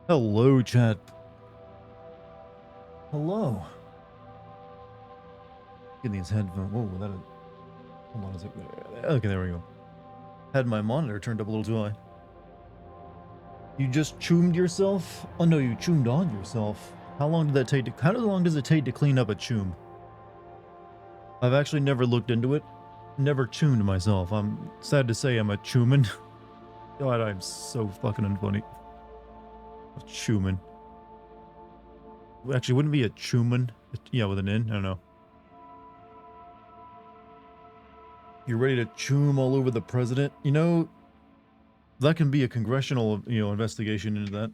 Hello, chat. Hello. Get these headphones. Whoa, hold on a second. Okay, there we go. Had my monitor turned up a little too high. You just choomed yourself? Oh no, you choomed on yourself. How long did that take how long does it take to clean up a choom? I've actually never looked into it. Never choomed myself. I'm sad to say I'm a chooman. God, I'm so fucking unfunny. A chooman. Actually, wouldn't it be a chooman? Yeah, with an N? I don't know. You're ready to choom all over the president? You know, that can be a congressional, investigation into that.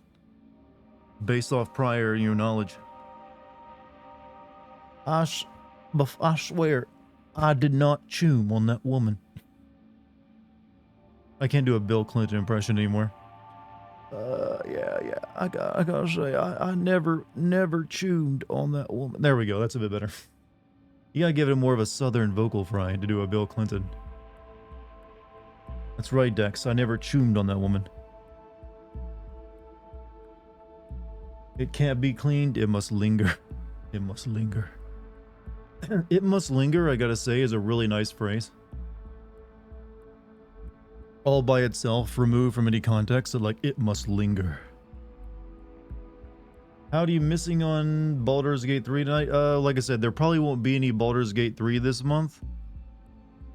Based off prior, knowledge. I swear, I did not choom on that woman. I can't do a Bill Clinton impression anymore. Yeah. I gotta say, I never choomed on that woman. There we go. That's a bit better. You gotta give it more of a southern vocal fry to do a Bill Clinton. That's right, Dex. I never choomed on that woman. It can't be cleaned. It must linger. It must linger. It must linger, I gotta say, is a really nice phrase. All by itself, removed from any context, so like, it must linger. How do you missing on Baldur's Gate 3 tonight? Like I said, there probably won't be any Baldur's Gate 3 this month.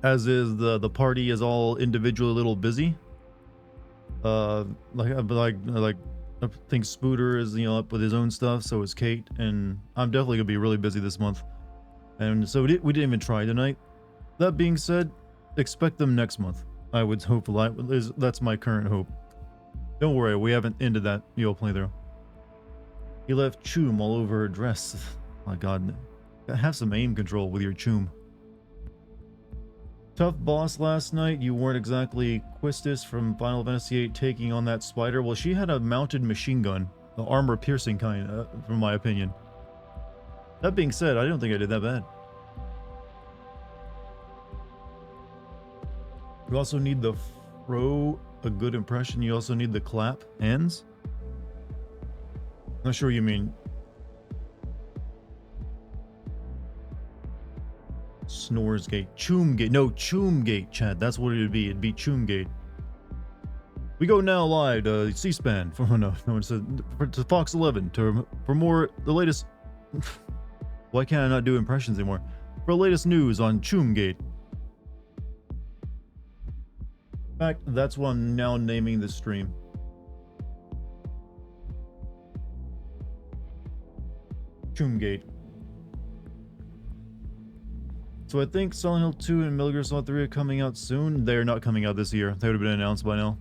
As is the party is all individually a little busy. I think Spooter is, up with his own stuff, so is Kate, and I'm definitely gonna be really busy this month. And so we didn't even try tonight. That being said, expect them next month. I would hope that's my current hope. Don't worry, we haven't ended that playthrough. He left choom all over her dress. My god, have some aim control with your choom. Tough boss last night. You weren't exactly Quistis from Final Fantasy VIII taking on that spider. Well, she had a mounted machine gun, the armor-piercing kind, from my opinion. That being said, I don't think I did that bad. You also need the throw a good impression. You also need the clap hands. Not sure what you mean. Snores Gate. Choom Gate. No, Choom Gate, Chad. That's what it would be. It'd be Choom Gate. We go now live to C-SPAN. To Fox 11 for more the latest. Why can't I not do impressions anymore? For the latest news on Choom Gate. In fact, that's what I'm now naming this stream. Choom Gate. So I think Silent Hill 2 and Metal Gear Solid 3 are coming out soon. They're not coming out this year. They would have been announced by now.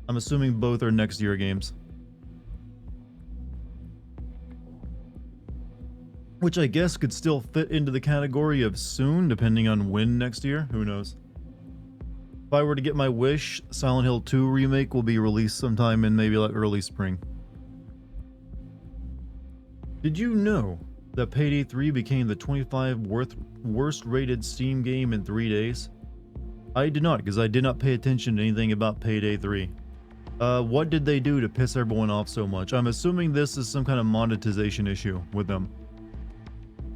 I'm assuming both are next year games. Which I guess could still fit into the category of soon, depending on when next year. Who knows? If I were to get my wish, Silent Hill 2 remake will be released sometime in maybe like early spring. Did you know that Payday 3 became the 25 worst rated Steam game in 3 days? I did not, because I did not pay attention to anything about Payday 3. What did they do to piss everyone off so much? I'm assuming this is some kind of monetization issue with them.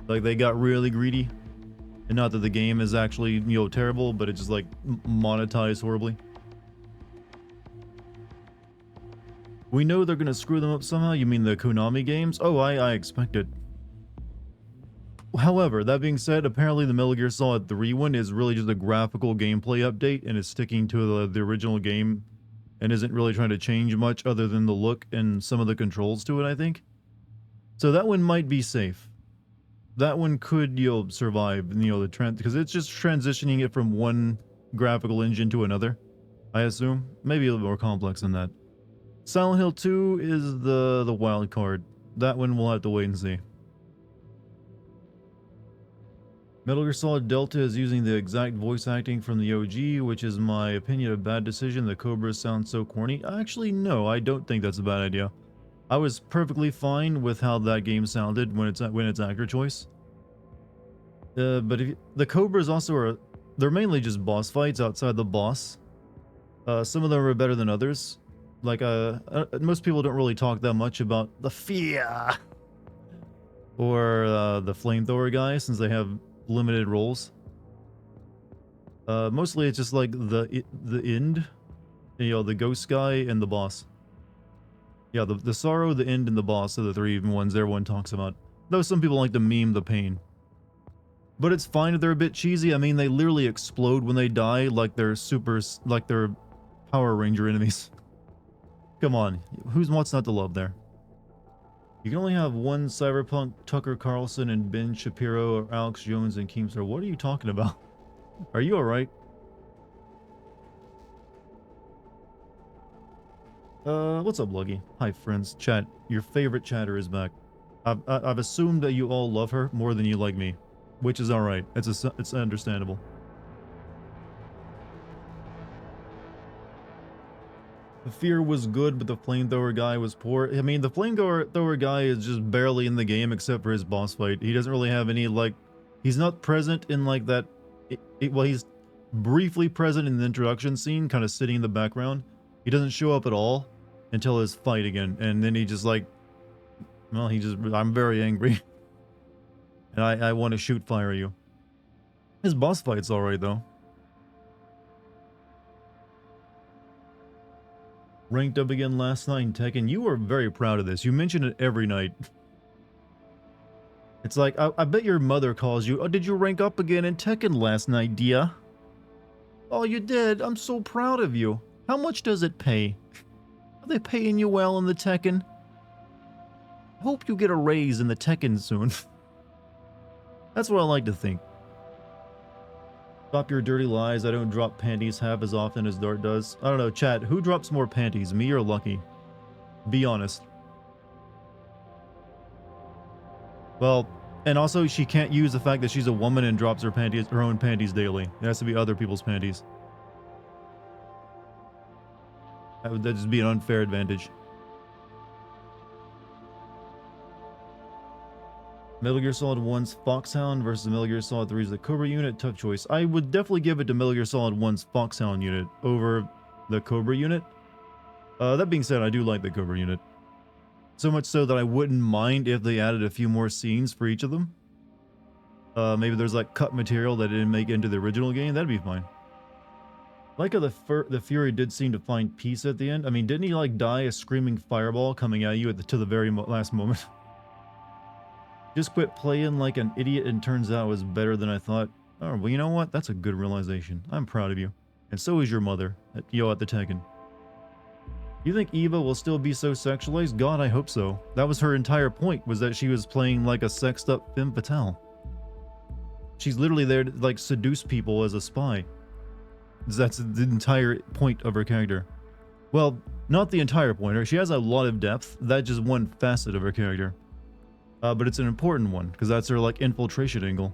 Like they got really greedy. And not that the game is actually, terrible, but it's just like monetized horribly. We know they're gonna screw them up somehow. You mean the Konami games? Oh, I expected. However, that being said, apparently the Metal Gear Solid 3 one is really just a graphical gameplay update and is sticking to the original game and isn't really trying to change much other than the look and some of the controls to it, I think. So that one might be safe. That one could, survive, the trend, because it's just transitioning it from one graphical engine to another, I assume. Maybe a little more complex than that. Silent Hill 2 is the wild card. That one we'll have to wait and see. Metal Gear Solid Delta is using the exact voice acting from the OG, which is my opinion a bad decision. The Cobras sound so corny. Actually, no, I don't think that's a bad idea. I was perfectly fine with how that game sounded when it's actor choice. But the Cobras also they're mainly just boss fights outside the boss. Some of them are better than others. Like, most people don't really talk that much about the fear or the flamethrower guy since they have limited roles. Mostly it's just like the end, you know, the ghost guy and the boss. Yeah, the sorrow, the end, and the boss are the three ones everyone talks about. Though some people like to meme the pain. But it's fine if they're a bit cheesy. I mean, they literally explode when they die like they're like they're Power Ranger enemies. Come on, what's not to love there? You can only have one Cyberpunk, Tucker Carlson, and Ben Shapiro, or Alex Jones and Keemstar. What are you talking about? Are you alright? What's up, Luggy? Hi, friends. Chat, your favorite chatter is back. I've assumed that you all love her more than you like me, which is alright. It's understandable. The fear was good, but the flamethrower guy was poor. I mean, the flamethrower guy is just barely in the game except for his boss fight. He doesn't really have any, like, he's not present in, like, that. Well, he's briefly present in the introduction scene, kind of sitting in the background. He doesn't show up at all until his fight again, and then he just, like, well, I'm very angry. And I want to shoot fire you. His boss fight's alright, though. Ranked up again last night in Tekken. You were very proud of this. You mention it every night. It's like, I bet your mother calls you. Oh, did you rank up again in Tekken last night, dear? Oh, you did? I'm so proud of you. How much does it pay? Are they paying you well in the Tekken? Hope you get a raise in the Tekken soon. That's what I like to think. Stop your dirty lies. I don't drop panties half as often as Dart does. I don't know, chat. Who drops more panties, me or Lucky? Be honest. Well, and also she can't use the fact that she's a woman and drops her own panties daily. It has to be other people's panties. That'd just be an unfair advantage. Metal Gear Solid 1's Foxhound versus Metal Gear Solid 3's the Cobra unit. Tough choice. I would definitely give it to Metal Gear Solid 1's Foxhound unit over the Cobra unit. That being said, I do like the Cobra unit. So much so that I wouldn't mind if they added a few more scenes for each of them. Maybe there's like cut material that didn't make it into the original game. That'd be fine. Like how the Fury did seem to find peace at the end. I mean, didn't he like die a screaming fireball coming at you to the very last moment? Just quit playing like an idiot and turns out it was better than I thought. Oh, well, you know what? That's a good realization. I'm proud of you. And so is your mother, at the Tekken. You think Eva will still be so sexualized? God, I hope so. That was her entire point, was that she was playing like a sexed up femme fatale. She's literally there to like seduce people as a spy. That's the entire point of her character. Well, not the entire point. She has a lot of depth. That's just one facet of her character. But it's an important one, because that's her, like, infiltration angle.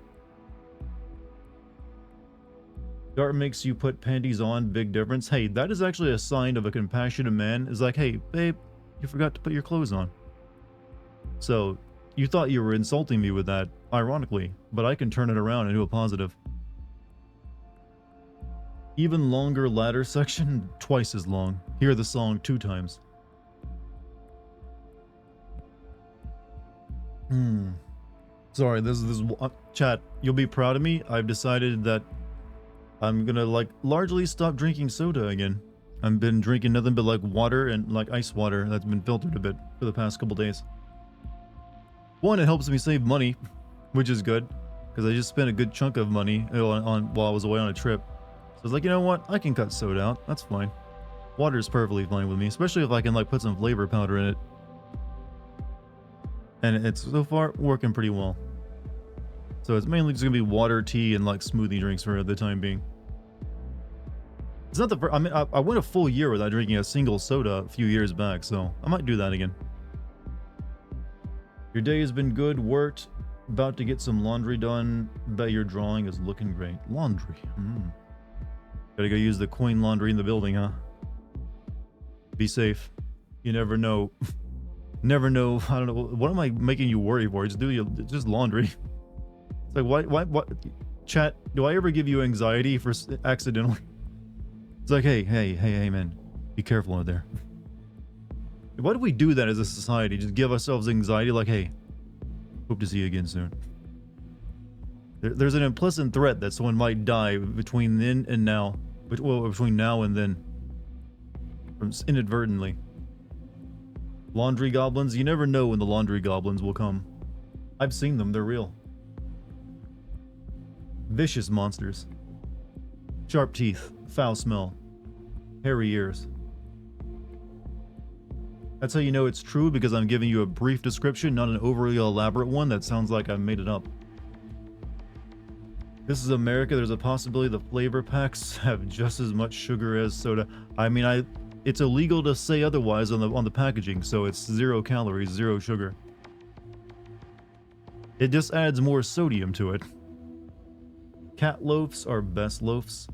Dart makes you put panties on, big difference. Hey, that is actually a sign of a compassionate man. It's like, hey, babe, you forgot to put your clothes on. So, you thought you were insulting me with that, ironically, but I can turn it around and do a positive. Even longer ladder section, twice as long. Hear the song 2 times. Sorry, this chat, you'll be proud of me. I've decided that I'm gonna like largely stop drinking soda again. I've been drinking nothing but like water and like ice water that's been filtered a bit for the past couple days. One, it helps me save money, which is good, because I just spent a good chunk of money on while I was away on a trip. So I was like, you know what? I can cut soda out. That's fine. Water is perfectly fine with me, especially if I can like put some flavor powder in it. And it's so far working pretty well. So it's mainly just gonna be water, tea, and like smoothie drinks for the time being. It's not the first, I mean, I went a full year without drinking a single soda a few years back, so I might do that again. Your day has been good, worked, about to get some laundry done. Bet your drawing is looking great. Laundry. Gotta go use the coin laundry in the building, huh? Be safe. You never know. Never know. I don't know. What am I making you worry for? Just laundry. It's like, what? Chat, do I ever give you anxiety for accidentally? It's like, hey, man. Be careful out there. Why do we do that as a society? Just give ourselves anxiety like, hey, hope to see you again soon. There's an implicit threat that someone might die between then and now. Well, between now and then. Inadvertently. Laundry goblins? You never know when the laundry goblins will come. I've seen them, they're real. Vicious monsters. Sharp teeth, foul smell, hairy ears. That's how you know it's true, because I'm giving you a brief description, not an overly elaborate one that sounds like I made it up. This is America. There's a possibility the flavor packs have just as much sugar as soda. I mean, it's illegal to say otherwise on the packaging, so it's 0 calories, 0 sugar. It just adds more sodium to it. Cat loafs are best loafs.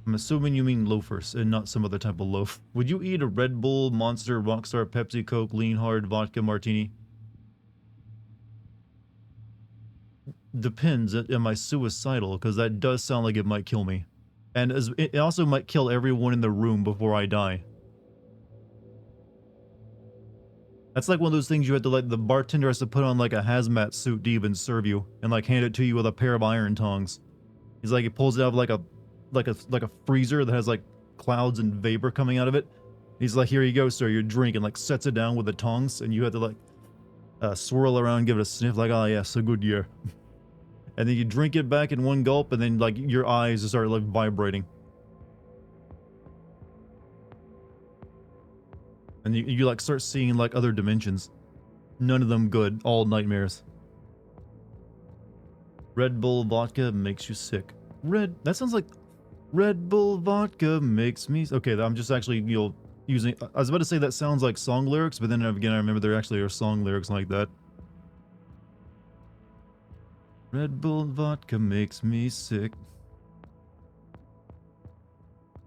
I'm assuming you mean loafers and not some other type of loaf. Would you eat a Red Bull, Monster, Rockstar, Pepsi, Coke, Lean Hard, Vodka, Martini? Depends. Am I suicidal? Because that does sound like it might kill me. And it also might kill everyone in the room before I die. That's like one of those things you had to, like, the bartender has to put on like a hazmat suit to even serve you, and like hand it to you with a pair of iron tongs. He's like, he pulls it out of like a freezer that has like clouds and vapor coming out of it. He's like, here you go, sir, your drink, and like sets it down with the tongs, and you have to like swirl around, give it a sniff, like, oh yes, a good year. And then you drink it back in one gulp, and then like your eyes start like vibrating. And you like start seeing like other dimensions. None of them good, all nightmares. Red Bull vodka makes you sick. That sounds like Red Bull vodka makes me... Okay, I'm just actually, using... I was about to say that sounds like song lyrics, but then again I remember there actually are song lyrics like that. Red Bull vodka makes me sick.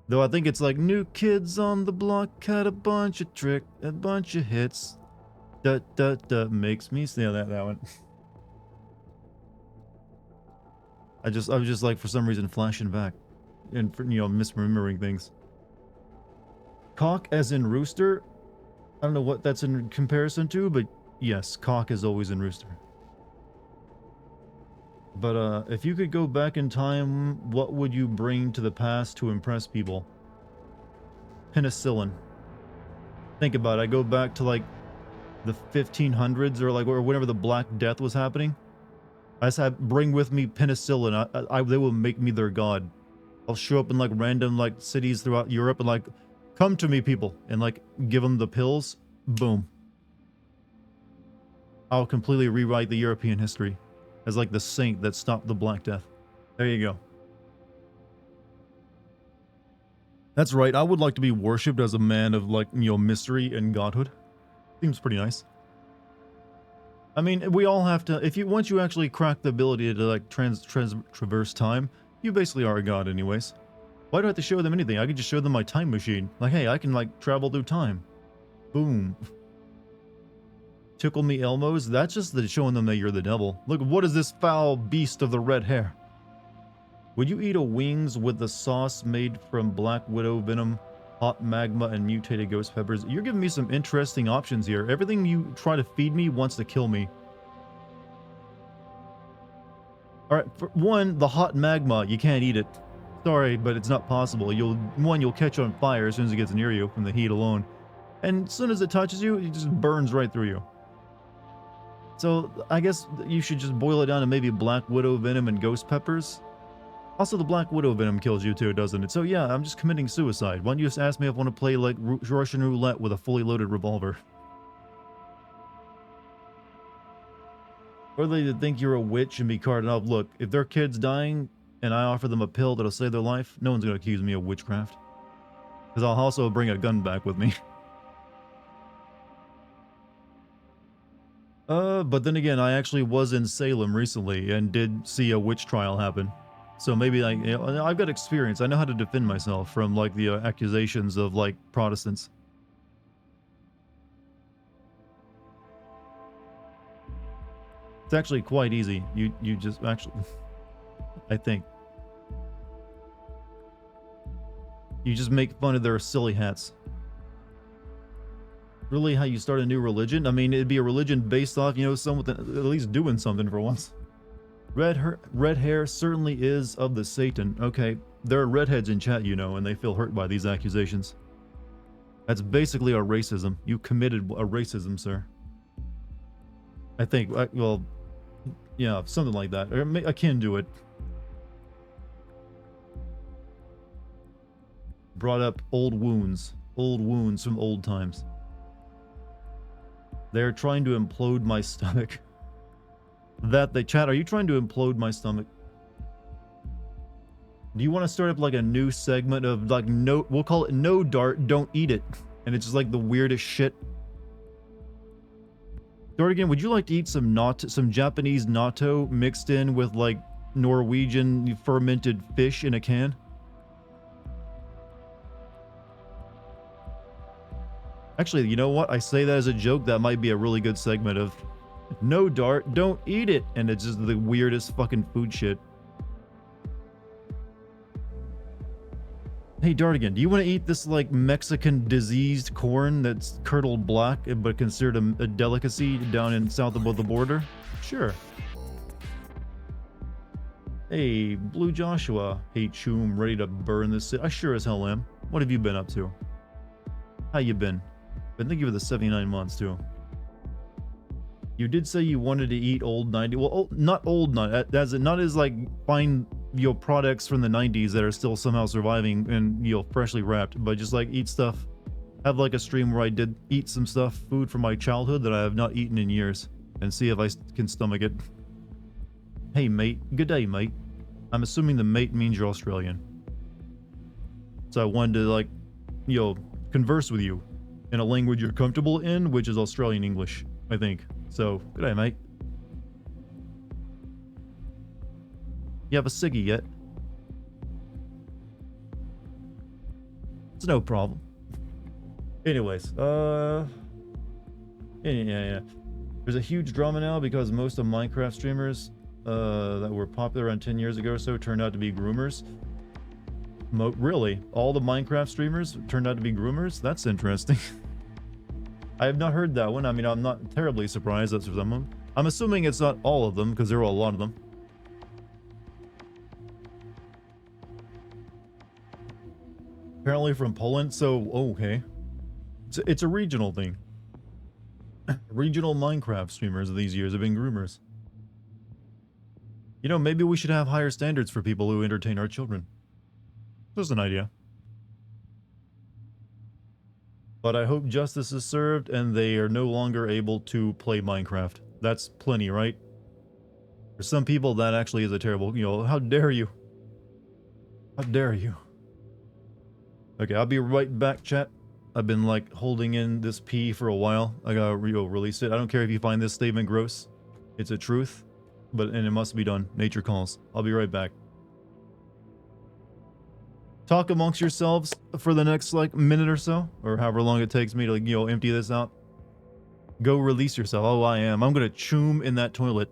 Though I think it's like, new kids on the block had a bunch of hits. Makes me sick. Yeah, that one. I was just like, for some reason, flashing back. And, misremembering things. Cock as in rooster? I don't know what that's in comparison to, but yes, cock is always in rooster. But if you could go back in time, what would you bring to the past to impress people? Penicillin. Think about it. I go back to like the 1500s or whenever the Black Death was happening. I just have bring with me penicillin. They will make me their god. I'll show up in like random like cities throughout Europe and like, come to me, people, and like give them the pills. Boom. I'll completely rewrite the European history as like the saint that stopped the Black Death. There you go. That's right. I would like to be worshipped as a man of like, mystery and godhood. Seems pretty nice. I mean, we all have to, once you actually crack the ability to like traverse time, you basically are a god anyways. Why do I have to show them anything? I could just show them my time machine. Like, hey, I can like travel through time. Boom. Tickle me Elmos? That's just showing them that you're the devil. Look, what is this foul beast of the red hair? Would you eat a wings with the sauce made from black widow venom, hot magma, and mutated ghost peppers? You're giving me some interesting options here. Everything you try to feed me wants to kill me. Alright, for one, the hot magma, you can't eat it. Sorry, but it's not possible. You'll catch on fire as soon as it gets near you from the heat alone. And as soon as it touches you, it just burns right through you. So, I guess you should just boil it down to maybe black widow venom and ghost peppers. Also, the black widow venom kills you too, doesn't it? So yeah, I'm just committing suicide. Why don't you just ask me if I want to play like Russian roulette with a fully loaded revolver? Or they think you're a witch and be carted off. Look, if their kid's dying and I offer them a pill that'll save their life, no one's going to accuse me of witchcraft. Because I'll also bring a gun back with me. But then again, I actually was in Salem recently and did see a witch trial happen. So maybe I've got experience. I know how to defend myself from like the accusations of like Protestants. It's actually quite easy. You just actually, I think. You just make fun of their silly hats. Really how you start a new religion? I mean, it'd be a religion based off, you know, someone at least doing something for once. Red hair certainly is of the Satan. Okay, there are redheads in chat, you know, and they feel hurt by these accusations. That's basically a racism. You committed a racism, sir. I think, well, yeah, something like that. Or akin to it. Brought up old wounds from old times. They're trying to implode my stomach. Chat, are you trying to implode my stomach? Do you want to start up like a new segment of like we'll call it no dart, don't eat it. And it's just like the weirdest shit. Dartigan, would you like to eat some Japanese natto mixed in with like Norwegian fermented fish in a can? Actually, you know what? I say that as a joke. That might be a really good segment of no dart, don't eat it. And it's just the weirdest fucking food shit. Hey, Dartigan, do you want to eat this like Mexican diseased corn that's curdled black but considered a delicacy down in south of the border? Sure. Hey, Blue Joshua. Hey, Choom, ready to burn this city? I sure as hell am. What have you been up to? How you been? But thank you for the 79 months, too. You did say you wanted to eat old 90. Well, not old, not as like find, you know, products from the 90s that are still somehow surviving and, you know, freshly wrapped, but just like eat stuff. Have like a stream where I did eat some stuff, food from my childhood that I have not eaten in years, and see if I can stomach it. Hey, mate. Good day, mate. I'm assuming the mate means you're Australian. So I wanted to, like, you know, converse with you in a language you're comfortable in, which is Australian English, I think. So, good day, mate. You have a ciggy yet? It's no problem. Anyways, yeah. There's a huge drama now because most of Minecraft streamers that were popular around 10 years ago or so turned out to be groomers. Really? All the Minecraft streamers turned out to be groomers? That's interesting. I have not heard that one. I mean, I'm not terribly surprised that's for some of them. I'm assuming it's not all of them, because there were a lot of them. Apparently from Poland, so, okay. It's a regional thing. Regional Minecraft streamers of these years have been groomers. You know, maybe we should have higher standards for people who entertain our children. Just an idea. But I hope justice is served and they are no longer able to play Minecraft. That's plenty, right? For some people, that actually is a terrible, you know, how dare you? How dare you? Okay, I'll be right back, chat. I've been, like, holding in this pee for a while. I gotta release it. I don't care if you find this statement gross. It's a truth, and it must be done. Nature calls. I'll be right back. Talk amongst yourselves for the next, like, minute or so, or however long it takes me to, you know, empty this out. Go release yourself. Oh, I am. I'm gonna choom in that toilet.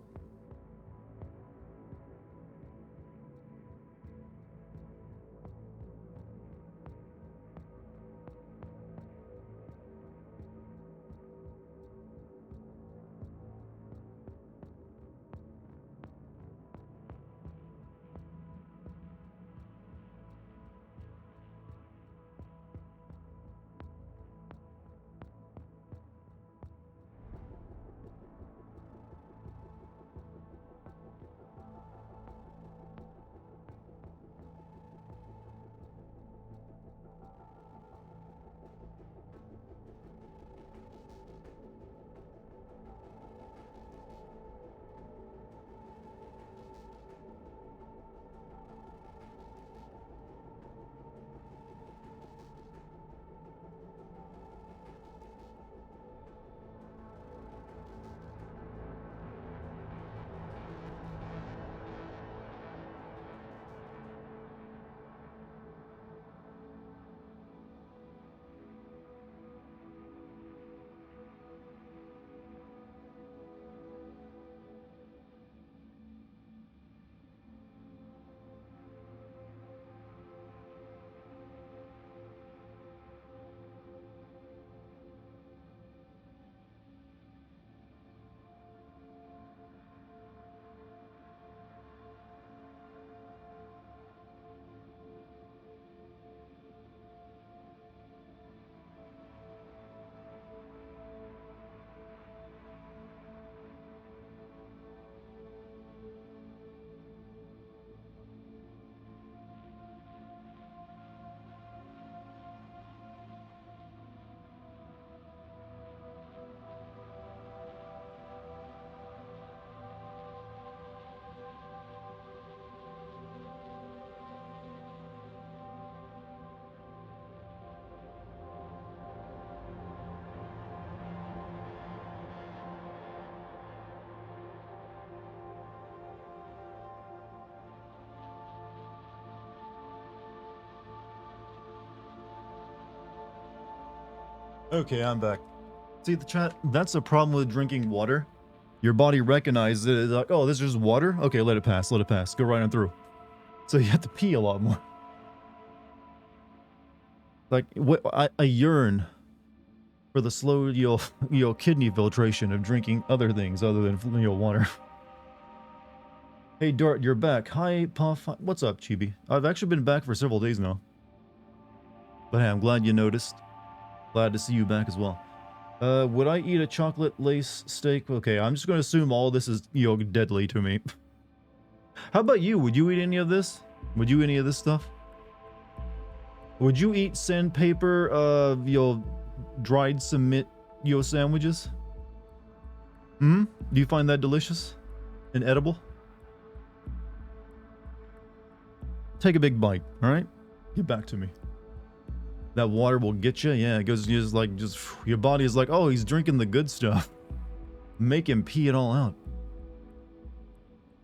Okay, I'm back. See the chat? That's a problem with drinking water. Your body recognizes it as like, oh, this is just water? Okay, let it pass, let it pass. Go right on through. So you have to pee a lot more. Like, what I yearn for the slow, kidney filtration of drinking other things other than, water. Hey, Dart, you're back. Hi, Puff. What's up, Chibi? I've actually been back for several days now. But hey, I'm glad you noticed. Glad to see you back as well. Would I eat a chocolate lace steak? Okay, I'm just going to assume all this is, deadly to me. How about you? Would you eat any of this? Would you eat any of this stuff? Would you eat sandpaper, dried cement, sandwiches? Do you find that delicious and edible? Take a big bite, all right? Get back to me. That water will get you. Yeah, it goes just your body is like, oh, he's drinking the good stuff. Make him pee it all out.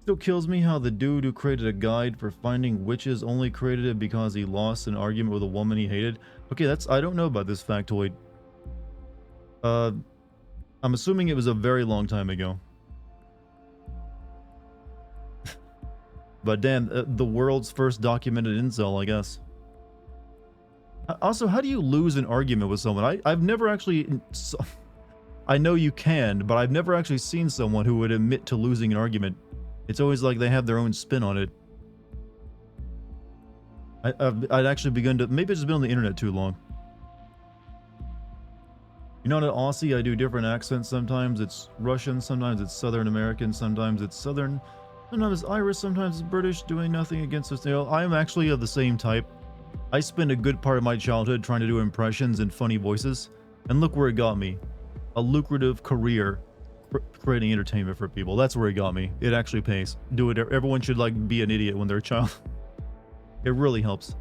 Still kills me how the dude who created a guide for finding witches only created it because he lost an argument with a woman he hated. Okay, I don't know about this factoid. I'm assuming it was a very long time ago. But damn, the world's first documented incel, I guess. Also, how do you lose an argument with someone? I've never actually... I know you can, but I've never actually seen someone who would admit to losing an argument. It's always like they have their own spin on it. I'd actually begun to... Maybe it's just been on the internet too long. You're not an Aussie, I do different accents sometimes. It's Russian, sometimes it's Southern American, sometimes it's Southern... Sometimes it's Irish, sometimes it's British, doing nothing against us. I'm actually of the same type. I spent a good part of my childhood trying to do impressions and funny voices, and look where it got me. A lucrative career creating entertainment for people. That's where it got me. It actually pays. Do it. Everyone should be an idiot when they're a child. It really helps.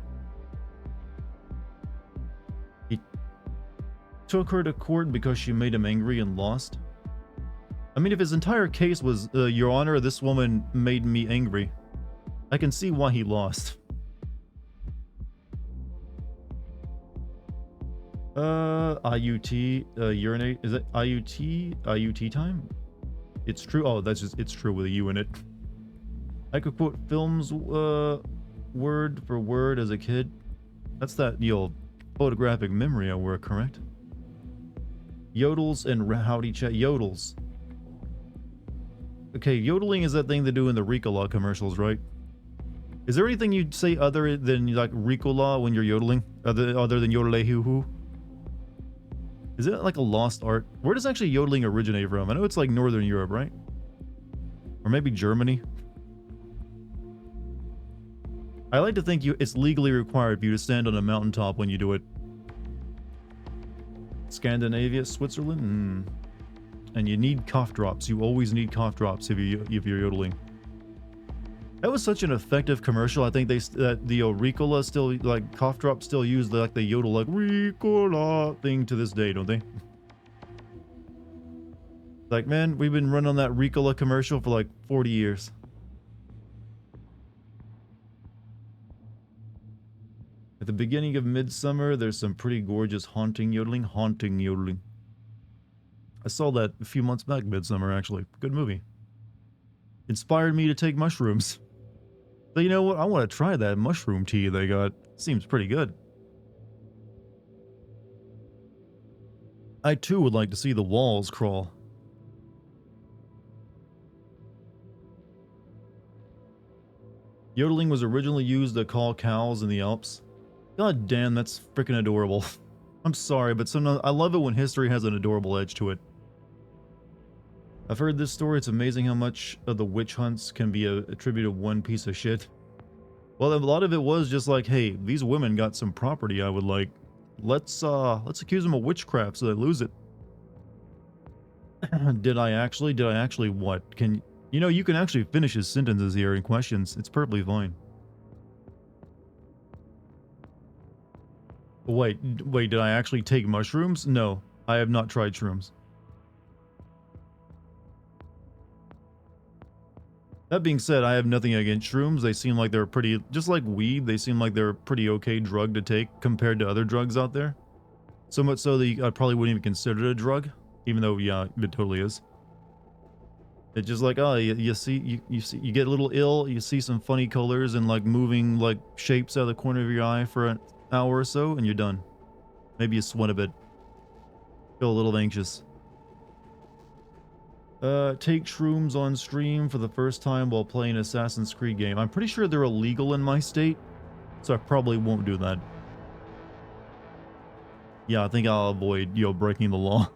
He took her to court because she made him angry and lost. I mean, if his entire case was, Your Honor, this woman made me angry, I can see why he lost. IUT, urinate, is it IUT time? It's true. Oh, it's true with a U in it. I could quote films, word for word as a kid. That's that, photographic memory I work, correct? Yodels and howdy chat, yodels. Okay, yodeling is that thing they do in the Ricola commercials, right? Is there anything you'd say other than Ricola when you're yodeling? Other than yodele-hoo-hoo? Is it like a lost art? Where does actually yodeling originate from? I know it's like Northern Europe, right? Or maybe Germany? I like to think it's legally required for you to stand on a mountaintop when you do it. Scandinavia, Switzerland? And you need cough drops. You always need cough drops if you're yodeling. That was such an effective commercial. I think the Ricola still, cough drops still use the yodel, Ricola thing to this day, don't they? Man, we've been running on that Ricola commercial for 40 years. At the beginning of Midsummer, there's some pretty gorgeous haunting yodeling. I saw that a few months back, Midsummer, actually. Good movie. Inspired me to take mushrooms. So you know what? I want to try that mushroom tea they got. Seems pretty good. I too would like to see the walls crawl. Yodeling was originally used to call cows in the Alps. God damn, that's freaking adorable. I'm sorry, but sometimes I love it when history has an adorable edge to it. I've heard this story. It's amazing how much of the witch hunts can be attributed to one piece of shit. Well, a lot of it was just hey, these women got some property I would like. Let's accuse them of witchcraft so they lose it. Did I actually what? You can actually finish his sentences here in questions. It's perfectly fine. Wait, did I actually take mushrooms? No, I have not tried shrooms. That being said, I have nothing against shrooms. They seem like they're pretty, just like weed, they seem like they're a pretty okay drug to take compared to other drugs out there. So much so that I probably wouldn't even consider it a drug, even though, yeah, it totally is. It's just like, oh, you see, you see, you get a little ill, you see some funny colors and like moving like shapes out of the corner of your eye for an hour or so, and you're done. Maybe you sweat a bit, feel a little anxious. Take shrooms on stream for the first time while playing an Assassin's Creed game. I'm pretty sure they're illegal in my state, so I probably won't do that. Yeah, I think I'll avoid, breaking the law.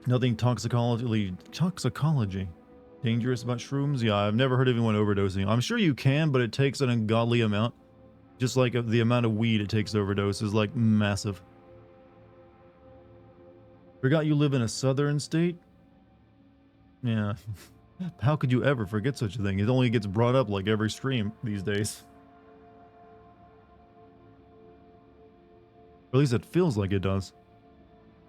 Nothing toxicology. Dangerous about shrooms? Yeah, I've never heard of anyone overdosing. I'm sure you can, but it takes an ungodly amount. Just like the amount of weed it takes to overdose is like massive. Forgot you live in a southern state? Yeah. How could you ever forget such a thing? It only gets brought up like every stream these days. Or at least it feels like it does.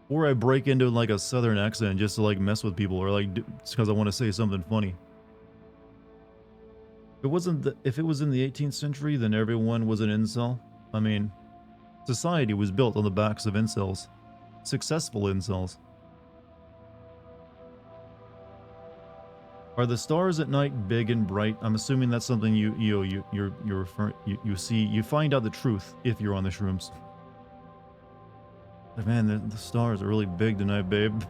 Or I break into like a southern accent just to like mess with people, or like because I want to say something funny. If it was in the 18th century, then everyone was an incel. I mean, society was built on the backs of incels. Successful incels. Are the stars at night big and bright? I'm assuming that's something you find out the truth if you're on the shrooms. But man, the stars are really big tonight, babe.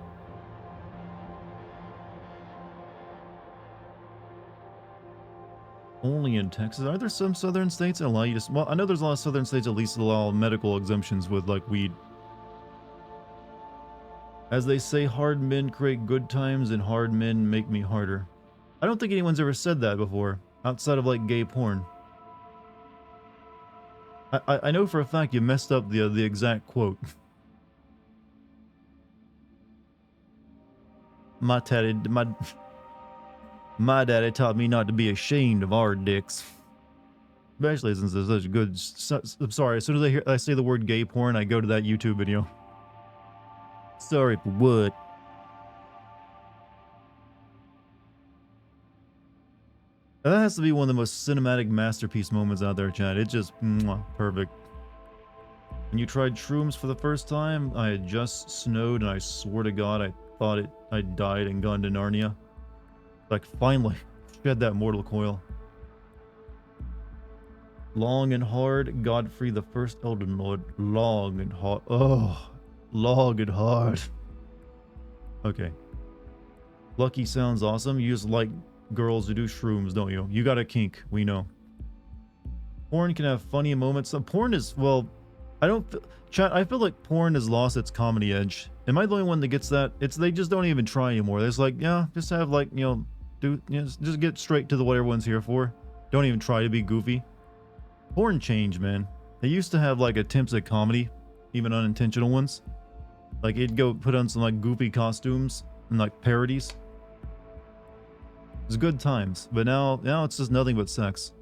Only in Texas? Are there some southern states that allow you to... Well, I know there's a lot of southern states at least allow medical exemptions with, like, weed. As they say, hard men create good times and hard men make me harder. I don't think anyone's ever said that before, outside of, like, gay porn. I know for a fact you messed up the exact quote. My daddy taught me not to be ashamed of our dicks. Especially since there's such good... I'm sorry, as soon as I say the word gay porn, I go to that YouTube video. Sorry for what? That has to be one of the most cinematic masterpiece moments out there, Chad. It's just perfect. When you tried shrooms for the first time, I had just snowed, and I swear to God, I thought I died and gone to Narnia. Like, finally, shed that mortal coil. Long and hard, Godfrey the First Elden Lord. Long and hard. Oh, long and hard. Okay. Lucky sounds awesome. You just like girls who do shrooms, don't you? You got a kink, we know. Porn can have funny moments. Porn is, well, Chat, I feel like porn has lost its comedy edge. Am I the only one that gets that? They just don't even try anymore. It's like, yeah, just have like, just get straight to what everyone's here for. Don't even try to be goofy. Porn changed, man. They used to have like attempts at comedy, even unintentional ones. Like it'd go put on some like goofy costumes and like parodies. It was good times, but now it's just nothing but sex.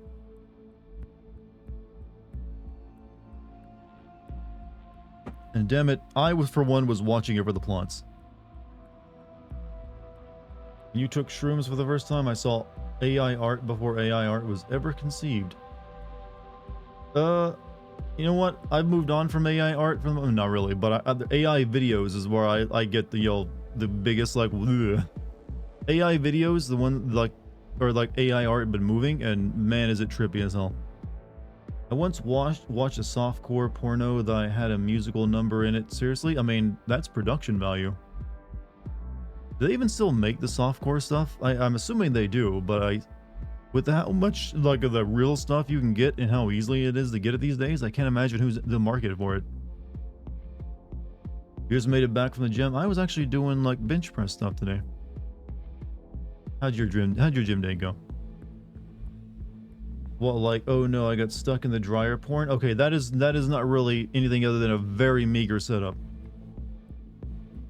And damn it, I for one was watching over the plots. When you took shrooms for the first time, I saw AI art before AI art was ever conceived. You know what? I've moved on from AI art not really, but the AI videos is where I get the biggest like bleh. AI videos, the one like or like AI art but moving, and man is it trippy as hell. I once watched a softcore porno that had a musical number in it. Seriously? I mean, that's production value. Do they even still make the softcore stuff? I'm assuming they do, but with how much like of the real stuff you can get and how easily it is to get it these days, I can't imagine who's the market for it. You just made it back from the gym. I was actually doing like bench press stuff today. How'd your gym day go? Well, like, oh no, I got stuck in the dryer porn. Okay, that is not really anything other than a very meager setup.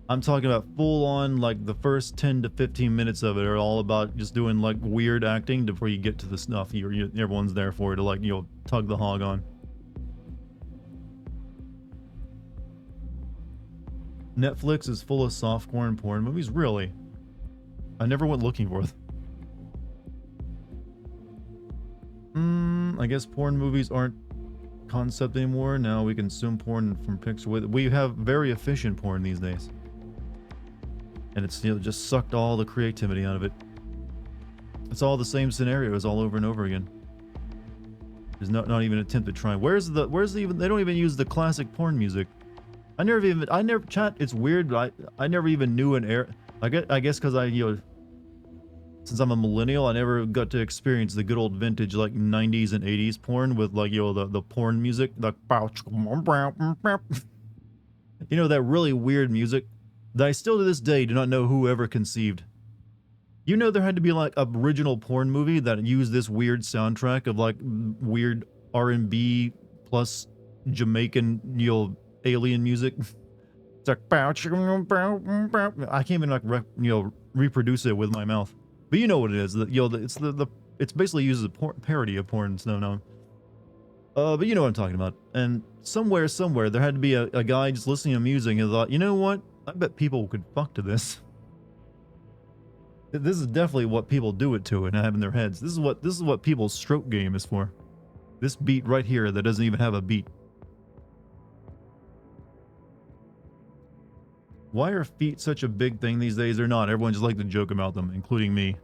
I'm talking about full on, like the first 10 to 15 minutes of it are all about just doing like weird acting before you get to the stuff everyone's there for to like, tug the hog on. Netflix is full of softcore and porn movies, really? I never went looking for them. I guess porn movies aren't concept anymore. Now we consume porn from picture with. We have very efficient porn these days, and it's, you know, just sucked all the creativity out of it. It's all the same scenarios all over and over again. There's not even an attempt to try. Where's the even? They don't even use the classic porn music. I never chat. It's weird, but I never even knew an era. I guess because since I'm a millennial, I never got to experience the good old vintage like 90s and 80s porn with, like, you know, the porn music, like, you know, that really weird music that I still to this day do not know who ever conceived. You know, there had to be like a original porn movie that used this weird soundtrack of like weird R&B plus Jamaican, you know, alien music. It's like I can't even like reproduce it with my mouth. But you know what it is. You know, it's basically uses a parody of porn. No. But you know what I'm talking about. And somewhere there had to be a guy just listening to music and thought, you know what? I bet people could fuck to this. This is definitely what people do it to and have in their heads. This is what people's stroke game is for. This beat right here that doesn't even have a beat. Why are feet such a big thing these days? They're not. Everyone just like to joke about them, including me.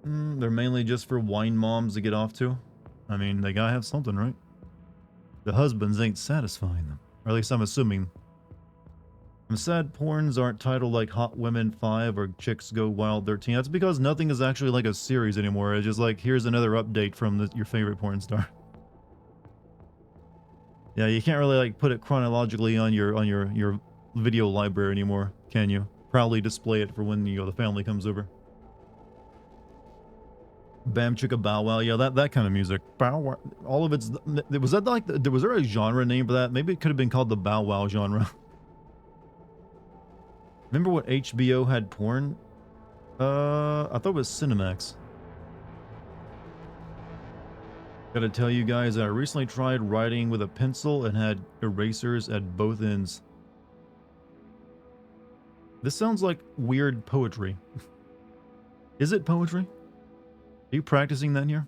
They're mainly just for wine moms to get off to. I mean, they gotta have something, right? The husbands ain't satisfying them. Or at least I'm assuming. I'm sad porns aren't titled like Hot Women 5 or Chicks Go Wild 13. That's because nothing is actually like a series anymore. It's just like, here's another update from your favorite porn star. Yeah, you can't really like put it chronologically on your video library anymore, can you? Proudly display it for when, you know, the family comes over. Bam Chicka Bow Wow, yeah, that kind of music. Bow Wow, all of it's. Was that like? Was there a genre name for that? Maybe it could have been called the Bow Wow genre. Remember what HBO had porn? I thought it was Cinemax. Gotta tell you guys, I recently tried writing with a pencil and had erasers at both ends. This sounds like weird poetry. Is it poetry? Are you practicing that here?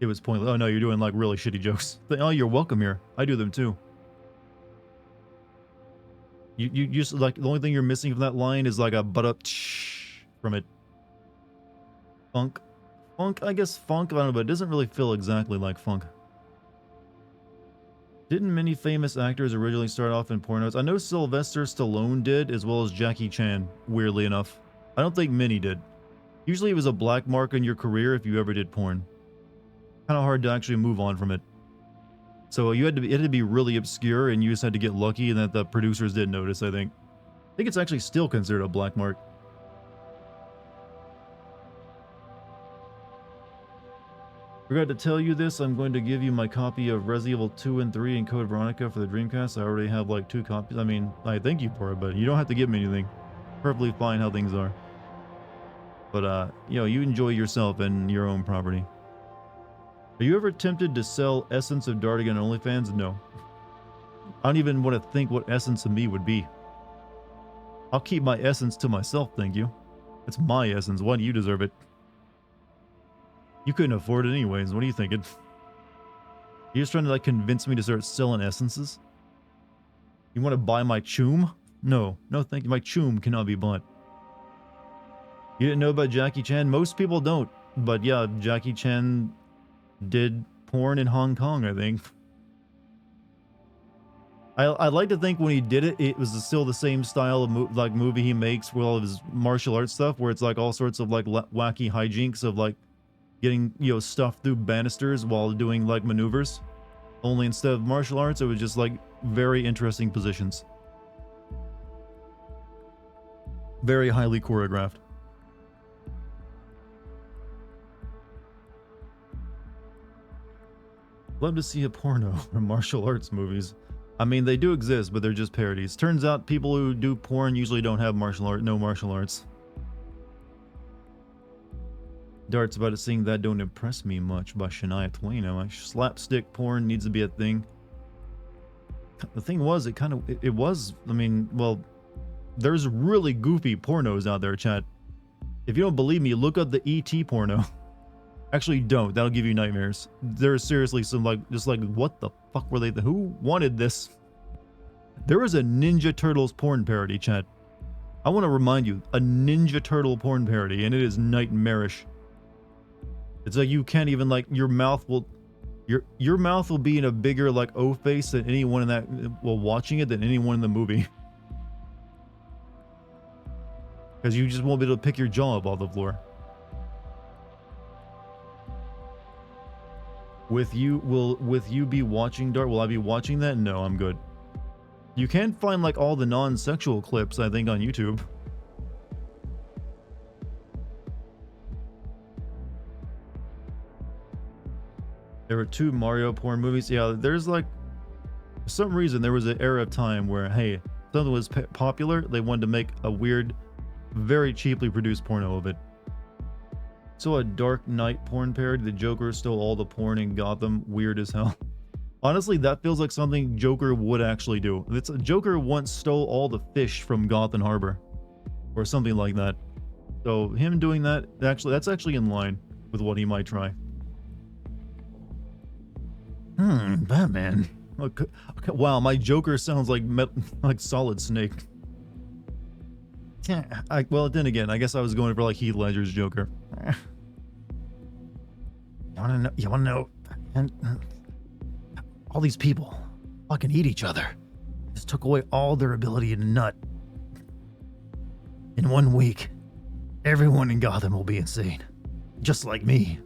It was pointless. Oh no, you're doing like really shitty jokes. Oh, you're welcome here. I do them too. You just like, the only thing you're missing from that line is like a butt up from it. Funk. I guess funk, I don't know, but it doesn't really feel exactly like funk. Didn't many famous actors originally start off in pornos? I know Sylvester Stallone did, as well as Jackie Chan, weirdly enough. I don't think many did. Usually it was a black mark in your career if you ever did porn. Kind of hard to actually move on from it. So it had to be really obscure, and you just had to get lucky, and that the producers didn't notice, I think. I think it's actually still considered a black mark. Forgot to tell you this, I'm going to give you my copy of Resident Evil 2 and 3 and Code Veronica for the Dreamcast. I already have like 2 copies. I mean, I thank you for it, but you don't have to give me anything. Perfectly fine how things are. But, you know, you enjoy yourself and your own property. Are you ever tempted to sell Essence of Dartigan on OnlyFans? No. I don't even want to think what Essence of me would be. I'll keep my essence to myself, thank you. It's my essence. Why do you deserve it? You couldn't afford it anyways. What are you thinking? You're just trying to like convince me to start selling essences? You want to buy my choom? No, thank you. My choom cannot be bought. You didn't know about Jackie Chan? Most people don't. But yeah, Jackie Chan did porn in Hong Kong, I think. I'd like to think when he did it, it was still the same style of movie he makes with all of his martial arts stuff, where it's like all sorts of like wacky hijinks of like getting, you know, stuff through banisters while doing like maneuvers. Only instead of martial arts, it was just like very interesting positions. Very highly choreographed. Love to see a porno or martial arts movies. I mean, they do exist, but they're just parodies. Turns out people who do porn usually don't have no martial arts. Darts about it saying that don't impress me much by Shania Twain. I'm like, slapstick porn needs to be a thing. The thing was, it was, I mean, well, there's really goofy pornos out there, chat. If you don't believe me, look up the ET porno. Actually, don't. That'll give you nightmares. There's seriously some just what the fuck were they? Who wanted this? There was a Ninja Turtles porn parody, chat. I want to remind you, a Ninja Turtle porn parody, and it is nightmarish. It's like you can't even your mouth will be in a bigger O face than anyone in that watching it than anyone in the movie. Because you just won't be able to pick your jaw up off the floor. With you be watching Dart? Will I be watching that? No, I'm good. You can find all the non-sexual clips, I think, on YouTube. There were 2 Mario porn movies. Yeah, there's for some reason there was an era of time where, hey, something was popular, they wanted to make a weird, very cheaply produced porno of it. So a Dark Knight porn parody, the Joker stole all the porn in Gotham, weird as hell. Honestly, that feels like something Joker would actually do. Joker once stole all the fish from Gotham Harbor, or something like that. So him doing that, that's actually in line with what he might try. Batman. Okay, wow, my Joker sounds like Solid Snake. Yeah, well, then again, I guess I was going for Heath Ledger's Joker. You wanna know? And all these people fucking eat each other. Just took away all their ability to nut. In 1 week, everyone in Gotham will be insane, just like me.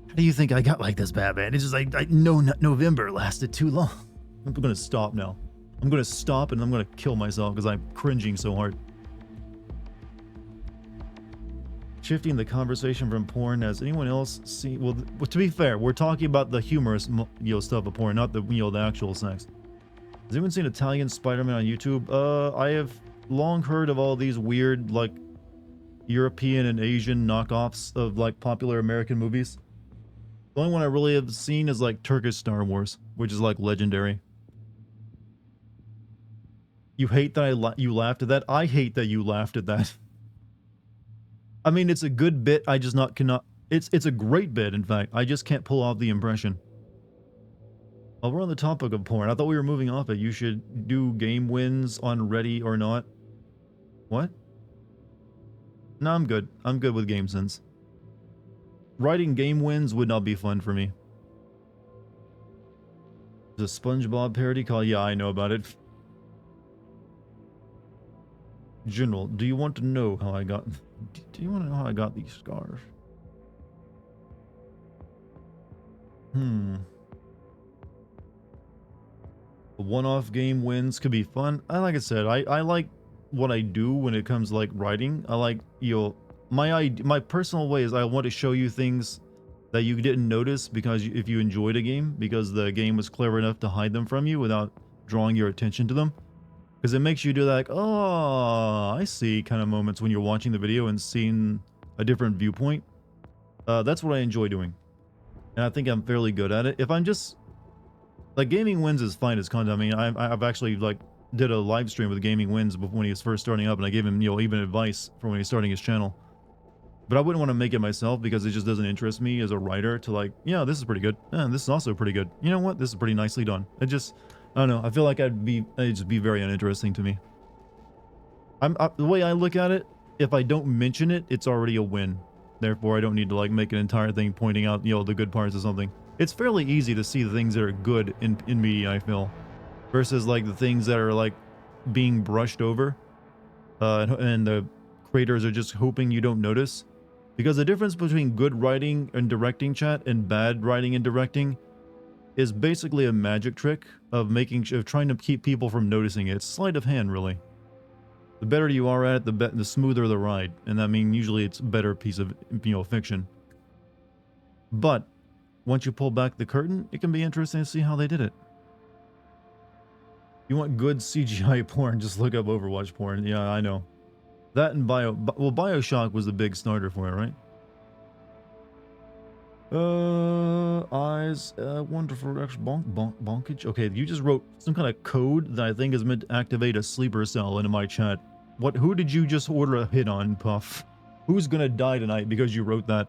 How do you think I got like this, Batman? It's just November lasted too long. I'm gonna stop now. I'm gonna stop and I'm gonna kill myself because I'm cringing so hard. Shifting the conversation from porn, has anyone else seen? Well, to be fair, we're talking about the humorous, stuff of porn, not the, the actual sex. Has anyone seen Italian Spider-Man on YouTube? I have long heard of all these weird, European and Asian knockoffs of, popular American movies. The only one I really have seen is, Turkish Star Wars, which is, legendary. You hate that you laughed at that? I hate that you laughed at that. I mean, it's a good bit, I just cannot... It's a great bit, in fact. I just can't pull off the impression. While we're on the topic of porn, I thought we were moving off it. You should do game wins on Ready or Not. What? No, I'm good. I'm good with game sense. Writing game wins would not be fun for me. There's a SpongeBob parody called... Yeah, I know about it. General, do you want to know how I got... Do you want to know how I got these scars? One-off game wins could be fun. Like I said, I like what I do when it comes to writing. I like, my personal way is I want to show you things that you didn't notice because if you enjoyed a game, because the game was clever enough to hide them from you without drawing your attention to them. Because it makes you do that, oh, I see kind of moments when you're watching the video and seeing a different viewpoint. That's what I enjoy doing. And I think I'm fairly good at it. If I'm just... Gaming Wins is fine as content. I mean, I've actually, did a live stream with Gaming Wins when he was first starting up, and I gave him, even advice for when he was starting his channel. But I wouldn't want to make it myself because it just doesn't interest me as a writer to yeah, this is pretty good. And this is also pretty good. You know what? This is pretty nicely done. It just... I don't know. I feel like it'd just be very uninteresting to me. The way I look at it, if I don't mention it, it's already a win. Therefore, I don't need to make an entire thing pointing out, the good parts of something. It's fairly easy to see the things that are good in media, I feel, versus the things that are being brushed over, and the creators are just hoping you don't notice. Because the difference between good writing and directing, chat, and bad writing and directing is basically a magic trick of trying to keep people from noticing it. It's sleight of hand, really. The better you are at it, the smoother the ride, and I mean usually it's a better piece of fiction. But once you pull back the curtain, it can be interesting to see how they did it. You want good CGI porn? Just look up Overwatch porn. Yeah, I know. That and Bioshock was the big starter for it, right? Eyes, wonderful X bonkage. Okay, you just wrote some kind of code that I think is meant to activate a sleeper cell into my chat. Who did you just order a hit on, Puff? Who's gonna die tonight because you wrote that?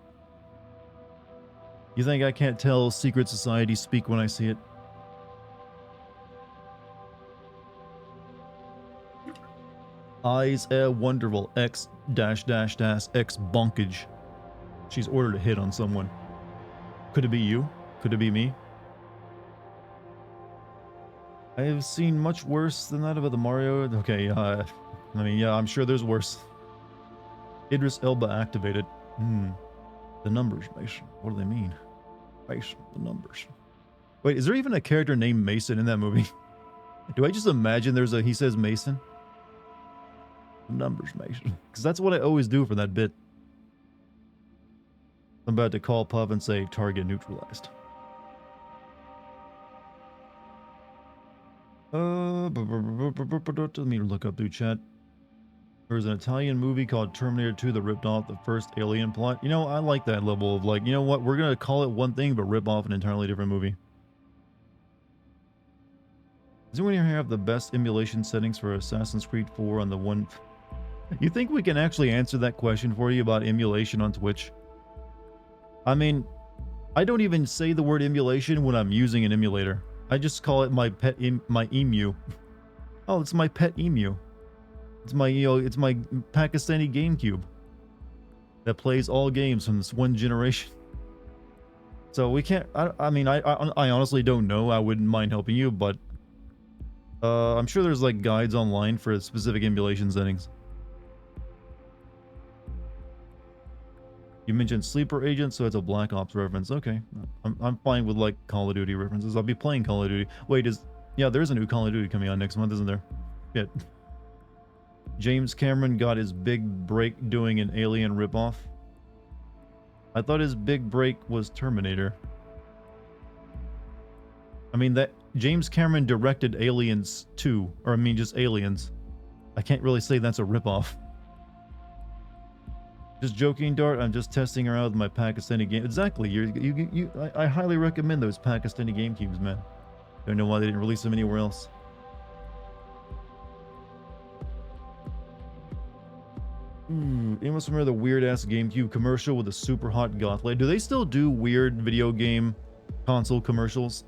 You think I can't tell secret society speak when I see it? Eyes wonderful X dash dash dash X bonkage. She's ordered a hit on someone. Could it be you? Could it be me? I have seen much worse than that about the Mario. Okay, I mean, yeah, I'm sure there's worse. Idris Elba activated. The numbers, Mason. What do they mean? Mason, the numbers. Wait, is there even a character named Mason in that movie? Do I just imagine there's he says Mason? The numbers, Mason. Because that's what I always do for that bit. I'm about to call Puff and say target neutralized. Let me look up through chat. There's an Italian movie called Terminator 2 that ripped off the first Alien plot. You know, I like that level of like, you know what, we're gonna call it one thing but rip off an entirely different movie. Does anyone here have the best emulation settings for Assassin's Creed 4 on the one? You think we can actually answer that question for you about emulation on Twitch? I mean, I don't even say the word emulation when I'm using an emulator. I just call it my pet, my emu. Oh, it's my pet emu. It's my, you know, it's my Pakistani GameCube that plays all games from this one generation. So we can't. I mean, I honestly don't know. I wouldn't mind helping you, but I'm sure there's like guides online for specific emulation settings. You mentioned Sleeper Agent, so it's a Black Ops reference. Okay, I'm fine with like Call of Duty references. I'll be playing Call of Duty. Wait, yeah, there's a new Call of Duty coming out next month, isn't there? Shit. James Cameron got his big break doing an Alien ripoff. I thought his big break was Terminator. I mean, that James Cameron directed Aliens 2, or I mean just Aliens. I can't really say that's a ripoff. Just joking, Dart. I'm just testing around with my Pakistani game. Exactly. I highly recommend those Pakistani GameCubes, man. Don't know why they didn't release them anywhere else. Anyone remember the weird-ass GameCube commercial with a super hot goth lady? Do they still do weird video game console commercials?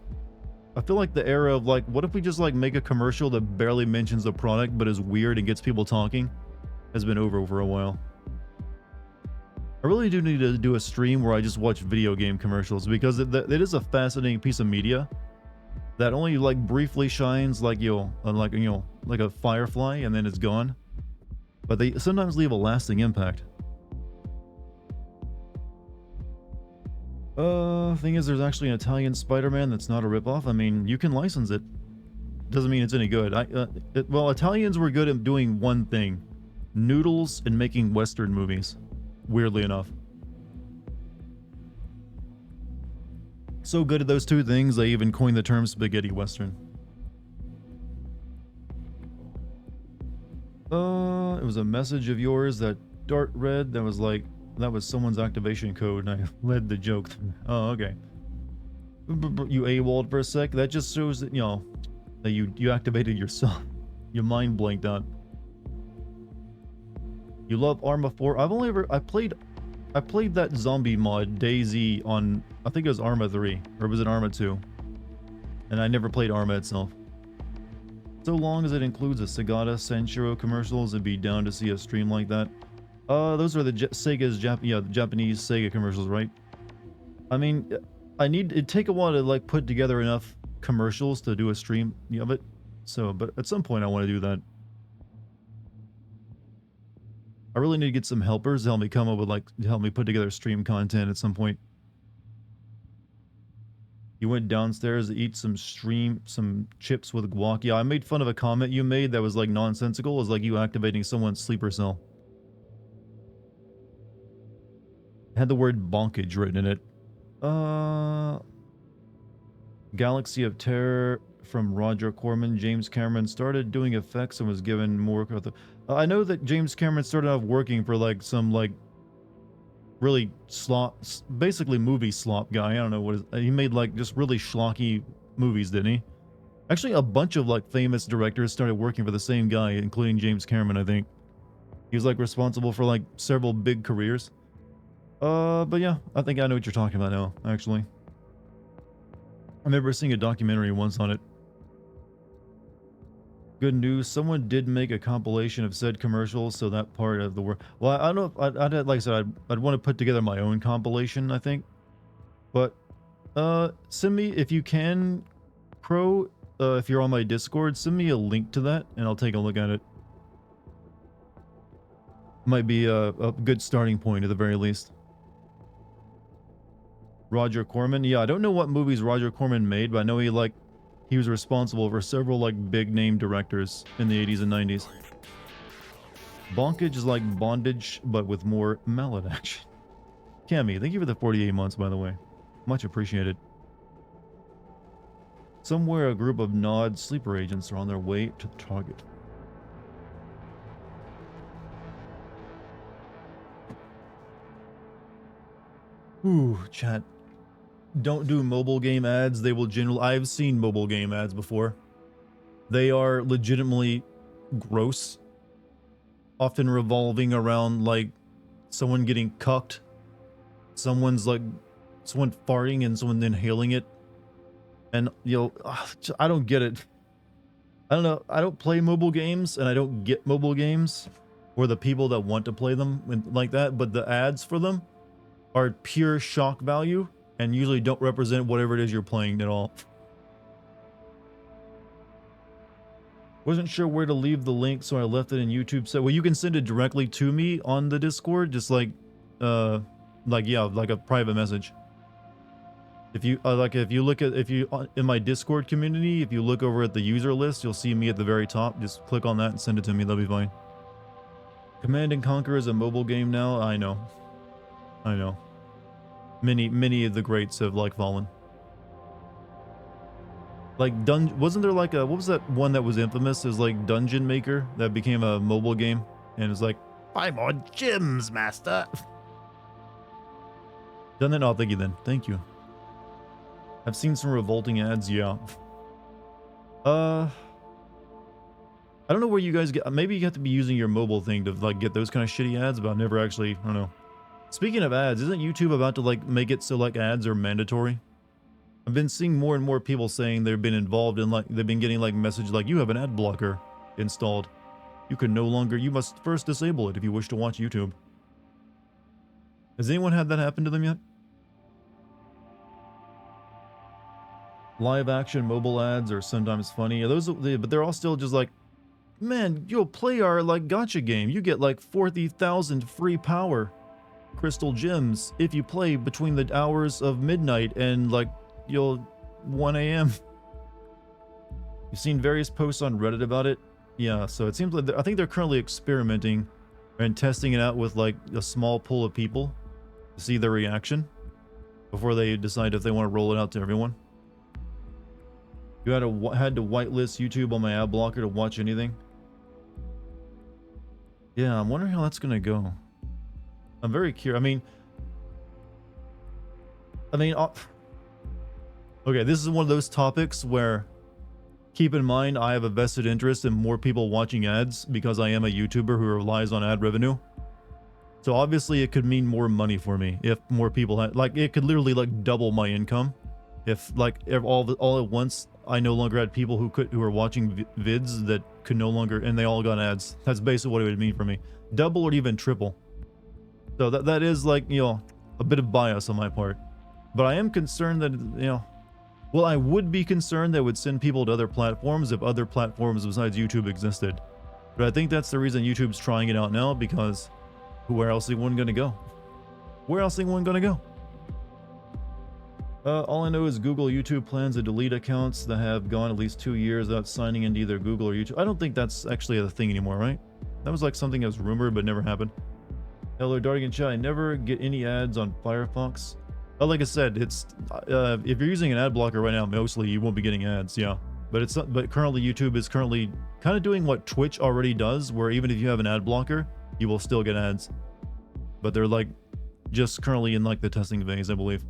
I feel like the era of like, what if we just like make a commercial that barely mentions the product but is weird and gets people talking has been over for a while. I really do need to do a stream where I just watch video game commercials because it is a fascinating piece of media that only like briefly shines like like a firefly and then it's gone. But they sometimes leave a lasting impact. Thing is, there's actually an Italian Spider-Man that's not a ripoff. I mean, you can license it. Doesn't mean it's any good. Well, Italians were good at doing one thing. Noodles and making Western movies. Weirdly enough. So good at those two things, they even coined the term spaghetti Western. It was a message of yours that Dart read that was like, that was someone's activation code and I led the joke. Oh, okay. You AWOL'd for a sec? That just shows that, you know, that you activated yourself. Your mind blanked out. You love Arma 4? I played that zombie mod, DayZ, on, I think it was Arma 3, or was it Arma 2? And I never played Arma itself. So long as it includes a Sagata Senshiro commercials, I'd be down to see a stream like that. Those are the Sega's Japanese Sega commercials, right? I mean, it'd take a while to like put together enough commercials to do a stream of it. So, but at some point I want to do that. I really need to get some helpers to help me come up with help me put together stream content at some point. You went downstairs to eat some chips with guac. Yeah, I made fun of a comment you made that was like nonsensical. It was like you activating someone's sleeper cell. It had the word bonkage written in it. Galaxy of Terror from Roger Corman. James Cameron started doing effects and was given more. I know that James Cameron started off working for like some like really basically movie slop guy. I don't know what he made like just really schlocky movies, didn't he? Actually, a bunch of like famous directors started working for the same guy, including James Cameron, I think. He was like responsible for like several big careers. But yeah, I think I know what you're talking about now, actually. I remember seeing a documentary once on it. Good news, someone did make a compilation of said commercials, so that part of the work. Well, I don't know if I'd like I said, I'd want to put together my own compilation, I think. But send me, if you can, Pro, if you're on my Discord, send me a link to that and I'll take a look at it. Might be a good starting point at the very least. Roger Corman, yeah, I don't know what movies Roger Corman made, but I know he was responsible for several like big name directors in the 80s and 90s. Bonkage is like bondage, but with more mallet action. Cammy, thank you for the 48 months, by the way. Much appreciated. Somewhere a group of Nod sleeper agents are on their way to the target. Ooh, chat. Don't do mobile game ads. They will generally... I've seen mobile game ads before. They are legitimately gross. Often revolving around, like, someone getting cucked. Someone farting and someone inhaling it. And, you know, I don't get it. I don't know. I don't play mobile games, and I don't get mobile games. Or the people that want to play them like that. But the ads for them are pure shock value. And usually don't represent whatever it is you're playing at all. Wasn't sure where to leave the link, so I left it in YouTube. So, well, you can send it directly to me on the Discord, just like a private message. If you in my Discord community, if you look over at the user list, you'll see me at the very top. Just click on that and send it to me. That'll be fine. Command and Conquer is a mobile game now. I know. Many of the greats have like fallen. Like wasn't there like what was that one that was infamous? It was like Dungeon Maker that became a mobile game, and it's like 5 more gems, master. Done that? Oh, thank you then. Thank you. I've seen some revolting ads. Yeah. I don't know where you guys get. Maybe you have to be using your mobile thing to like get those kind of shitty ads, but I've never actually. I don't know. Speaking of ads, isn't YouTube about to like make it so like ads are mandatory? I've been seeing more and more people saying they've been involved in like they've been getting like messages like you have an ad blocker installed. You must first disable it if you wish to watch YouTube. Has anyone had that happen to them yet? Live action mobile ads are sometimes funny. But they're all still just like, man, you'll play our like gacha game. You get like 40,000 free power crystal gems if you play between the hours of midnight and like 1 a.m. You've seen various posts on Reddit about it. Yeah, so it seems like I think they're currently experimenting and testing it out with like a small pool of people to see their reaction before they decide if they want to roll it out to everyone. You had to whitelist YouTube on my ad blocker to watch anything. Yeah, I'm wondering how that's gonna go. I'm very curious. Okay, this is one of those topics where, keep in mind, I have a vested interest in more people watching ads because I am a YouTuber who relies on ad revenue. So obviously it could mean more money for me if more people had, like, it could literally like double my income. If like all at once, I no longer had people who were watching vids that could no longer, and they all got ads. That's basically what it would mean for me. Double or even triple. So that is like, a bit of bias on my part. But I am concerned that, well, I would be concerned that it would send people to other platforms if other platforms besides YouTube existed. But I think that's the reason YouTube's trying it out now, because where else is one gonna go? Where else is one gonna go? All I know is Google YouTube plans to delete accounts that have gone at least 2 years without signing into either Google or YouTube. I don't think that's actually a thing anymore, right? That was like something that was rumored but never happened. Hello, Dartigan chat. I never get any ads on Firefox. Like I said, it's if you're using an ad blocker right now, mostly you won't be getting ads. Yeah, but it's not. But currently, YouTube is currently kind of doing what Twitch already does, where even if you have an ad blocker, you will still get ads. But they're like just currently in like the testing phase, I believe.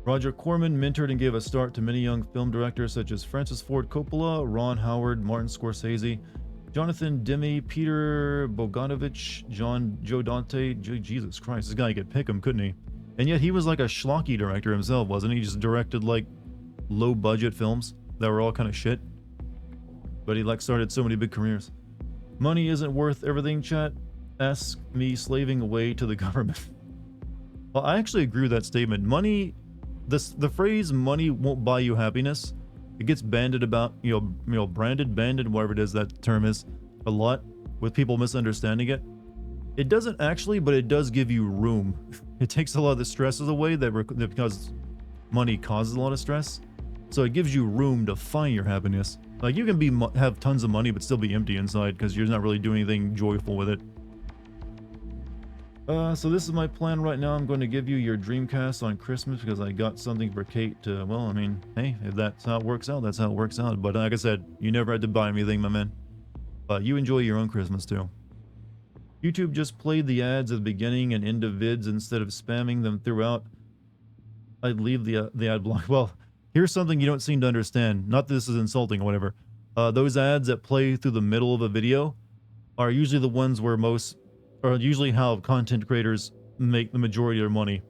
Roger Corman mentored and gave a start to many young film directors such as Francis Ford Coppola, Ron Howard, Martin Scorsese, Jonathan Demme, Peter Bogdanovich, Joe Dante, Jesus Christ, this guy could pick him, couldn't he? And yet he was like a schlocky director himself, wasn't he? He just directed like low budget films that were all kind of shit. But he like started so many big careers. Money isn't worth everything, chat. Ask me slaving away to the government. Well, I actually agree with that statement. Money, the phrase money won't buy you happiness. It gets banded about, banded, whatever it is that term is, a lot with people misunderstanding it. It doesn't actually, but it does give you room. It takes a lot of the stresses away because money causes a lot of stress. So it gives you room to find your happiness. Like you can have tons of money but still be empty inside because you're not really doing anything joyful with it. So this is my plan right now. I'm going to give you your Dreamcast on Christmas because I got something for Kate to, well, I mean, hey, if that's how it works out, that's how it works out. But like I said, you never had to buy me anything, my man. You enjoy your own Christmas too. YouTube just played the ads at the beginning and end of vids instead of spamming them throughout. I'd leave the ad block. Well, here's something you don't seem to understand. Not that this is insulting or whatever. Those ads that play through the middle of a video are usually the ones where usually how content creators make the majority of their money.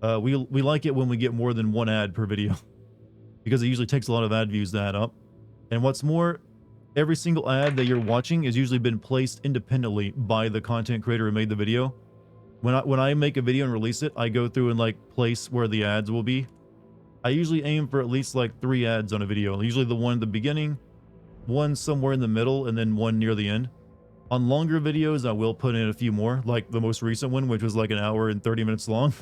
We like it when we get more than one ad per video because it usually takes a lot of ad views to add up. And what's more, every single ad that you're watching has usually been placed independently by the content creator who made the video. When I make a video and release it, I go through and like place where the ads will be. I usually aim for at least like 3 ads on a video. Usually the one at the beginning, one somewhere in the middle, and then one near the end. On longer videos, I will put in a few more, like the most recent one, which was like an hour and 30 minutes long.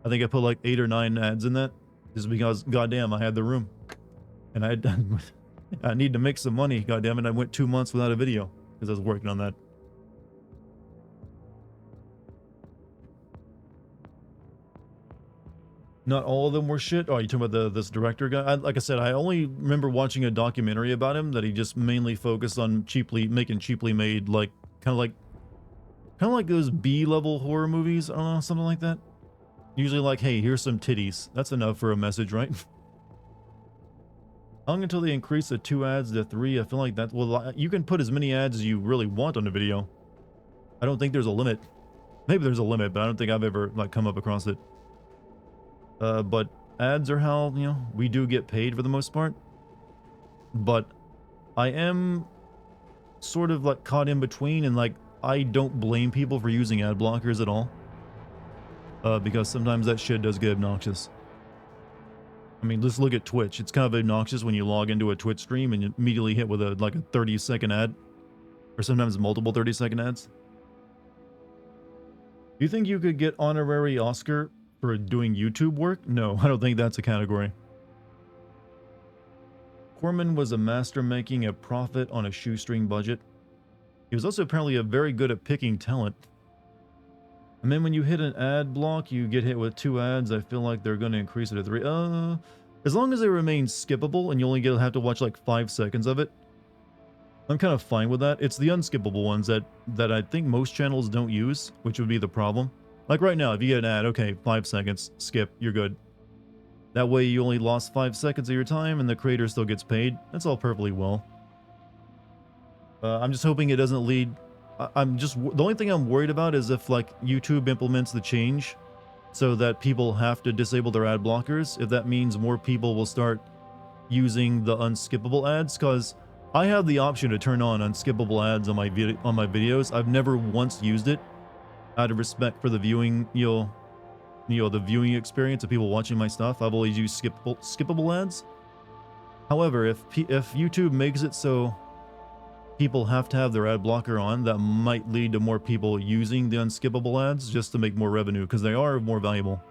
I think I put like 8 or 9 ads in that, just because, goddamn, I had the room. And I need to make some money, goddamn it. I went 2 months without a video, because I was working on that. Not all of them were shit. Oh, you talking about this director guy? Like I said, I only remember watching a documentary about him that he just mainly focused on making cheaply made, like kind of like those B-level horror movies. I don't know, something like that. Usually like, hey, here's some titties. That's enough for a message, right? Hung until they increase the 2 ads to 3. I feel like that. Well, you can put as many ads as you really want on a video. I don't think there's a limit. Maybe there's a limit, but I don't think I've ever like come up across it. But ads are how, we do get paid for the most part. But I am sort of like caught in between, and like I don't blame people for using ad blockers at all. Because sometimes that shit does get obnoxious. I mean, let's look at Twitch. It's kind of obnoxious when you log into a Twitch stream and you immediately hit with a 30-second ad. Or sometimes multiple 30-second ads. Do you think you could get honorary Oscar for doing YouTube work? No, I don't think that's a category. Corman was a master making a profit on a shoestring budget. He was also apparently very good at picking talent. And then when you hit an ad block, you get hit with 2 ads. I feel like they're going to increase it to 3. As long as they remain skippable and you only have to watch like 5 seconds of it, I'm kind of fine with that. It's the unskippable ones that I think most channels don't use, which would be the problem. Like right now, if you get an ad, okay, 5 seconds, skip, you're good. That way you only lost 5 seconds of your time and the creator still gets paid. That's all perfectly well. I'm just hoping it doesn't lead... the only thing I'm worried about is if like YouTube implements the change so that people have to disable their ad blockers, if that means more people will start using the unskippable ads, because I have the option to turn on unskippable ads on my videos. I've never once used it. Out of respect for the viewing, the viewing experience of people watching my stuff, I've always used skippable ads. However, if YouTube makes it so people have to have their ad blocker on, that might lead to more people using the unskippable ads just to make more revenue, because they are more valuable.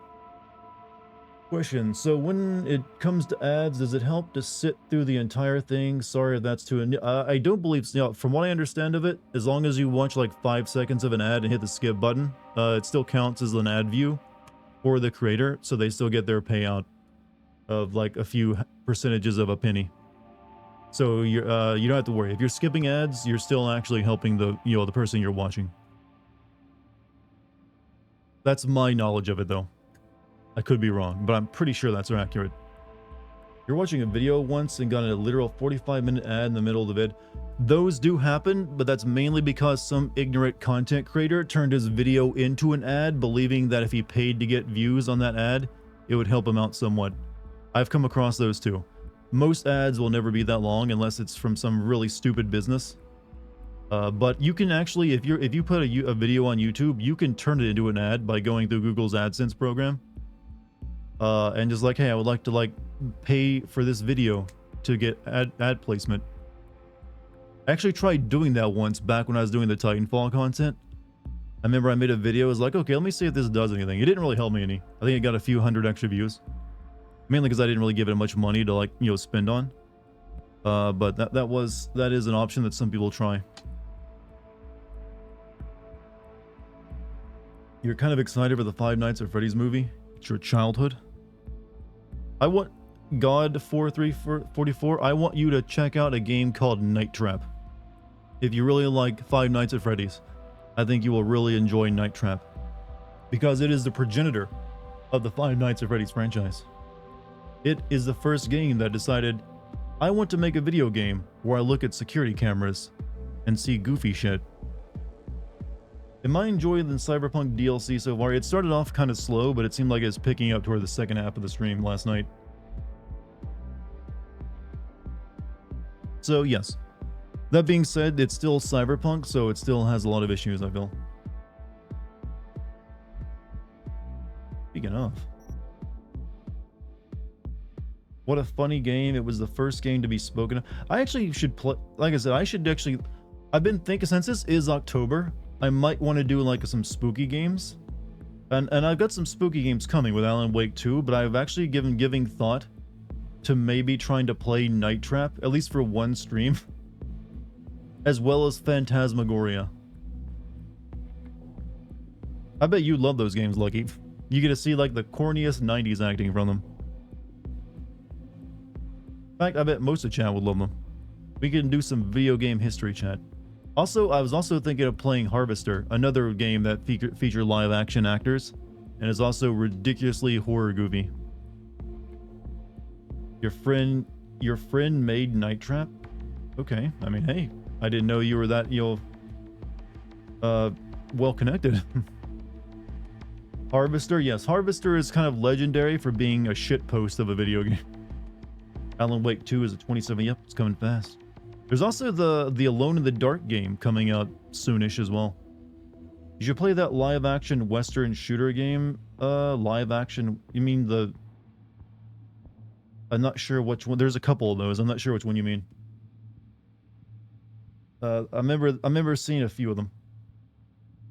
Question: so when it comes to ads, does it help to sit through the entire thing? Sorry if that's too... I don't believe so. From what I understand of it, as long as you watch like 5 seconds of an ad and hit the skip button, it still counts as an ad view for the creator, so they still get their payout of like a few percentages of a penny. So you don't have to worry. If you're skipping ads, you're still actually helping the person you're watching. That's my knowledge of it, though. I could be wrong, but I'm pretty sure that's accurate. You're watching a video once and got a literal 45-minute ad in the middle of the vid. Those do happen, but that's mainly because some ignorant content creator turned his video into an ad, believing that if he paid to get views on that ad, it would help him out somewhat. I've come across those too. Most ads will never be that long unless it's from some really stupid business. But you can actually, if you put a video on YouTube, you can turn it into an ad by going through Google's AdSense program. And just like, hey, I would like to like pay for this video to get ad placement. I actually tried doing that once back when I was doing the Titanfall content. I remember I made a video, I was like, okay, let me see if this does anything. It didn't really help me any. I think it got a few hundred extra views. Mainly because I didn't really give it much money to like, you know, spend on. But that is an option that some people try. You're kind of excited for the Five Nights at Freddy's movie? It's your childhood? I want God 4344. I want you to check out a game called Night Trap. If you really like Five Nights at Freddy's, I think you will really enjoy Night Trap, because it is the progenitor of the Five Nights at Freddy's franchise. It is the first game that decided, I want to make a video game where I look at security cameras and see goofy shit. Am I enjoying the Cyberpunk DLC so far? It started off kind of slow, but it seemed like it's picking up toward the second half of the stream last night. So yes. That being said, it's still Cyberpunk, so it still has a lot of issues, I feel. Speaking of. What a funny game. It was the first game to be spoken of. I actually should play, like I said, I've been thinking, since this is October, I might want to do like some spooky games. And I've got some spooky games coming with Alan Wake 2, but I've actually giving thought to maybe trying to play Night Trap, at least for one stream, as well as Phantasmagoria. I bet you love those games, Lucky. You get to see like the corniest 90s acting from them. In fact, I bet most of chat would love them. We can do some video game history chat. Also, I was also thinking of playing Harvester, another game that feature live action actors, and is also ridiculously horror goofy. Your friend made Night Trap? Okay, I mean, hey, I didn't know you were that, you know, well connected. Harvester, yes, Harvester is kind of legendary for being a shitpost of a video game. Alan Wake 2 is a 27. Yep, it's coming fast. There's also the Alone in the Dark game coming out soonish as well. You should play that live action Western shooter game. Live action, you mean the... I'm not sure which one. There's a couple of those. I'm not sure which one you mean. I remember seeing a few of them.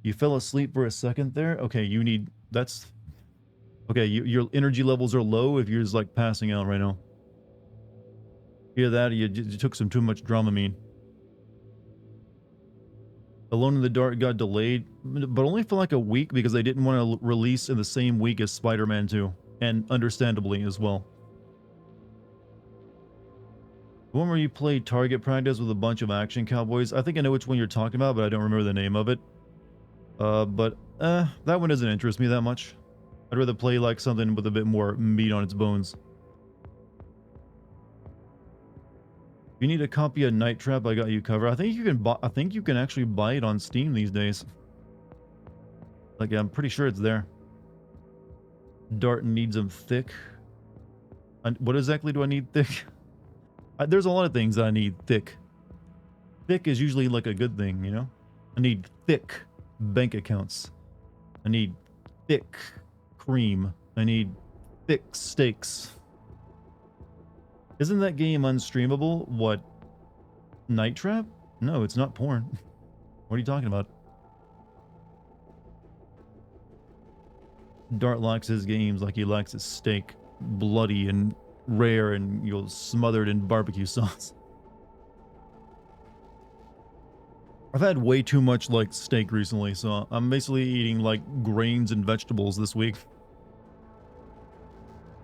You fell asleep for a second there? Okay, you need... That's... Okay, your energy levels are low if you're just like passing out right now. Hear that? You took some too much Dramamine. Alone in the Dark got delayed, but only for like a week because they didn't want to release in the same week as Spider-Man 2, and understandably as well. The one where you play target practice with a bunch of action cowboys. I think I know which one you're talking about, but I don't remember the name of it. That one doesn't interest me that much. I'd rather play like something with a bit more meat on its bones. If you need a copy of Night Trap, I got you covered. I think you can buy. I think you can actually buy it on Steam these days. Like, I'm pretty sure it's there. Dart needs them thick. What exactly do I need thick? There's a lot of things that I need thick. Thick is usually like a good thing, you know? I need thick bank accounts. I need thick cream. I need thick steaks. Isn't that game unstreamable? What? Night Trap? No, it's not porn. What are you talking about? Dart likes his games like he likes his steak. Bloody and rare and you'll smothered in barbecue sauce. I've had way too much like steak recently, so I'm basically eating like grains and vegetables this week.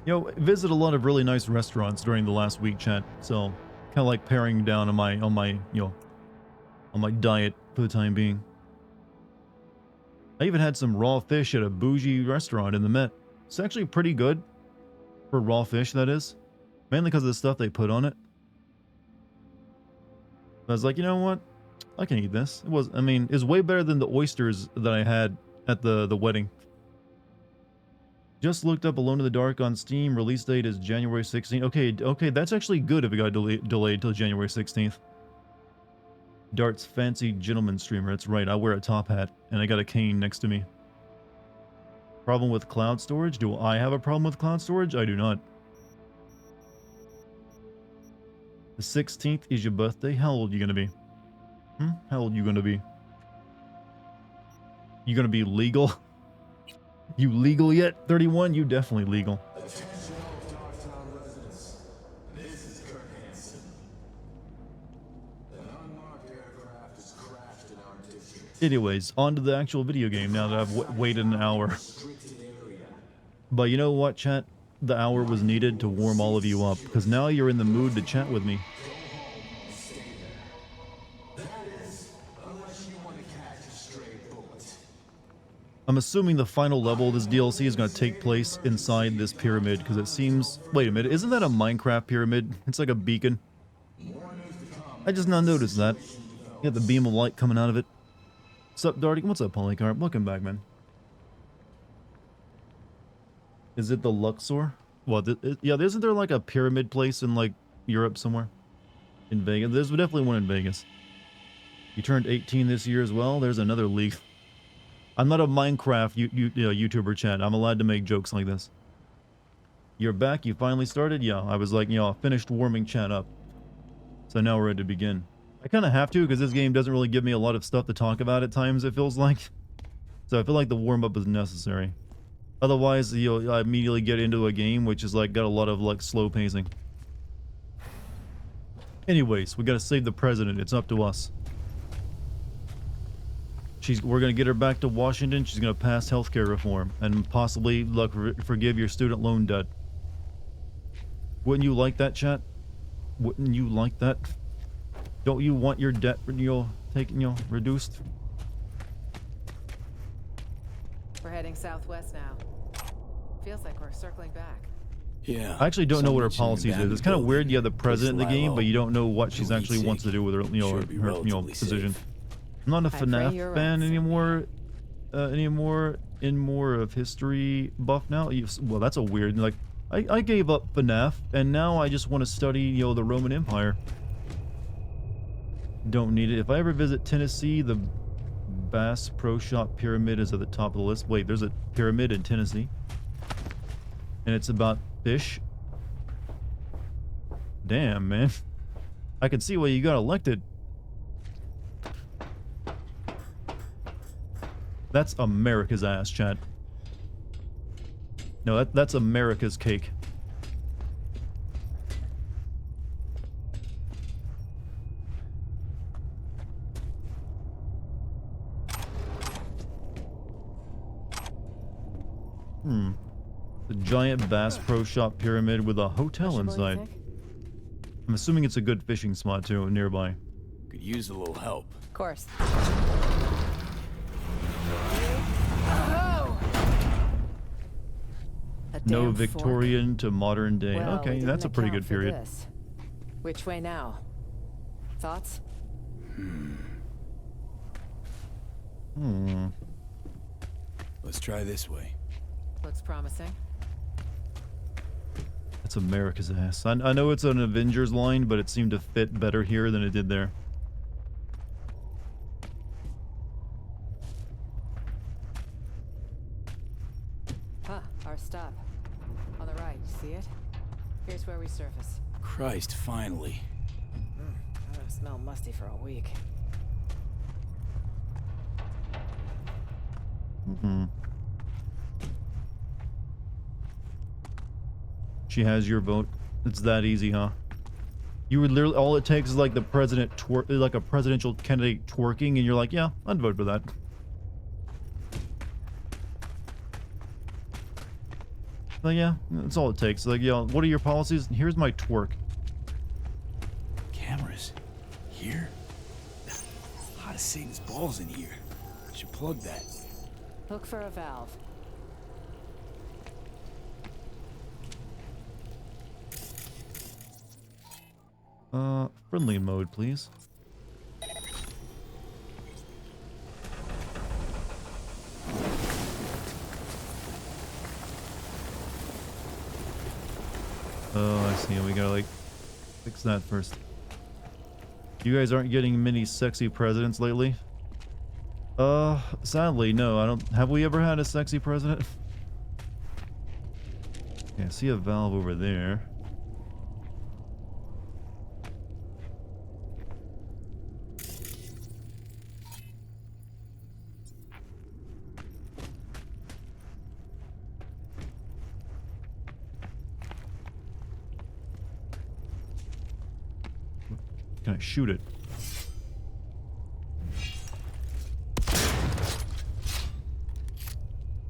You know, visit a lot of really nice restaurants during the last week, chat. So, kind of like paring down on my diet for the time being. I even had some raw fish at a bougie restaurant in the Met. It's actually pretty good for raw fish, that is. Mainly because of the stuff they put on it. I was like, you know what? I can eat this. I mean, it's way better than the oysters that I had at the wedding. Just looked up Alone in the Dark on Steam. Release date is January 16th. Okay, that's actually good if it got delayed till January 16th. Dart's fancy gentleman streamer. That's right, I wear a top hat, and I got a cane next to me. Problem with cloud storage? Do I have a problem with cloud storage? I do not. The 16th is your birthday? How old are you gonna be? How old are you gonna be? You gonna be legal? You legal yet? 31? You definitely legal. Anyways, on to the actual video game now that I've waited an hour. But you know what, chat? The hour was needed to warm all of you up, because now you're in the mood to chat with me. I'm assuming the final level of this DLC is going to take place inside this pyramid, because it seems... Wait a minute, isn't that a Minecraft pyramid? It's like a beacon. I just now noticed that. You got the beam of light coming out of it. What's up, Dartigan? What's up, Polycarp? Welcome back, man. Is it the Luxor? Well, yeah, isn't there like a pyramid place in like Europe somewhere? In Vegas? There's definitely one in Vegas. You turned 18 this year as well? There's another leak. I'm not a Minecraft YouTuber, chat. I'm allowed to make jokes like this. You're back? You finally started? Yeah, I was like, I finished warming chat up. So now we're ready to begin. I kind of have to, because this game doesn't really give me a lot of stuff to talk about at times, it feels like. So I feel like the warm-up is necessary. Otherwise, I immediately get into a game which is like got a lot of like slow pacing. Anyways, we gotta save the president. It's up to us. We're gonna get her back to Washington. She's gonna pass healthcare reform and possibly forgive your student loan debt. Wouldn't you like that, chat? Wouldn't you like that? Don't you want your debt taken, reduced? We're heading southwest now. Feels like we're circling back. Yeah. I actually don't know what her policies is. It's kind of weird. You have the president in the game, but you don't know what she's actually wants to do with her, her position. I'm not a FNAF fan anymore. In more of history buff now. Well, that's a weird. Like, I gave up FNAF, and now I just want to study, the Roman Empire. Don't need it. If I ever visit Tennessee, the Bass Pro Shop Pyramid is at the top of the list. Wait, there's a pyramid in Tennessee, and it's about fish. Damn, man. I can see why you got elected. That's America's ass, chat. No, that's America's cake. The giant Bass Pro Shop pyramid with a hotel inside. I'm assuming it's a good fishing spot too, nearby. Could use a little help. Of course. No Victorian to modern day. Well, okay, that's a pretty good period. Which way now? Thoughts? Let's try this way. Looks promising. That's America's ass. I know it's an Avengers line, but it seemed to fit better here than it did there. Our stop. On the right, see it? Here's where we surface. Christ, finally. I'm gonna smell musty for a week. She has your vote. It's that easy, huh? You would literally, all it takes is like the president like a presidential candidate twerking, and you're like, yeah, I'd vote for that. Like, yeah, that's all it takes. Like, what are your policies? Here's my twerk. Cameras? Here? Hot as Satan's balls in here. Should plug that. Look for a valve. Friendly mode, please. Oh, I see. We gotta like fix that first. You guys aren't getting many sexy presidents lately? Sadly, no. I don't. Have we ever had a sexy president? Okay, I see a valve over there. Can I shoot it?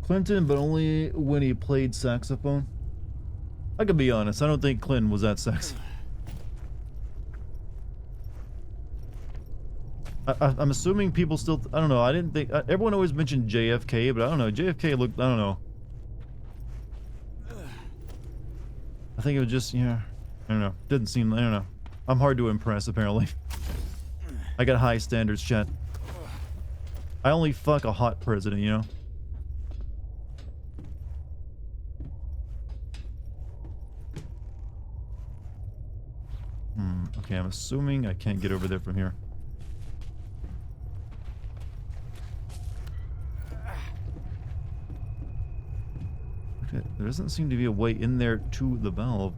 Clinton, but only when he played saxophone. I could be honest, I don't think Clinton was that sexy. I'm assuming people still, I don't know, I didn't think, everyone always mentioned JFK, but I don't know, JFK looked, I don't know. I think it was just, yeah, I don't know, didn't seem, I don't know. I'm hard to impress, apparently. I got high standards, chat. I only fuck a hot president, you know? Okay, I'm assuming I can't get over there from here. Okay, there doesn't seem to be a way in there to the valve.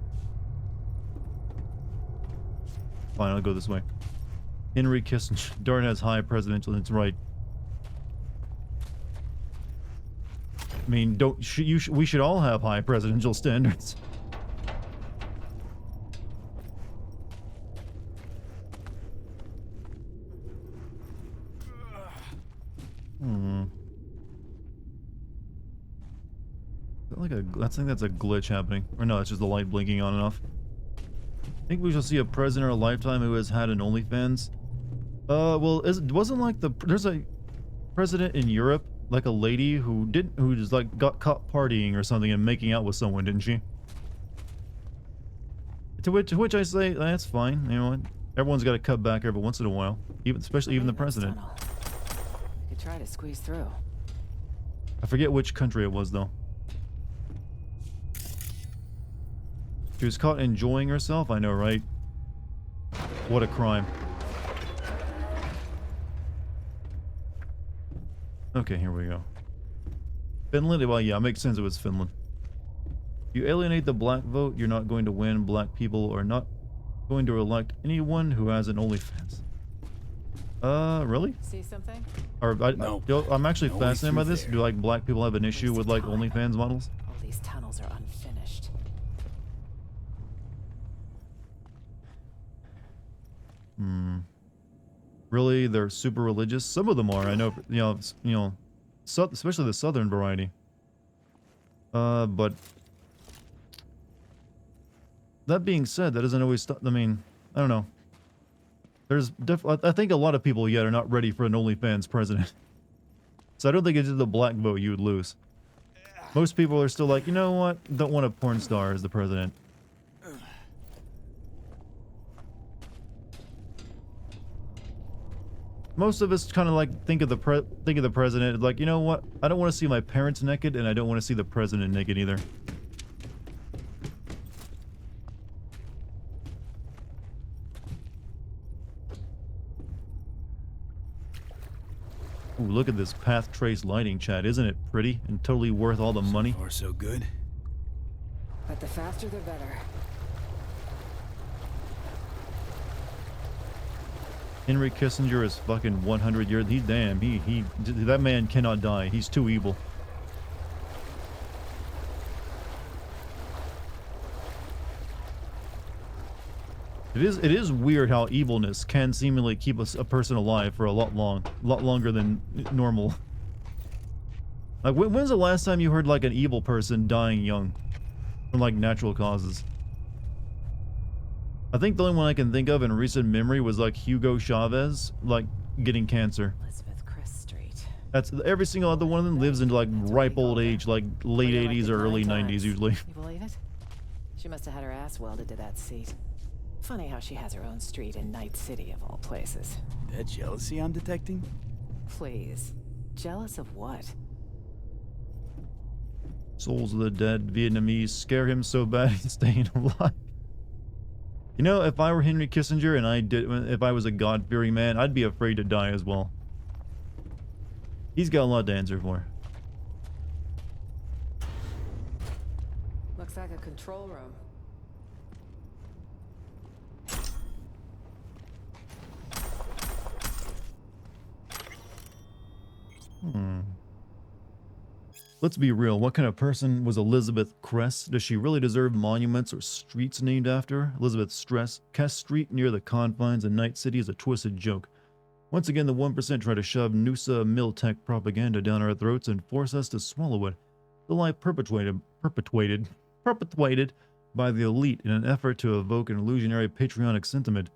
Fine, I'll go this way. Henry Kissinger. Darn has high presidential. That's right. I mean, we should all have high presidential standards. I think that's a glitch happening. Or no, it's just the light blinking on and off. I think we shall see a president in our lifetime who has had an OnlyFans. Well, wasn't like there's a president in Europe, like a lady who just like got caught partying or something and making out with someone, didn't she? To which I say, that's fine. You know what? Everyone's got to cut back every once in a while, especially the president. We could try to squeeze through. I forget which country it was though. She was caught enjoying herself? I know, right? What a crime. Okay, here we go. Finland? Well, yeah, it makes sense it was Finland. You alienate the black vote, you're not going to win. Black people are not going to elect anyone who has an OnlyFans. Really? See something? Or, I'm actually fascinated by this. Do, like, black people have an issue with, like, OnlyFans models? All these tunnels are unfinished. Really, they're super religious. Some of them are. I know, especially the southern variety. But that being said, that doesn't always stop. I mean, I don't know. There's I think a lot of people yet are not ready for an OnlyFans president. So I don't think it's the black vote you would lose. Most people are still like, you know what? Don't want a porn star as the president. Most of us kind of like think of the president like, you know what? I don't want to see my parents naked, and I don't want to see the president naked either. Ooh, look at this path trace lighting, chat. Isn't it pretty and totally worth all the money? So far, so good. But the faster the better. Henry Kissinger is fucking 100 years. That man cannot die. He's too evil. It is weird how evilness can seemingly keep a person alive for a lot longer than normal. Like, when's the last time you heard like an evil person dying young from like natural causes? I think the only one I can think of in recent memory was like Hugo Chavez, like getting cancer. Elizabeth Chris Street. That's every single other one of them lives into like ripe old age, like late 80s or early 90s usually. You believe it? She must have had her ass welded to that seat. Funny how she has her own street in Night City of all places. That jealousy I'm detecting? Please. Jealous of what? Souls of the dead Vietnamese scare him so bad he's staying alive. You know, if I were Henry Kissinger and if I was a God-fearing man, I'd be afraid to die as well. He's got a lot to answer for. Looks like a control room. Let's be real. What kind of person was Elizabeth Kress? Does she really deserve monuments or streets named after her? Elizabeth Kress Street near the confines of Night City is a twisted joke. Once again, the 1% try to shove Noosa Miltech propaganda down our throats and force us to swallow it. The lie perpetuated by the elite in an effort to evoke an illusionary patriotic sentiment.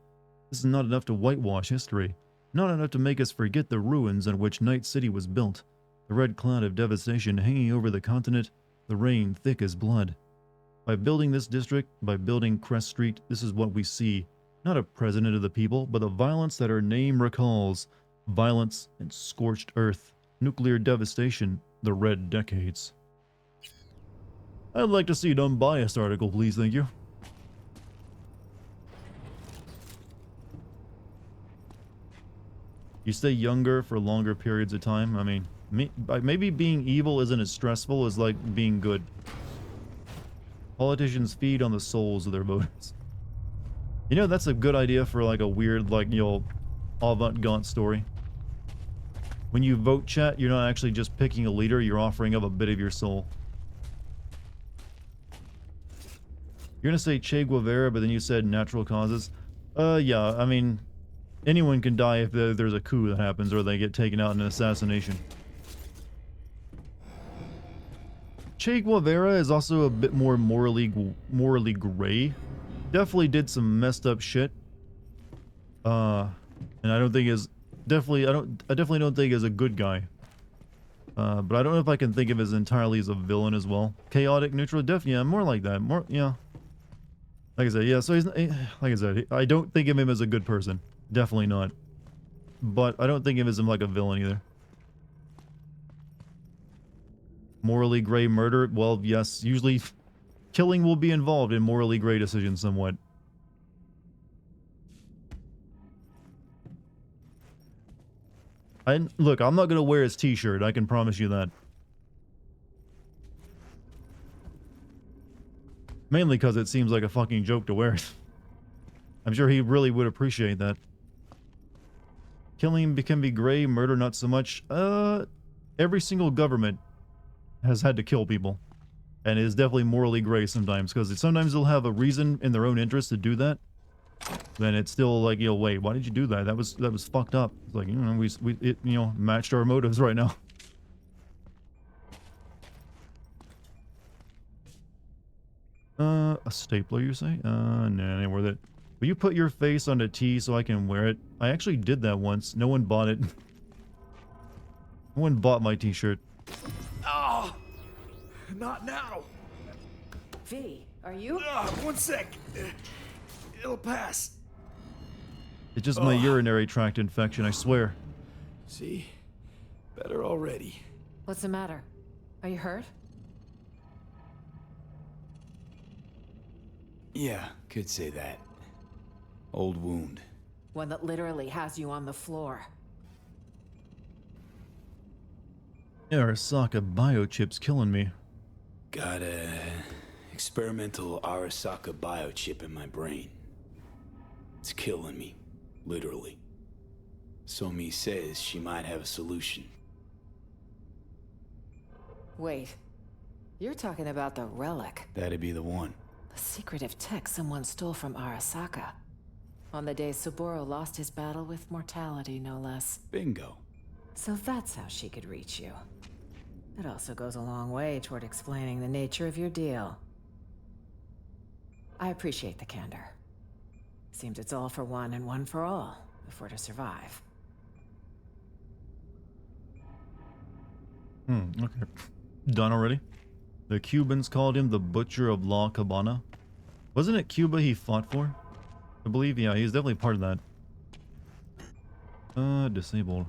This is not enough to whitewash history. Not enough to make us forget the ruins on which Night City was built. The red cloud of devastation hanging over the continent, the rain thick as blood. By building this district, by building Crest Street, this is what we see. Not a president of the people, but the violence that her name recalls. Violence and scorched earth. Nuclear devastation, the Red Decades. I'd like to see an unbiased article, please, thank you. You stay younger for longer periods of time. I mean, maybe being evil isn't as stressful as like being good. Politicians feed on the souls of their voters. You know, that's a good idea for like a weird, like, you know, avant-garde story. When you vote, chat, you're not actually just picking a leader, you're offering up a bit of your soul. You're gonna say Che Guevara, but then you said natural causes. Yeah, I mean, anyone can die if there's a coup that happens or they get taken out in an assassination. Che Guevara is also a bit more morally gray. Definitely did some messed up shit. And I don't think is I definitely don't think is a good guy. But I don't know if I can think of him as entirely as a villain as well. Chaotic, neutral, yeah, more like that. More, yeah. Like I said, yeah. So he's like I said, I don't think of him as a good person. Definitely not. But I don't think of him like a villain either. Morally gray murder? Well, yes. Usually, killing will be involved in morally gray decisions somewhat. Look, I'm not gonna wear his t-shirt, I can promise you that. Mainly because it seems like a fucking joke to wear it. I'm sure he really would appreciate that. Killing can be gray, murder not so much. Every single government has had to kill people. And it is definitely morally gray sometimes, because sometimes they'll have a reason in their own interest to do that. Then it's still like, you know, wait, why did you do that? That was fucked up. It's like, you know, it you know, matched our motives right now. A stapler, you say? Nah, ain't worth it. Will you put your face on a tee so I can wear it? I actually did that once. No one bought it. No one bought my t-shirt. Oh, not now. V, are you? 1 sec. It'll pass. It's just my urinary tract infection, I swear. See? Better already. What's the matter? Are you hurt? Yeah, could say that. Old wound. One that literally has you on the floor. Arasaka biochip's killing me. Got a experimental Arasaka biochip in my brain. It's killing me, literally. Somi says she might have a solution. Wait. You're talking about the relic. That'd be the one. The secretive tech someone stole from Arasaka. On the day Saburo lost his battle with mortality, no less. Bingo. So that's how she could reach you. It also goes a long way toward explaining the nature of your deal. I appreciate the candor. Seems it's all for one and one for all, if we're to survive. Okay. Done already? The Cubans called him the Butcher of La Cabana. Wasn't it Cuba he fought for? I believe, yeah, he's definitely part of that. Disabled.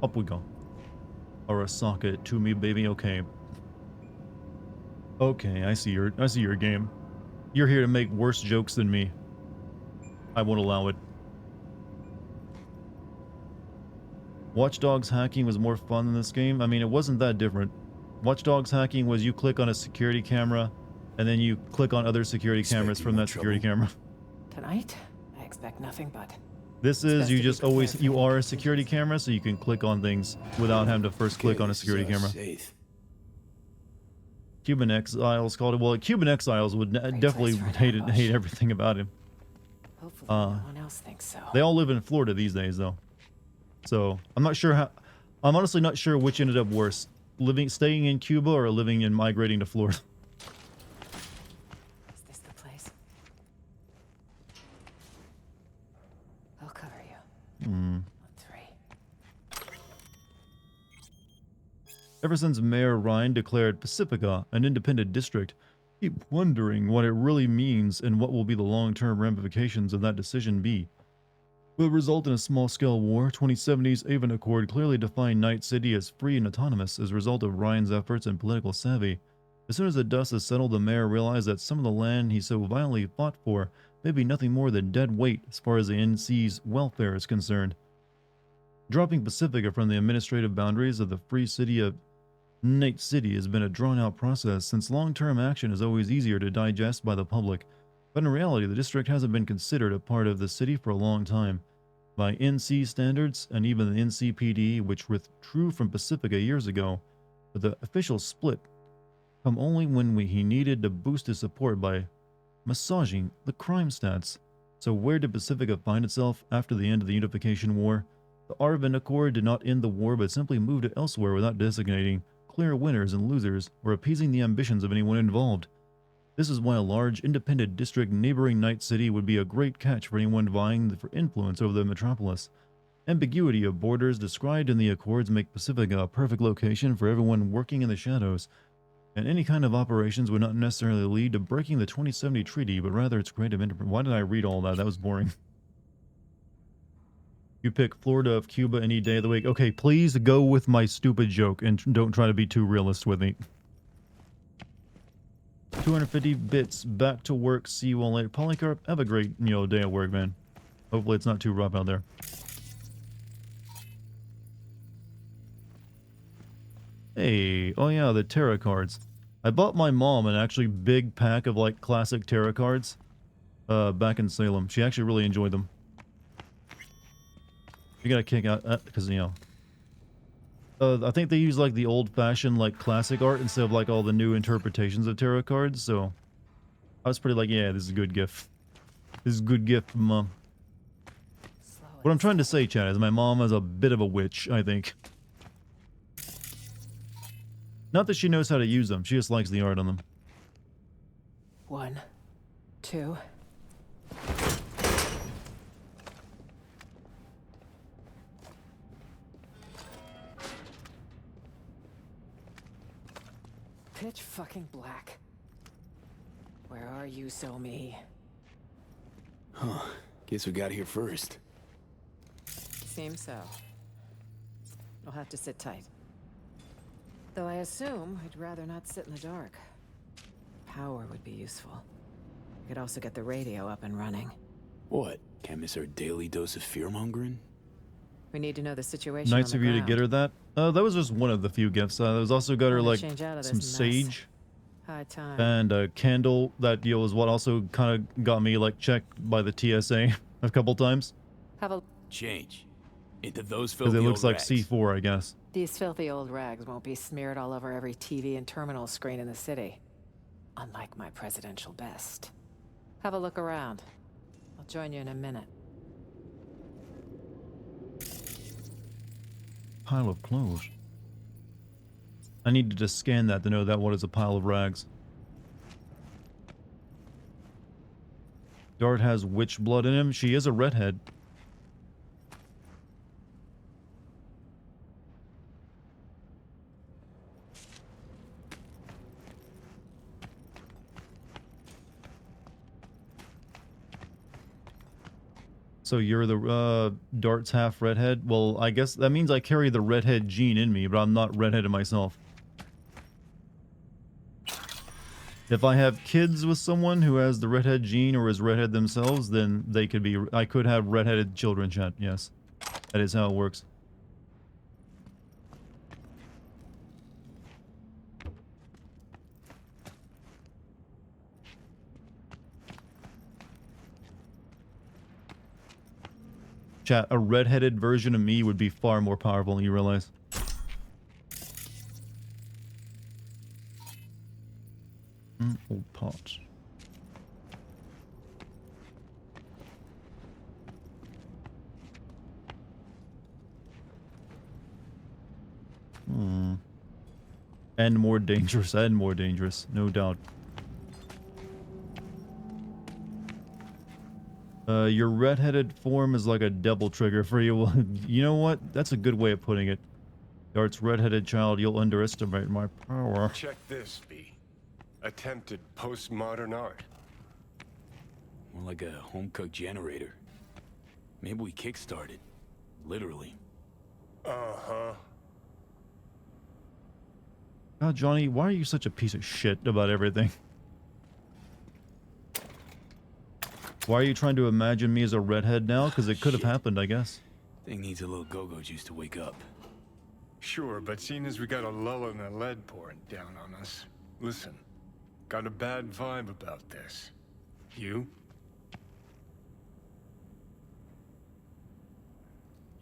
Up we go. Arasaka to me, baby. Okay. Okay, I see your game. You're here to make worse jokes than me. I won't allow it. Watch Dogs hacking was more fun than this game. I mean, it wasn't that different. Watch Dogs hacking was you click on a security camera, and then you click on other security cameras from that security camera. Tonight, I expect nothing but. This is you just always you are a security camera, so you can click on things without having to first click on a security camera. Safe. Cuban Exiles called it. Well, Cuban Exiles would definitely hate everything about him. Hopefully, no one else thinks so. They all live in Florida these days, though. So I'm not sure how. I'm honestly not sure which ended up worse: staying in Cuba or living and migrating to Florida. Is this the place? I'll cover you. On 3. Ever since Mayor Ryan declared Pacifica an independent district, I keep wondering what it really means and what will be the long-term ramifications of that decision be. Will it result in a small-scale war? 2070's Avon Accord clearly defined Night City as free and autonomous as a result of Ryan's efforts and political savvy. As soon as the dust has settled, the mayor realized that some of the land he so violently fought for may be nothing more than dead weight as far as the NC's welfare is concerned. Dropping Pacifica from the administrative boundaries of the free city of Night City has been a drawn-out process since long-term action is always easier to digest by the public, but in reality the district hasn't been considered a part of the city for a long time. By NC standards, and even the NCPD, which withdrew from Pacifica years ago, but the official split come only when he needed to boost his support by massaging the crime stats. So where did Pacifica find itself after the end of the Unification War? The Arvin Accord did not end the war but simply moved it elsewhere without designating clear winners and losers or appeasing the ambitions of anyone involved. This is why a large independent district neighboring Night City would be a great catch for anyone vying for influence over the metropolis. Ambiguity of borders described in the Accords make Pacifica a perfect location for everyone working in the shadows, and any kind of operations would not necessarily lead to breaking the 2070 treaty, but rather its creative interpretation. Why did I read all that? That was boring. You pick Florida of Cuba any day of the week. Okay, please go with my stupid joke and don't try to be too realist with me. 250 bits. Back to work. See you all later. Polycarp, have a great, day at work, man. Hopefully it's not too rough out there. Hey, oh yeah, the tarot cards. I bought my mom an actually big pack of like classic tarot cards back in Salem. She actually really enjoyed them. You got a kick out because I think they use like the old-fashioned like classic art instead of like all the new interpretations of tarot cards. So I was pretty like, yeah, this is a good gift. This is a good gift from Mom. What I'm trying to say, Chad, is my mom is a bit of a witch, I think. Not that she knows how to use them. She just likes the art on them. 1, 2. Pitch fucking black. Where are you, So-Mi? Huh. Guess we got here first. Seems so. I'll have to sit tight. Though I assume I'd rather not sit in the dark. Power would be useful. We could also get the radio up and running. What? Can't miss our daily dose of fear-mongering? We need to know the situation. Nice of you to get her that. That was just one of the few gifts. There was also got her like some sage High time. and a candle that was what also kind of got me like checked by the TSA a couple times. Have a Change. Into those Because filthy it looks old like rags. C4, I guess. These filthy old rags won't be smeared all over every TV and terminal screen in the city. Unlike my presidential best. Have a look around. I'll join you in a minute. Pile of clothes. I need to just scan that to know that what is a pile of rags. Dart has witch blood in him. She is a redhead. So you're the Dart's half redhead? Well, I guess that means I carry the redhead gene in me, but I'm not redheaded myself. If I have kids with someone who has the redhead gene or is redhead themselves, then they could be. I could have redheaded children, chat. Yes, that is how it works. Chat, a redheaded version of me would be far more powerful than you realize. Old pot. And more dangerous, no doubt. Your redheaded form is like a double trigger for you. Well, you know what? That's a good way of putting it. Dart's redheaded child, you'll underestimate my power. Check this, B. Attempted postmodern art. More like a home-cooked generator. Maybe we kick-started. Literally. Uh-huh. God, Johnny, why are you such a piece of shit about everything? Why are you trying to imagine me as a redhead now? Because it could have happened, I guess. Thing needs a little go-go juice to wake up. Sure, but seeing as we got a lull in the lead pouring down on us, listen, got a bad vibe about this. You?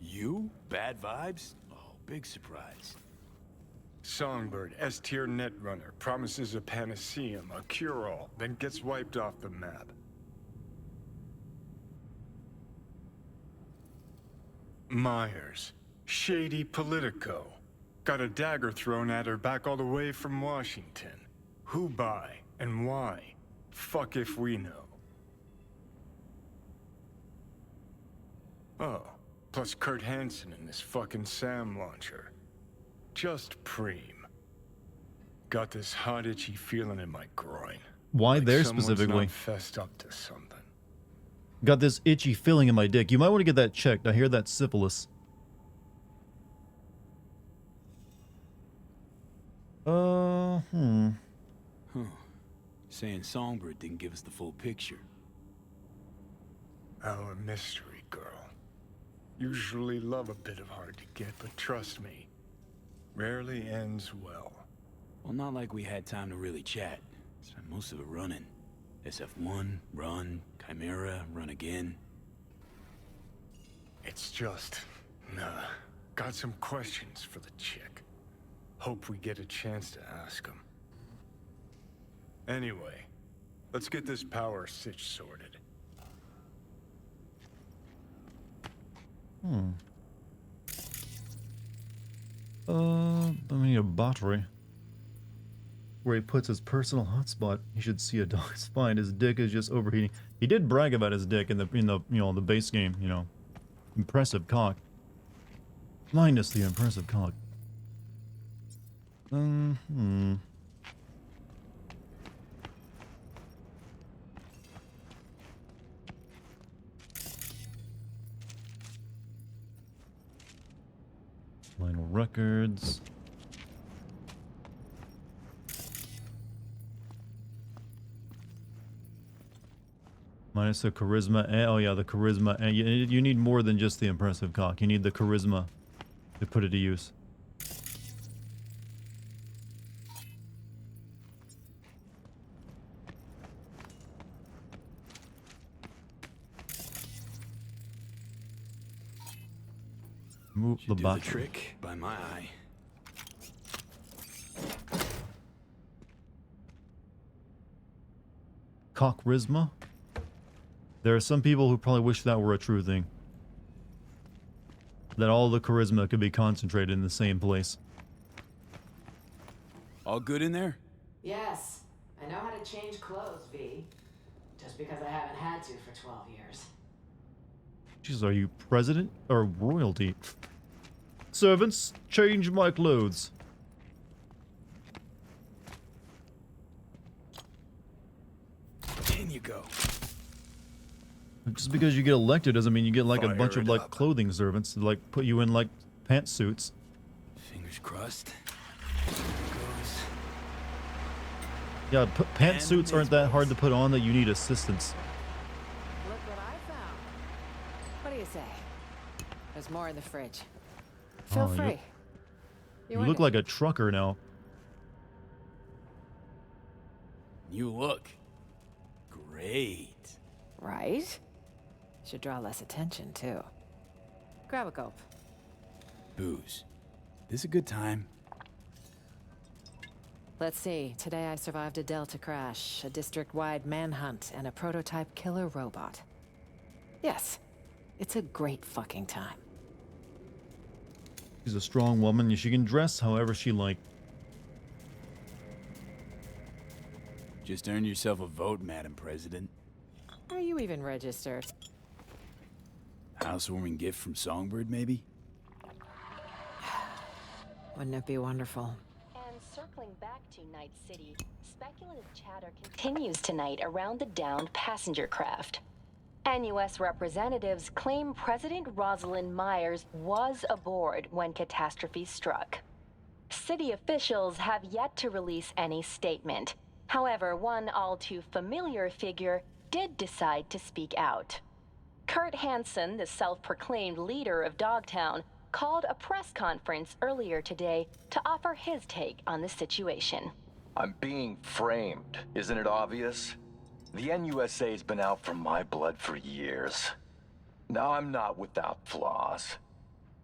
You? Bad vibes? Oh, big surprise. Songbird, S-tier netrunner, promises a panaceum, a cure-all, then gets wiped off the map. Myers, shady Politico. Got a dagger thrown at her back all the way from Washington. Who by and why? Fuck if we know. Oh, plus Kurt Hansen and this fucking SAM launcher. Just preem. Got this hot itchy feeling in my groin. Why Like there someone's specifically? not fessed up to something. Got this itchy feeling in my dick. You might want to get that checked. I hear that's syphilis. Huh. Saying Songbird didn't give us the full picture. Our mystery girl. Usually love a bit of hard to get, but trust me, rarely ends well. Well, not like we had time to really chat. Spent most of it running. SF1, run, Chimera, run again. It's just, got some questions for the chick. Hope we get a chance to ask them. Anyway, let's get this power sitch sorted. I need a battery. Where he puts his personal hotspot, he should see a dog's spine. His dick is just overheating. He did brag about his dick in the the base game, you know. Impressive cock. Minus the impressive cock. Vinyl records. Minus the charisma. Oh yeah, the charisma. And you need more than just the impressive cock. You need the charisma to put it to use. Move the Do the battery. trick by my eye. Cockrisma? There are some people who probably wish that were a true thing. That all the charisma could be concentrated in the same place. All good in there? Yes, I know how to change clothes, V. Just because I haven't had to for 12 years. Jeez, are you president or royalty? Servants, change my clothes. In you go. Just because you get elected doesn't mean you get like a Fire bunch of it like up. clothing servants to like put you in like pantsuits. Fingers crossed. Yeah, pantsuits aren't that hard to put on that you need assistance. Look what I found. What do you say? There's more in the fridge. Feel Oh, free. You look like a trucker now. You look great. Right? Should draw less attention, too. Grab a gulp. Booze. This a good time? Let's see. Today I survived a Delta crash, a district-wide manhunt, and a prototype killer robot. Yes, it's a great fucking time. She's a strong woman. She can dress however she like. Just earned yourself a vote, Madam President. Are you even registered? Housewarming gift from Songbird, maybe? Wouldn't it be wonderful? And circling back to Night City, speculative chatter continues tonight around the downed passenger craft. NUS representatives claim President Rosalind Myers was aboard when catastrophe struck. City officials have yet to release any statement. However, one all too familiar figure did decide to speak out. Kurt Hansen, the self-proclaimed leader of Dogtown, called a press conference earlier today to offer his take on the situation. I'm being framed, isn't it obvious? The NUSA's been out for my blood for years. Now I'm not without flaws.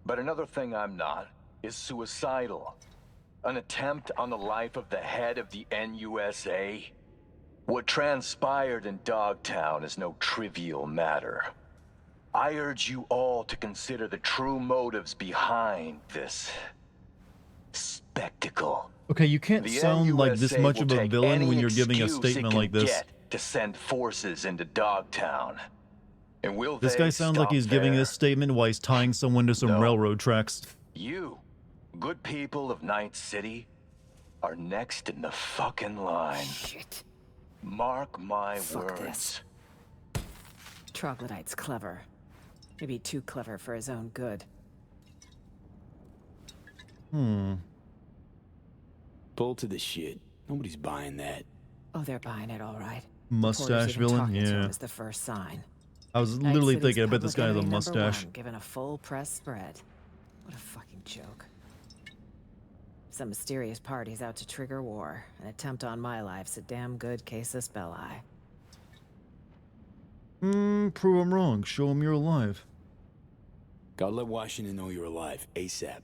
But another thing I'm not is suicidal. An attempt on the life of the head of the NUSA. What transpired in Dogtown is no trivial matter. I urge you all to consider the true motives behind this spectacle. Okay, you can't The sound like this NUSA much will of a take villain any when you're giving a excuse it statement can like this. get to send forces into Dogtown. And will This they guy sounds like stop he's giving there? this statement while he's tying someone to some No. railroad tracks. You, good people of Night City, are next in the fucking line. Shit. Mark my Fuck words. this. Troglodyte's clever. Maybe too clever for his own good. Pull to the shit. Nobody's buying that. Oh, they're buying it all right. Mustache villain? Yeah. Was the first sign. I was Night literally City's thinking, I bet this public guy has a enemy number mustache. one, given a full press spread. What a fucking joke. Some mysterious party's out to trigger war. An attempt on my life's a damn good casus belli. Prove I'm wrong. Show him you're alive. Gotta let Washington know you're alive, ASAP.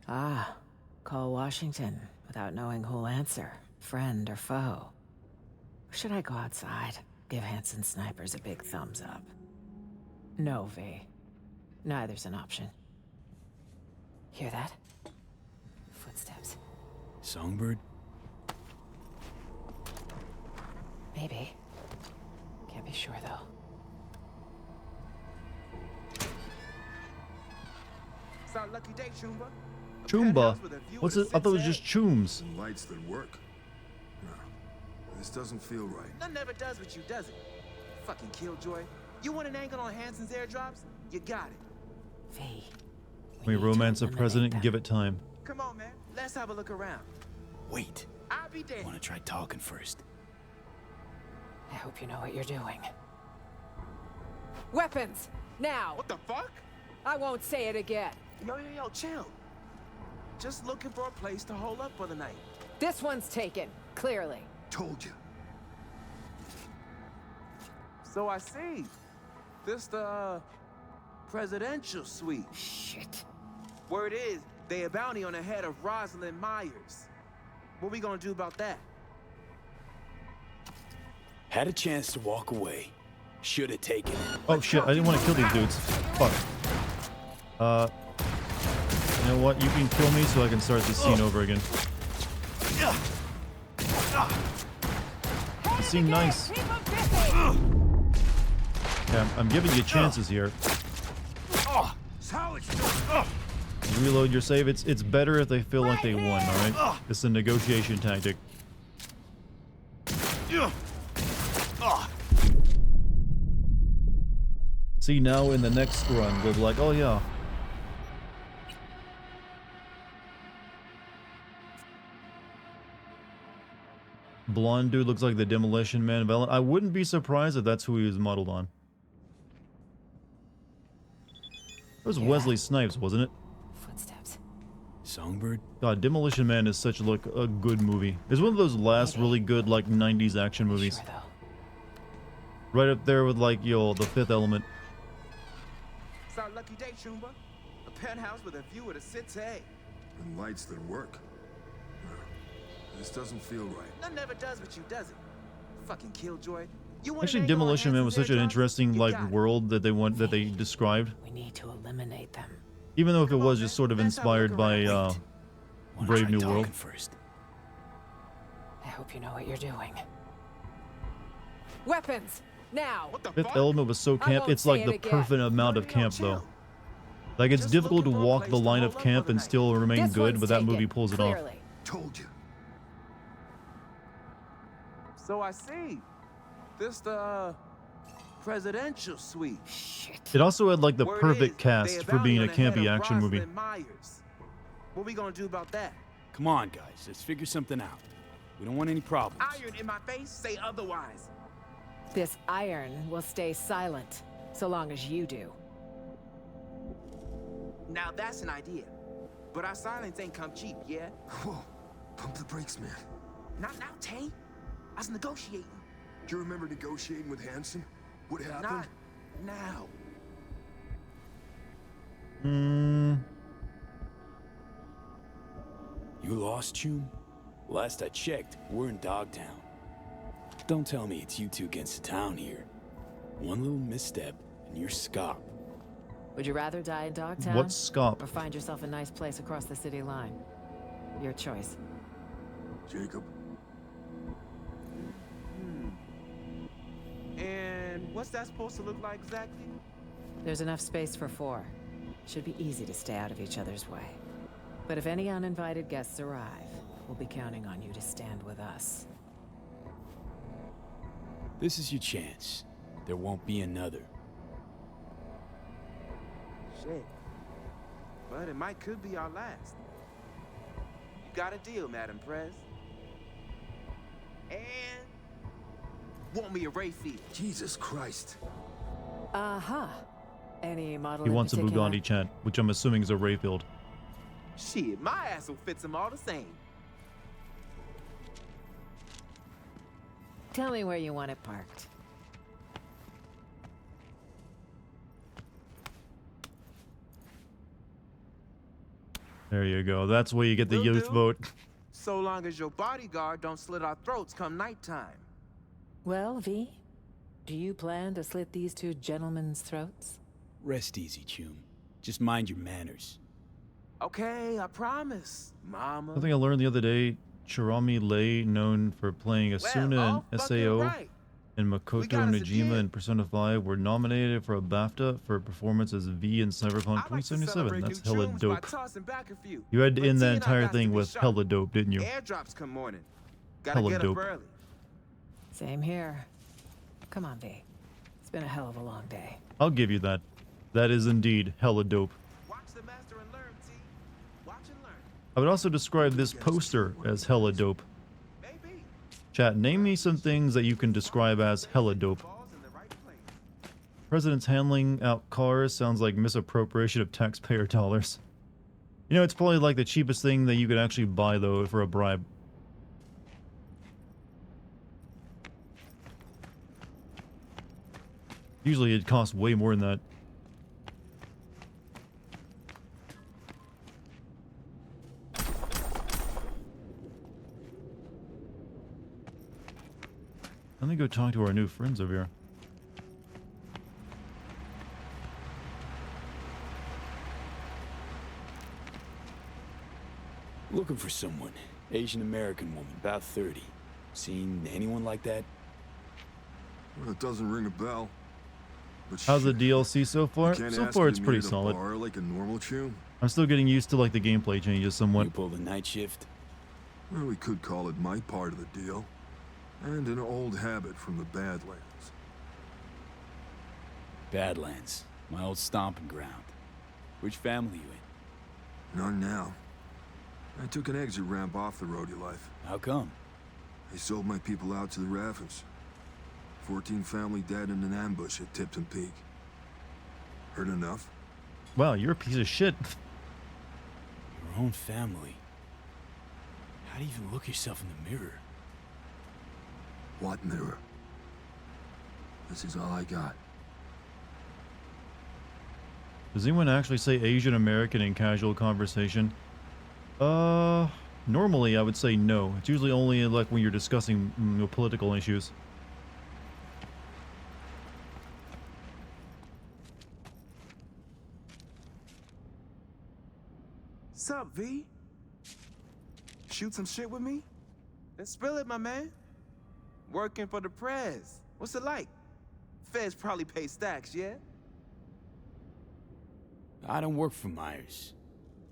Ah, call Washington without knowing who'll answer, friend or foe. Or should I go outside? Give Hanson snipers a big thumbs up. No, V. Neither's an option. Hear that? Footsteps. Songbird? Maybe. Can't be sure, though. It's our lucky day, Chumba. A Choomba? penthouse with a view What's of it? the I thought it was Sixth just Chooms. Some lights that work. No, this doesn't feel right. Ave. None never does with you, does it? Fucking killjoy. You want an angle on Hanson's airdrops? You got it. V. We need to romance a eliminate president, them. give it time. Come on, man. Let's have a look around. Wait. I'll be I damned. wanna try talking first. I hope you know what you're doing. Weapons! Now! What the fuck? I won't say it again. Yo, chill. Just looking for a place to hold up for the night. This one's taken, clearly. Told you. So I see. This the presidential suite. Shit. Word is, they a bounty on the head of Rosalind Myers. What we gonna do about that? Had a chance to walk away. Should have taken it. Oh shit, I didn't want to kill these dudes. Fuck. You know what? You can kill me so I can start the scene over again. It seemed nice. Yeah, I'm giving you chances here. Reload your save. It's better if they feel like they won, alright? It's a negotiation tactic. See, now in the next run, we'll be like, oh yeah. Blonde dude looks like the Demolition Man villain. I wouldn't be surprised if that's who he was modeled on. It was Wesley Snipes, wasn't it? Footsteps. Songbird? God, Demolition Man is such like a good movie. It's one of those last really good like 90s action movies. Sure, though. Right up there with like, yo, The Fifth Element. It's our lucky day, Chumba. A penthouse with a view of the city. And lights that work. This doesn't feel right. None never does with you, does it? Fucking killjoy. You want Actually, an angle on Demolition Man was Hanson's such an airdrops? interesting You like got it. world that they described. We need to eliminate them. Even though if it Come on, was man. just sort of Let's have a look inspired by around. Wanna Brave try New talking World. first. I hope you know what you're doing. Weapons! Now! What the Fifth fuck? Element was so I camp. won't It's like say the it again. perfect amount of No, camp chill. though. Like it's Just difficult to looking for a walk place the to line hole of up camp for the and night. still remain This good, one's but that movie taken, pulls it off. clearly. Told you. So I see. This the presidential suite. Shit. It also had like the Word perfect is, cast they for being a bounty on the campy head of action movie. Rosalind Myers. What we gonna do about that? Come on, guys. Let's figure something out. We don't want any problems. Iron in my face, say otherwise. This iron will stay silent, so long as you do. Now that's an idea. But our silence ain't come cheap, yeah? Whoa. Pump the brakes, man. Not now, Tay. I was negotiating. Do you remember negotiating with Hanson? What happened? Not now. Hmm. You lost, Chum? Last I checked, we're in Dogtown. Don't tell me it's you two against the town here. One little misstep, and you're scop. Would you rather die in Dogtown? What's Scop? Or find yourself a nice place across the city line? Your choice. Jacob. And what's that supposed to look like exactly? There's enough space for 4. Should be easy to stay out of each other's way. But if any uninvited guests arrive, we'll be counting on you to stand with us. This is your chance. There won't be another. Shit. But it might could be our last. You got a deal, Madam Prez. And want me a Ray Field. Jesus Christ. Uh-huh. Any model He in wants a particular? Bugatti chat, which I'm assuming is a Rayfield. Shit, my ass will fit them all the same. Tell me where you want it parked. There you go. That's where you get the Will youth do. vote. So long as your bodyguard don't slit our throats come nighttime. Well, V, do you plan to slit these 2 gentlemen's throats? Rest easy, Chum. Just mind your manners. Okay, I promise, Mama. Something I learned the other day, Chirami Lei, known for playing Asuna all in fucking SAO, right. and We Makoto got us a Najima deal. in Persona 5, were nominated for a BAFTA for performance as V in Cyberpunk I like to 2077. celebrate That's new hella tunes by dope. tossing back a few. You had to But end that T and I entire got to thing be with sharp. hella dope, didn't you? Airdrops come morning. Gotta Hella get dope. up early. Same here. Come on, V. It's been a hell of a long day. I'll give you that. That is indeed hella dope. Watch the master and learn, T. Watch and learn. I would also describe this poster as hella dope. Maybe. Chat, name me some things that you can describe as hella dope. Balls in the right place. President's handling out cars sounds like misappropriation of taxpayer dollars. You know, it's probably like the cheapest thing that you could actually buy, though, for a bribe. Usually it costs way more than that. Let me go talk to our new friends over here. Looking for someone. Asian American woman, about 30. Seen anyone like that? Well, it doesn't ring a bell. But How's the shit, DLC so far? you can't So ask far her it's to meet pretty at a solid. bar like a normal chew. I'm still getting used to like the gameplay changes somewhat. You pull the night shift? Well, we could call it my part of the deal. And an old habit from the Badlands. Badlands, my old stomping ground. Which family you in? None now. I took an exit ramp off the roadie life. How come? They sold my people out to the Raffens. 14 family dead in an ambush at Tipton Peak. Heard enough? Wow, you're a piece of shit. Your own family. How do you even look yourself in the mirror? What mirror? This is all I got. Does anyone actually say Asian American in casual conversation? Normally I would say no. It's usually only like when you're discussing political issues. Sup, V? Shoot some shit with me? Then spill it, my man. Working for the Prez. What's it like? Feds probably pay stacks, yeah? I don't work for Myers.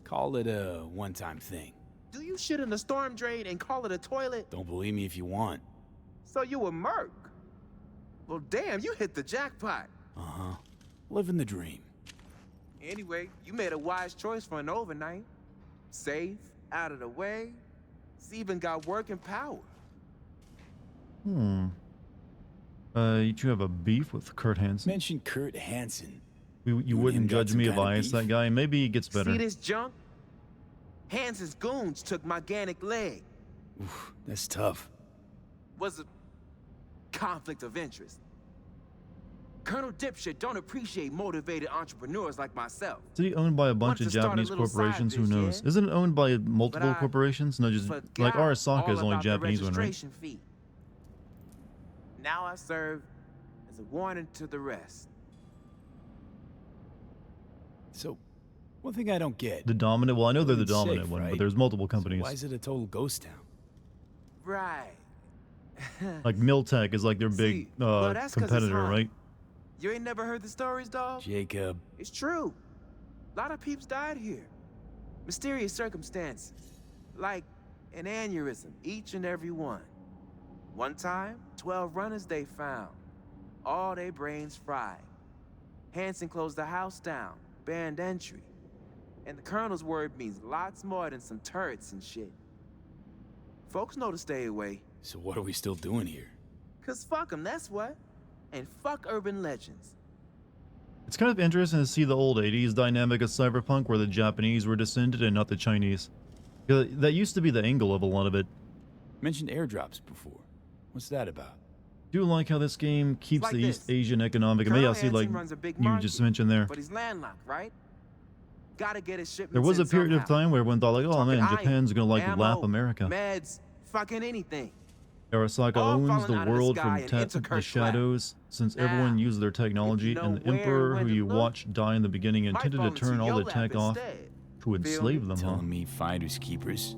Call it a one-time thing. Do you shit in the storm drain and call it a toilet? Don't believe me if you want. So you a merc? Well, damn, you hit the jackpot. Uh-huh. Living the dream. Anyway, you made a wise choice for an overnight. Safe, out of the way. It's even got working power. You two have a beef with Kurt Hansen? Mention Kurt Hansen. You wouldn't judge me if I asked that guy. Maybe he gets better. See this junk? Hansen's goons took myGanic leg. Oof, that's tough. Was a conflict of interest. Colonel Dipshit don't appreciate motivated entrepreneurs like myself. Is he owned by a bunch of Wanted to start a Japanese little corporations? side Who biz, knows? yeah? Isn't it owned by multiple But I corporations? No, just like Forgot Arasaka is all only about the Japanese one, right? registration fee. Now I serve as a warning to the rest. So, one thing I don't get. The dominant. Well, I know they're the It's dominant safe, one, right? but there's multiple So companies. why is it a total ghost town? Right. Like Miltech is like their big See, well, that's 'cause it's competitor, hot. right? You ain't never heard the stories, dog? Jacob. It's true. A lot of peeps died here. Mysterious circumstances. Like an aneurysm, each and every one. One time, 12 runners they found. All their brains fried. Hansen closed the house down, banned entry. And the colonel's word means lots more than some turrets and shit. Folks know to stay away. So what are we still doing here? 'Cause fuck 'em, that's what. And fuck urban legends. It's kind of interesting to see the old 80s dynamic of Cyberpunk where the Japanese were descended and not the Chinese. That used to be the angle of a lot of it. Mentioned airdrops before. What's that about? Do like how this game keeps like the East this. Asian economic, and maybe Colonel I'll see like Hansen runs a big you just market, mentioned there. But he's landlocked, right? Gotta get his shipments There was in a period of somehow. time where everyone thought like, oh Talking man, iron, Japan's gonna like ammo, lap America. Meds, fucking anything. Arasaka all owns falling the out of the world sky from and the intercurrent shadows, since Now, everyone used their technology, know and the where and emperor when who to you look, watched die in the beginning might intended fall to into turn all your the lap tech off instead. to enslave them, huh? Telling me finders keepers.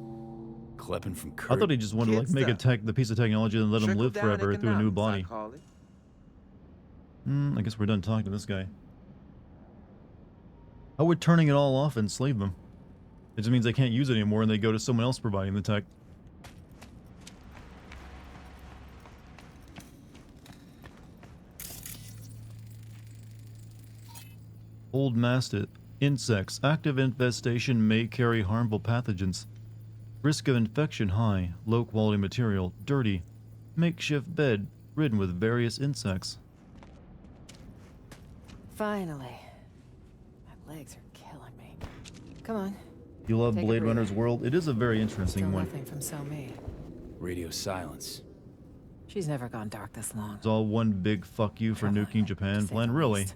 Klepping from Kurt. I thought he just wanted to like Kid make stuff. the piece of technology and let him live Trickle-down forever through a new economics, I body. call it. I guess we're done talking to this guy. How would turning it all off enslave them? It just means they can't use it anymore and they go to someone else providing the tech. Old Mastiff. Insects. Active infestation may carry harmful pathogens. Risk of infection high. Low quality material. Dirty. Makeshift bed ridden with various insects. Finally. My legs are killing me. Come on. You love Take a Blade breather. Runner's world? It is a very Still interesting one. nothing from So Me. Radio silence. She's never gone dark this long. It's all one big fuck you for Troubling, nuking to Japan say plan, the really. least.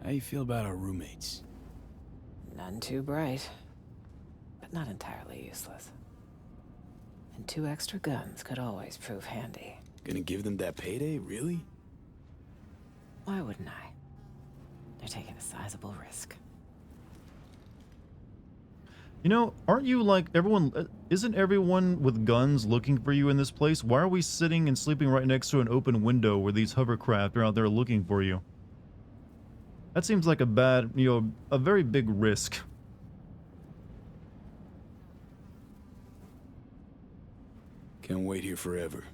How you feel about our roommates? None too bright, but not entirely useless. And 2 extra guns could always prove handy. Gonna give them that payday, really? Why wouldn't I? They're taking a sizable risk. You know, aren't you like everyone? Isn't everyone with guns looking for you in this place? Why are we sitting and sleeping right next to an open window where these hovercraft are out there looking for you? That seems like a bad, a very big risk. Can't wait here forever.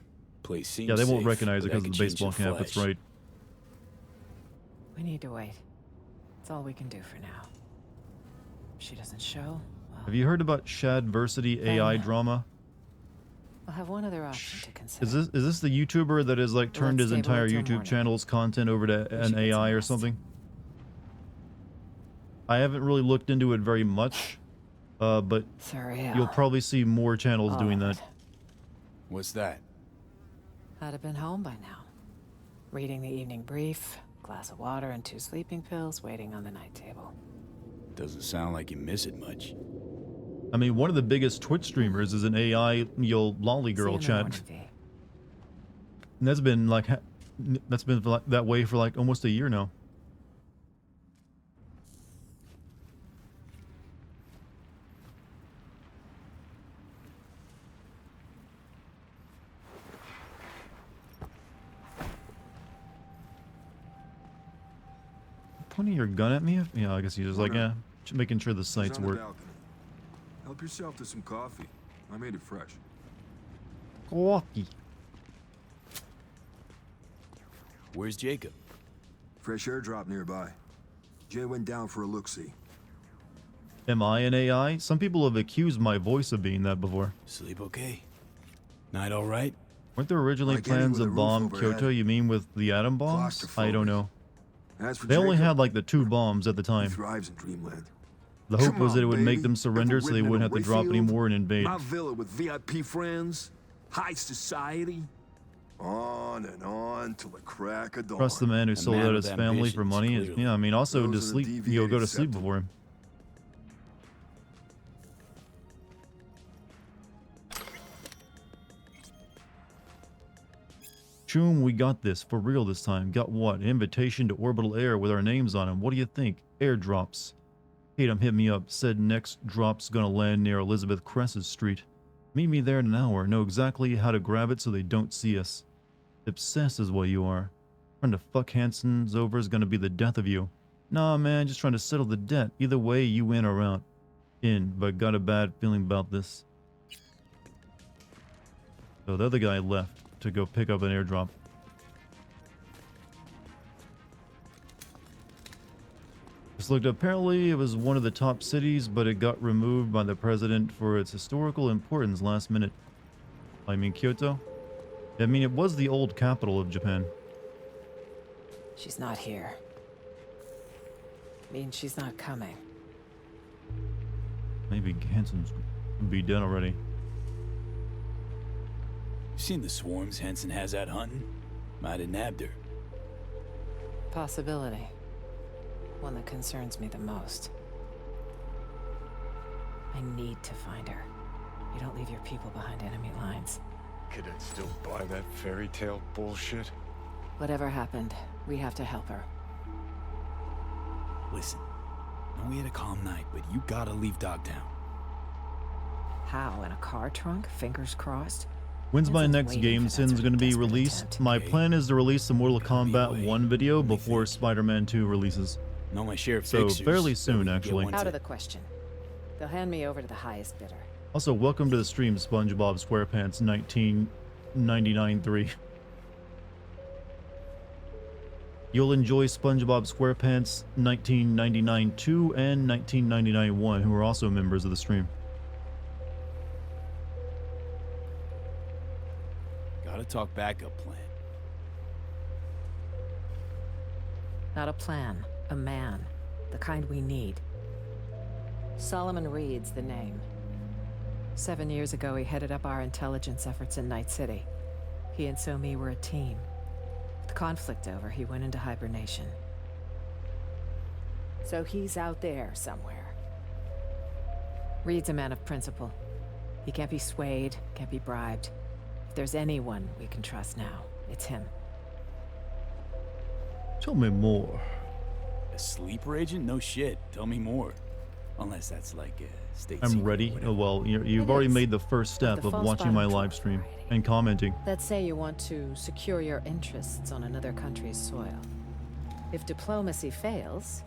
Place seems Yeah, they won't safe, recognize it but I because of could the change baseball cap. That's flesh. right. We need to wait. It's all we can do for now. If she doesn't show, well, Have you heard about Shadversity AI Then- drama? we'll have one other option to consider. Is this the YouTuber that has like turned Let's his table it entire till YouTube morning. channel's content over to We an should get some AI or rest. something? I haven't really looked into it very much, but Surreal. you'll probably see more channels All doing of that. it. What's that? I'd have been home by now. Reading the evening brief, glass of water and 2 sleeping pills waiting on the night table. Doesn't sound like you miss it much. I mean, one of the biggest Twitch streamers is an AI, lolly girl See you in the chat. morning, V. And that's been like that way for like almost a year now. Pointing your gun at me? Yeah, I guess you're just like, yeah, just making sure the It's sights on the work. balcony. Help yourself to some coffee. I made it fresh. Coffee. Where's Jacob? Fresh airdrop nearby. Jay went down for a look-see. Am I an AI? Some people have accused my voice of being that before. Sleep okay? Night all right? Weren't there originally Like any plans with a to roof bomb overhead. Kyoto? You mean with the atom bombs? I don't Claustrophobic. know. As for They only Jacob, had like the 2 bombs at the he time. thrives in dreamland. The hope Come was that on, it would make baby. them surrender Ever so they ridden in wouldn't a have to drop any Wayfield? more and invade. My villa with VIP friends, high society, on and on till the crack of dawn. Trust the man who A sold man out with his family for ambitions, money. clearly. Yeah, I mean, also to Those are the sleep. You'll go to deviated sleep septum. before him. Choom, we got this. For real this time. Got what? An invitation to orbital air with our names on them. What do you think? Airdrops. Tatum hit me up. Said next drop's gonna land near Elizabeth Cress's street. Meet me there in an hour. Know exactly how to grab it so they don't see us. Obsessed is what you are. Trying to fuck Hanson's over is gonna be the death of you. Nah, man, just trying to settle the debt. Either way, you in or out. In, but got a bad feeling about this. So the other guy left to go pick up an airdrop. Just looked, apparently it was one of the top cities, but it got removed by the president for its historical importance last minute. I mean, Kyoto? I mean, it was the old capital of Japan. She's not here. Means she's not coming. Maybe Hanson's be dead already. Seen the swarms Henson has out hunting? Might have nabbed her. Possibility. One that concerns me the most. I need to find her. You don't leave your people behind enemy lines. Could it still buy that fairy tale bullshit? Whatever happened, we have to help her. Listen, know we had a calm night, but you gotta leave Dogtown. How? In a car trunk? Fingers crossed? When's my Hanson's next waiting game for that Sin's sort of going to be desperate released? attempt. My Okay. plan is to release the Mortal Gotta be Kombat away. 1 video Let me before think. Spider-Man 2 releases. Know my share of So, fixtures, fairly but soon, we can get actually. one Out to- of the question. They'll hand me over to the highest bidder. Also, welcome to the stream, SpongeBob SquarePants 1999-3. You'll enjoy SpongeBob SquarePants 1999-2 and 1999-1, who are also members of the stream. Gotta talk backup plan. Not a plan, a man. The kind we need. Solomon Reed's the name. 7 years ago, he headed up our intelligence efforts in Night City. He and So-Mi were a team. With the conflict over, he went into hibernation. So he's out there somewhere. Reed's a man of principle. He can't be swayed, can't be bribed. If there's anyone we can trust now, it's him. Tell me more. A sleeper agent? No shit. Tell me more. Unless that's like a state I'm secret or ready. whatever. Well, you've It already is. made the first But step the of false watching my bottom live troll stream variety. and commenting. Let's say you want to secure your interests on another country's soil. If diplomacy fails,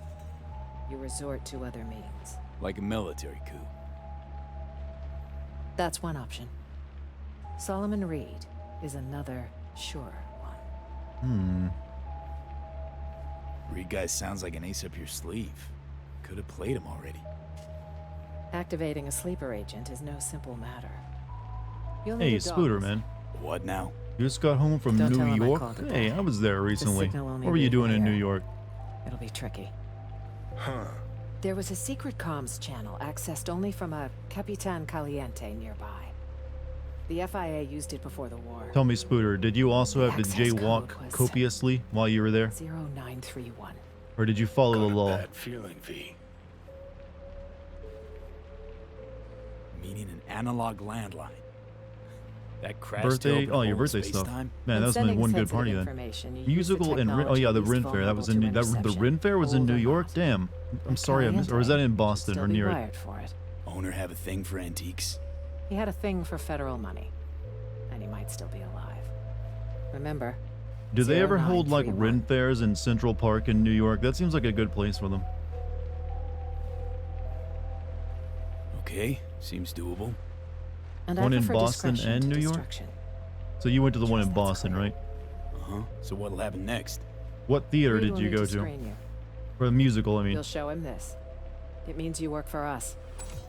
you resort to other means. Like a military coup. That's one option. Solomon Reed, is another sure one. Reed guy sounds like an ace up your sleeve. Could have played him already. Activating a sleeper agent is no simple matter. You'll Hey, need a Spooter, dog. man. What now? You just got home from Don't New tell him I York? called it Hey, that. I was there recently. signal only What were you read doing my in New ear. York? It'll be tricky. Huh. There was a secret comms channel accessed only from a Capitan Caliente nearby. The FIA used it before the war. Tell me, Spooter, did you also The have to access jaywalk code was copiously while you were there? 0931. Or did you follow Got the a law? bad feeling, V. Meaning an analog landline. That crash Birthday? Oh, your birthday stuff. Man, that was Sending one good sensitive party then. information, you use Musical the and oh yeah, the technology Ren Fair. That was in least the vulnerable to Ren Fair was in interception. New York. Old or Damn, I'm not. sorry I missed. Or was that in Caliente Boston should or still be near it? wired for it. Owner have a thing for antiques? He had a thing for federal money, and he might still be alive. Remember, Do they ever hold like 0931. Ren Fairs in Central Park in New York? That seems like a good place for them. Okay, seems doable. And One I in prefer Boston discretion and to New York? destruction. So you went to the one in Trust that's Boston, clear. right? Uh-huh. So what'll happen next? What theater Reed did will you need go to to? screen you. For the musical, I mean. You'll show him this. It means you work for us.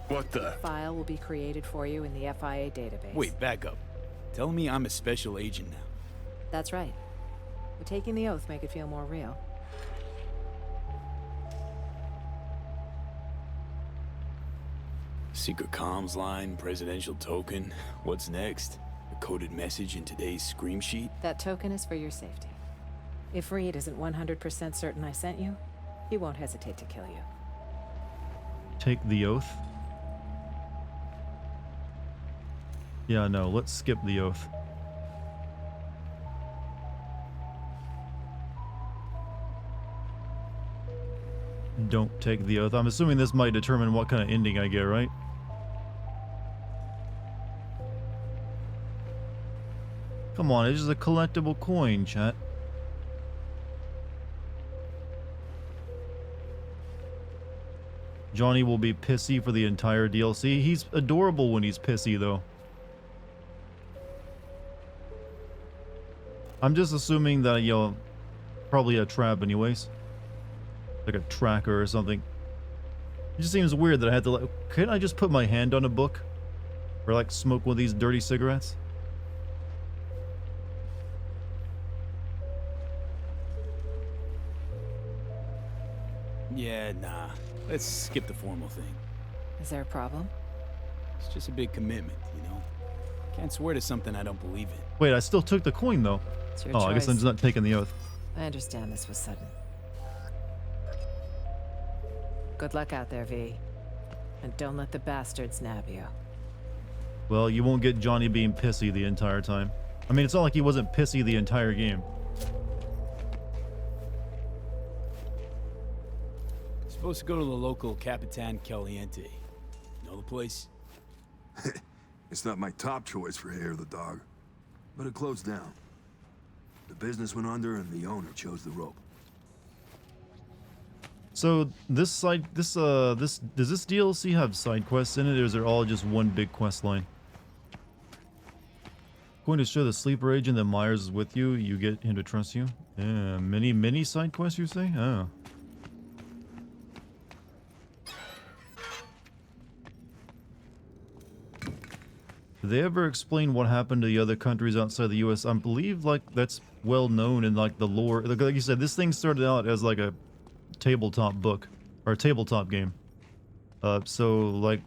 What the? File will be created for you in the FIA database. Wait, back up. Telling me I'm a special agent now. That's right. But taking the oath make it feel more real. Secret comms line, presidential token. What's next? A coded message in today's scream sheet? That token is for your safety. If Reed isn't 100% certain I sent you, he won't hesitate to kill you. Take the oath? Yeah, no, let's skip the oath. Don't take the oath. I'm assuming this might determine what kind of ending I get, right? Come on, it's just a collectible coin, chat. Johnny will be pissy for the entire DLC. He's adorable when he's pissy, though. I'm just assuming that, you know, probably a trap anyways. Like a tracker or something. It just seems weird that I had to, like, couldn't I just put my hand on a book? Or, like, smoke one of these dirty cigarettes? Yeah, nah. Let's skip the formal thing. Is there a problem? It's just a big commitment, you know? Can't swear to something I don't believe in. Wait, I still took the coin, though. It's your Oh, choice. I guess I'm just not taking the oath. I understand this was sudden. Good luck out there, V. And don't let the bastards nab you. Well, you won't get Johnny being pissy the entire time. I mean, it's not like he wasn't pissy the entire game. Supposed to go to the local Capitan Caliente. Know the place? It's not my top choice for hair of the dog, but it closed down. The business went under and the owner chose the rope. So this side, does this DLC have side quests in it, or is it all just one big quest line? Going to show the sleeper agent that Myers is with you. You get him to trust you. Yeah, many side quests, you say? Oh. Did they ever explain what happened to the other countries outside the U.S.? I believe like that's well known in like the lore. Like you said, this thing started out as like a tabletop book or a tabletop game. So like,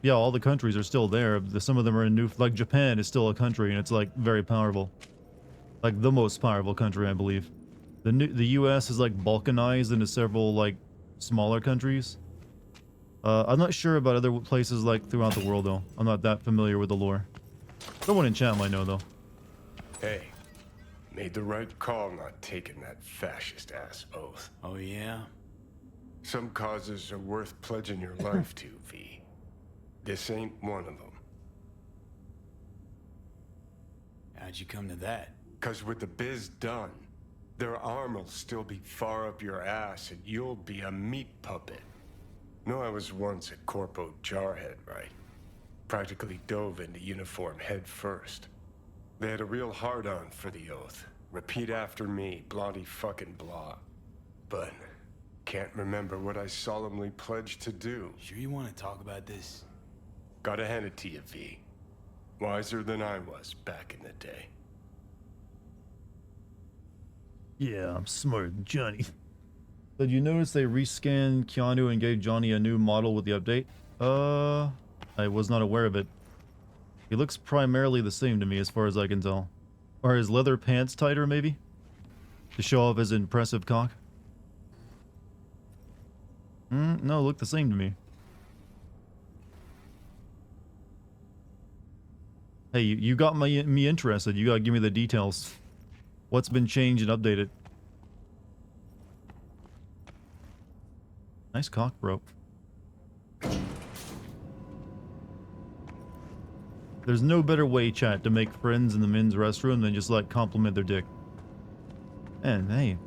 yeah, all the countries are still there. Some of them are in new. Like Japan is still a country, and it's like very powerful. Like the most powerful country, I believe. The U.S. is like balkanized into several like smaller countries. I'm not sure about other places like throughout the world though. I'm not that familiar with the lore. Someone in chat might know though. Hey, made the right call not taking that fascist-ass oath. Oh, yeah? Some causes are worth pledging your life to, V. This ain't one of them. How'd you come to that? 'Cause with the biz done, their arm will still be far up your ass and you'll be a meat puppet. No, I was once a corpo jarhead, right? Practically dove into uniform head first. They had a real hard-on for the oath. Repeat after me, bloody fucking blah. But can't remember what I solemnly pledged to do. Sure you want to talk about this? Gotta hand it to you, V. Wiser than I was back in the day. Yeah, I'm smarter than Johnny. Did you notice they rescanned Keanu and gave Johnny a new model with the update? I was not aware of it. He looks primarily the same to me as far as I can tell. Are his leather pants tighter, maybe? To show off his impressive cock? No, look the same to me. Hey, you got me interested. You gotta give me the details. What's been changed and updated? Nice cock, bro. There's no better way, chat, to make friends in the men's restroom than just like compliment their dick. And hey,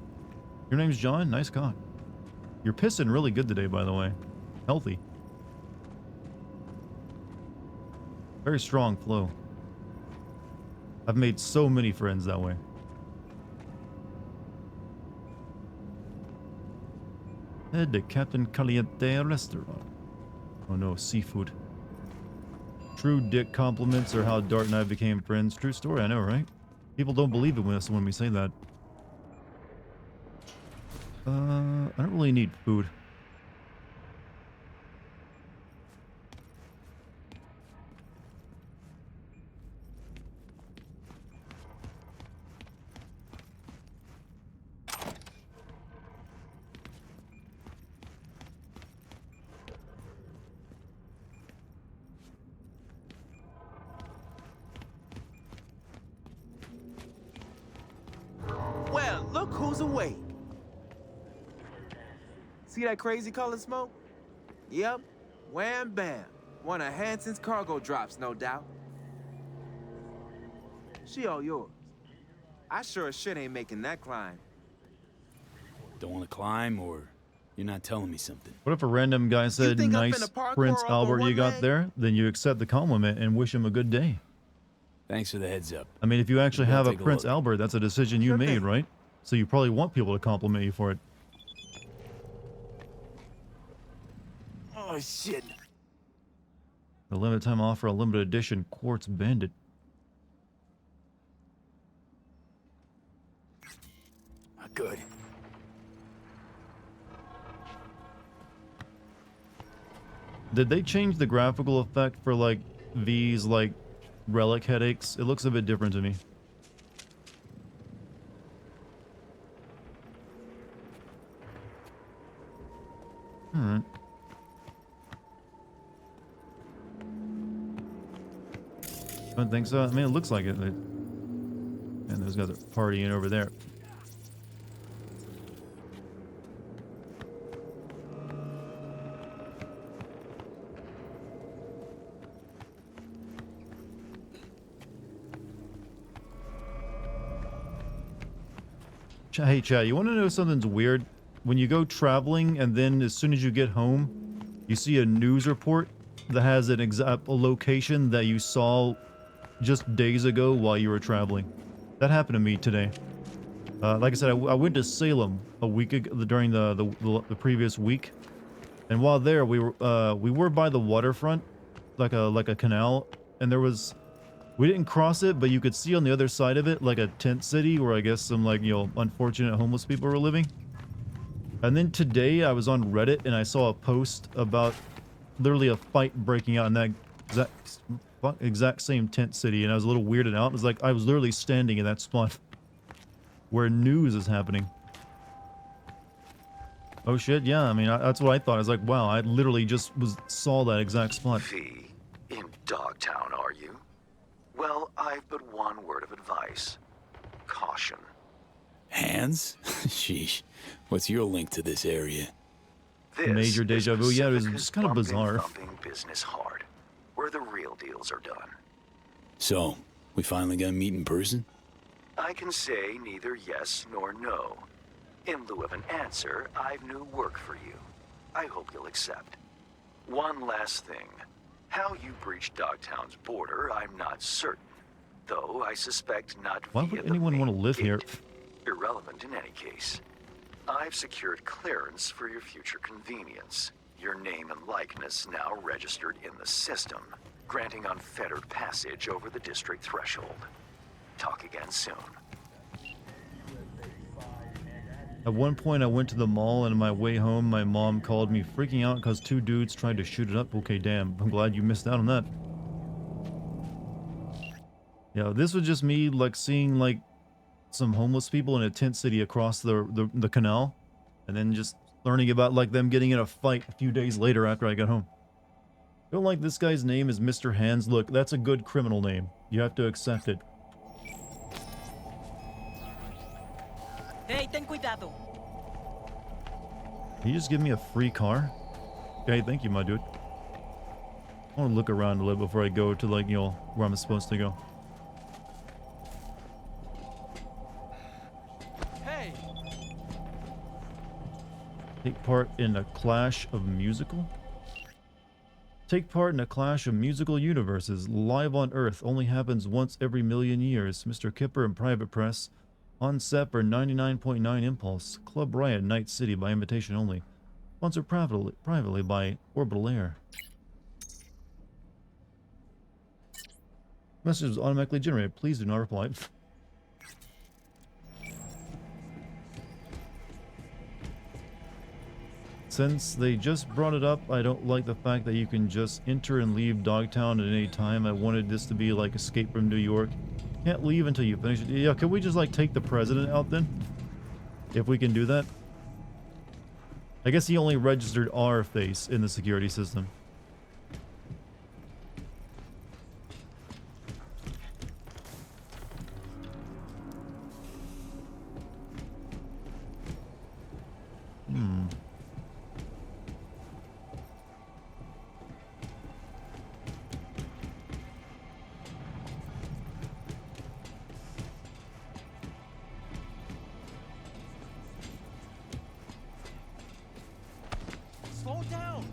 your name's John? Nice cock. You're pissing really good today, by the way. Healthy. Very strong flow. I've made so many friends that way. Head to Captain Caliente restaurant. Oh no, seafood. True dick compliments are how Dart and I became friends. True story, I know, right? People don't believe it when we say that. I don't really need food. Well, look who's awake. See that crazy color smoke? Yep. Wham bam. One of Hanson's cargo drops, no doubt. She all yours. I sure as shit ain't making that climb. Don't want to climb, or you're not telling me something? What if a random guy said, think I'm nice finna parkour Prince off on Albert you one got leg? there? Then you accept the compliment and wish him a good day. Thanks for the heads up. I mean, if you actually We'll have a take a Prince look. Albert, that's a decision you Sure made, thing. right? So you probably want people to compliment you for it. Oh, shit. The limited time offer, a limited edition Quartz Bandit. Not good. Did they change the graphical effect for like V's like relic headaches? It looks a bit different to me. Alright. Don't think so. I mean, it looks like it. And those guys are partying over there. Hey, chat, you want to know something's weird? When you go traveling and then as soon as you get home, you see a news report that has an exact location that you saw just days ago while you were traveling. That happened to me today. Like I said, I went to Salem a week ago, during the previous week, and while there we were by the waterfront, like a canal, and there was. We didn't cross it, but you could see on the other side of it, like a tent city where I guess some, like, you know, unfortunate homeless people were living. And then today I was on Reddit and I saw a post about literally a fight breaking out in that exact same tent city, and I was a little weirded out. It was like I was literally standing in that spot where news is happening. Oh shit, yeah, I mean, that's what I thought. I was like, wow, I literally just saw that exact spot. V, in Dogtown, are you? Well, I've but one word of advice. Caution. Hands? Sheesh. What's your link to this area? This Major is deja vu. Yeah, it was Pacifica's just kind of bizarre. bumping business hard, where the real deals are done. So, we finally got to meet in person? I can say neither yes nor no. In lieu of an answer, I've new work for you. I hope you'll accept. One last thing. How you breached Dogtown's border, I'm not certain. Though I suspect not Why via would the anyone want to main live here? gate. Irrelevant in any case. I've secured clearance for your future convenience. Your name and likeness now registered in the system, granting unfettered passage over the district threshold. Talk again soon. At one point, I went to the mall, and on my way home, my mom called me freaking out because 2 dudes tried to shoot it up. Okay, damn. I'm glad you missed out on that. Yeah, this was just me, like, seeing, like, some homeless people in a tent city across the canal, and then just learning about, like, them getting in a fight a few days later after I got home. Don't like this guy's name is Mr. Hands. Look, that's a good criminal name. You have to accept it. Hey, ten cuidado. Can you just give me a free car? Okay, thank you, my dude. I want to look around a little before I go to, like, you know, where I'm supposed to go. Hey. Take part in a clash of musical? Take part in a clash of musical universes. Live on Earth. Only happens once every million years. Mr. Kipper and Private Press. On set for 99.9 Impulse. Club Riot, Night City by invitation only. Sponsored privately by Orbital Air. Message is automatically generated. Please do not reply. Since they just brought it up, I don't like the fact that you can just enter and leave Dogtown at any time. I wanted this to be like Escape from New York. Can't leave until you finish it. Yeah, can we just like take the president out then? If we can do that? I guess he only registered our face in the security system. Slow down.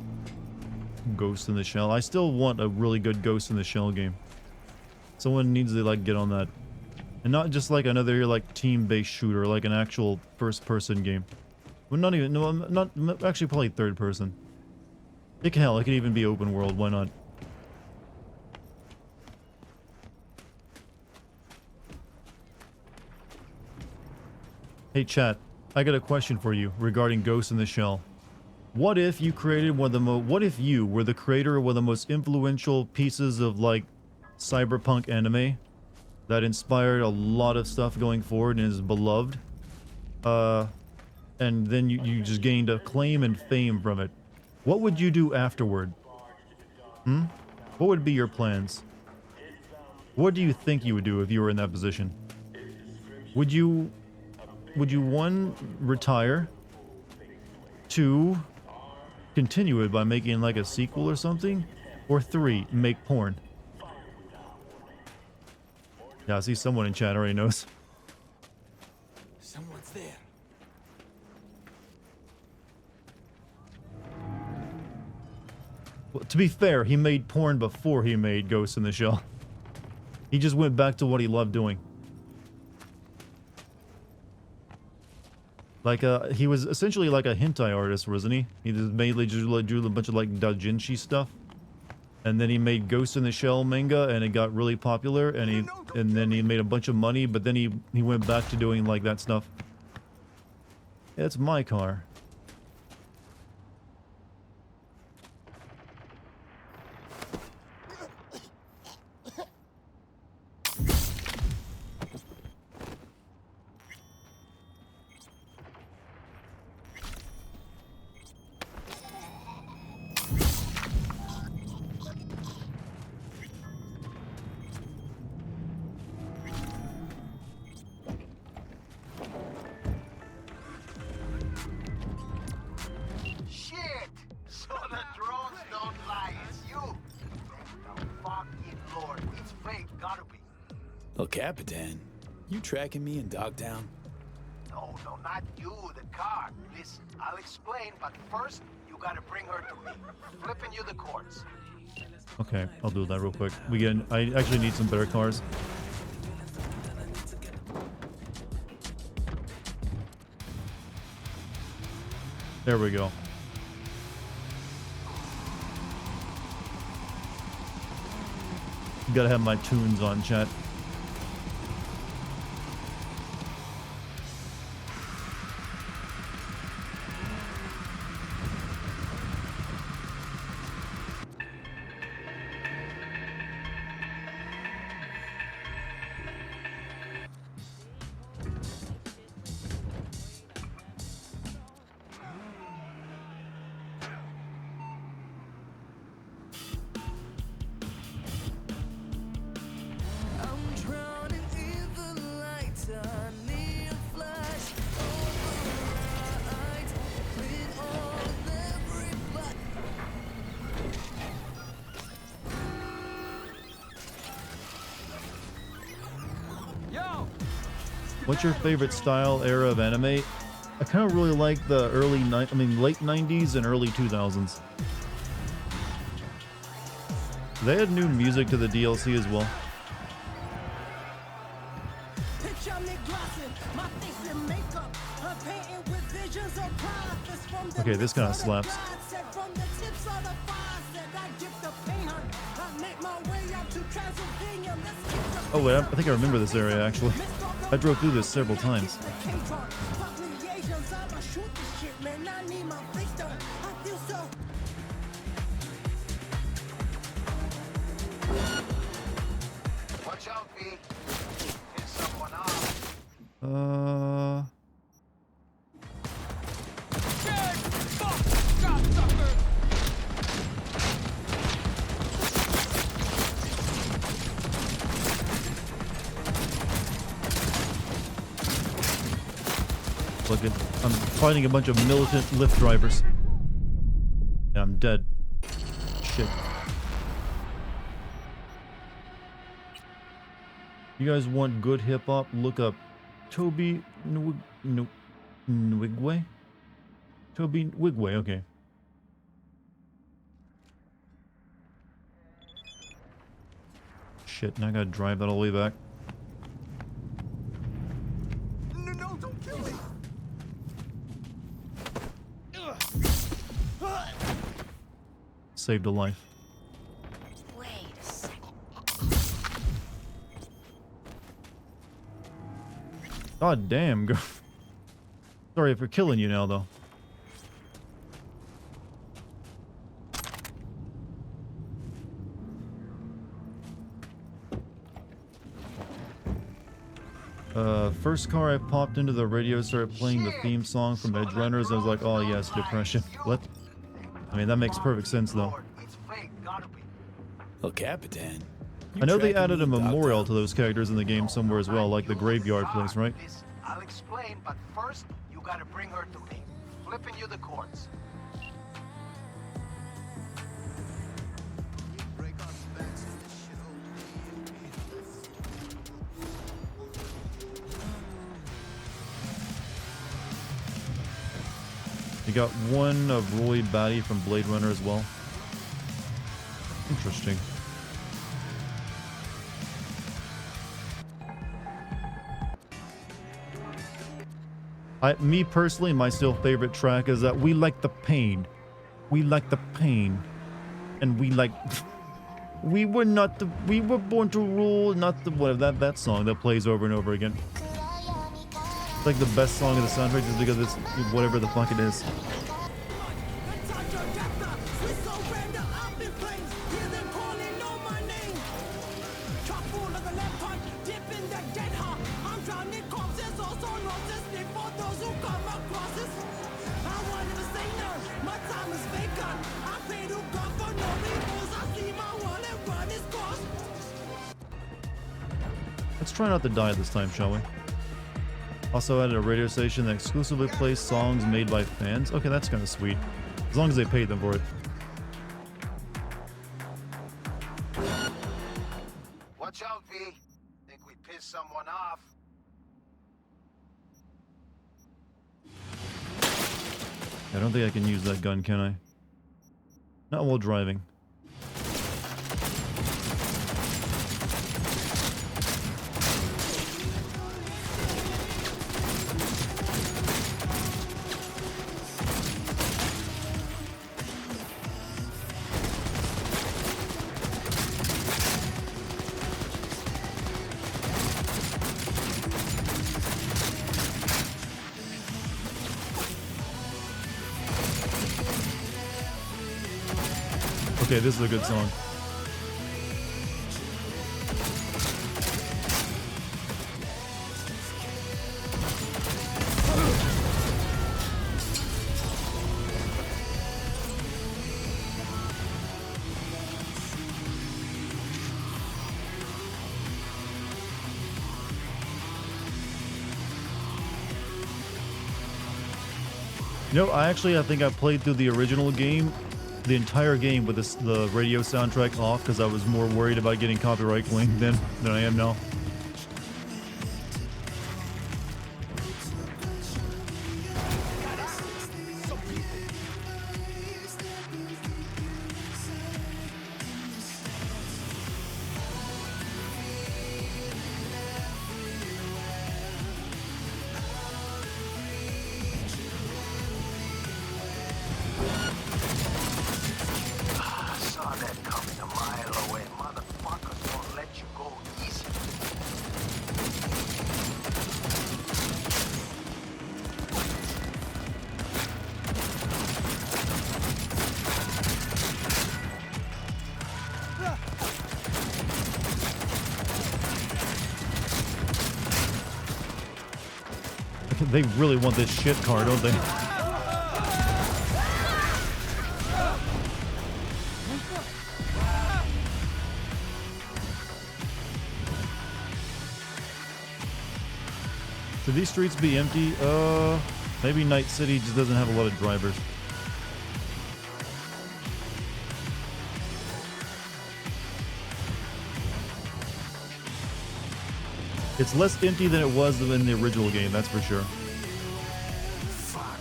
Ghost in the Shell. I still want a really good Ghost in the Shell game. Someone needs to like get on that. And not just like another like team-based shooter, like an actual first-person game. Well, not even, no, not, actually probably third person. Hell, it could even be open world, why not? Hey chat, I got a question for you regarding Ghost in the Shell. What if you created one of the what if you were the creator of one of the most influential pieces of like cyberpunk anime that inspired a lot of stuff going forward and is beloved? And then you just gained acclaim and fame from it. What would you do afterward? What would be your plans? What do you think you would do if you were in that position? Would you 1, retire, 2, continue it by making like a sequel or something, or 3, make porn? Yeah, I see someone in chat already knows. Someone's there. Well, to be fair, he made porn before he made Ghost in the Shell. He just went back to what he loved doing. Like, he was essentially like a hentai artist, wasn't he? He just mainly drew a bunch of, like, doujinshi stuff. And then he made Ghost in the Shell manga, and it got really popular, and then he made a bunch of money, but then he went back to doing, like, that stuff. Yeah, it's my car. El Capitan, you tracking me in Dogtown? No, not you, the car. Listen, I'll explain, but first, you gotta bring her to me. Flipping you the cords. Okay, I'll do that real quick. I actually need some better cars. There we go. Gotta have my tunes on, chat. What's your favorite style era of anime? I kind of really like the late 90s and early 2000s. They had new music to the DLC as well. Okay, this kind of slaps. Oh wait, I think I remember this area actually. I drove through this several times. Watch out, V. Hit someone off. Look at, I'm fighting a bunch of militant Lyft drivers. Yeah, I'm dead. Shit. You guys want good hip hop? Look up Toby Nwigwe? Toby Nwigwe, okay. Shit, now I gotta drive that all the way back. No, don't kill me. Saved a life. Wait a second. God damn, girl. Sorry for killing you now, though. First car I popped into the radio started playing the theme song from Edge Runners. I was like, oh yes, depression. What? I mean, that makes perfect sense, though. El Capitan. I know they added a memorial to those characters in the game somewhere as well, like the graveyard place, right? I'll explain, but first, you gotta bring her to me. Flipping you the cords. You got one of Roy Batty from Blade Runner as well. Interesting. Me personally, my still favorite track is that We Like the Pain. We like the pain. And we like... we were born to rule, not the... whatever, that song that plays over and over again. It's like the best song of the soundtrack just because it's whatever the fuck it is. Let's try not to die this time, shall we? Also added a radio station that exclusively plays songs made by fans. Okay, that's kind of sweet. As long as they paid them for it. Watch out, V. Think we pissed someone off. I don't think I can use that gun, can I? Not while driving. Okay, this is a good song. You know, I think I played through the original game, the entire game with the radio soundtrack off because I was more worried about getting copyright claimed than I am now. Saw that coming a mile away. Motherfuckers won't let you go easy. They really want this shit car, don't they? Should these streets be empty? Maybe Night City just doesn't have a lot of drivers. It's less empty than it was in the original game, that's for sure. Fuck.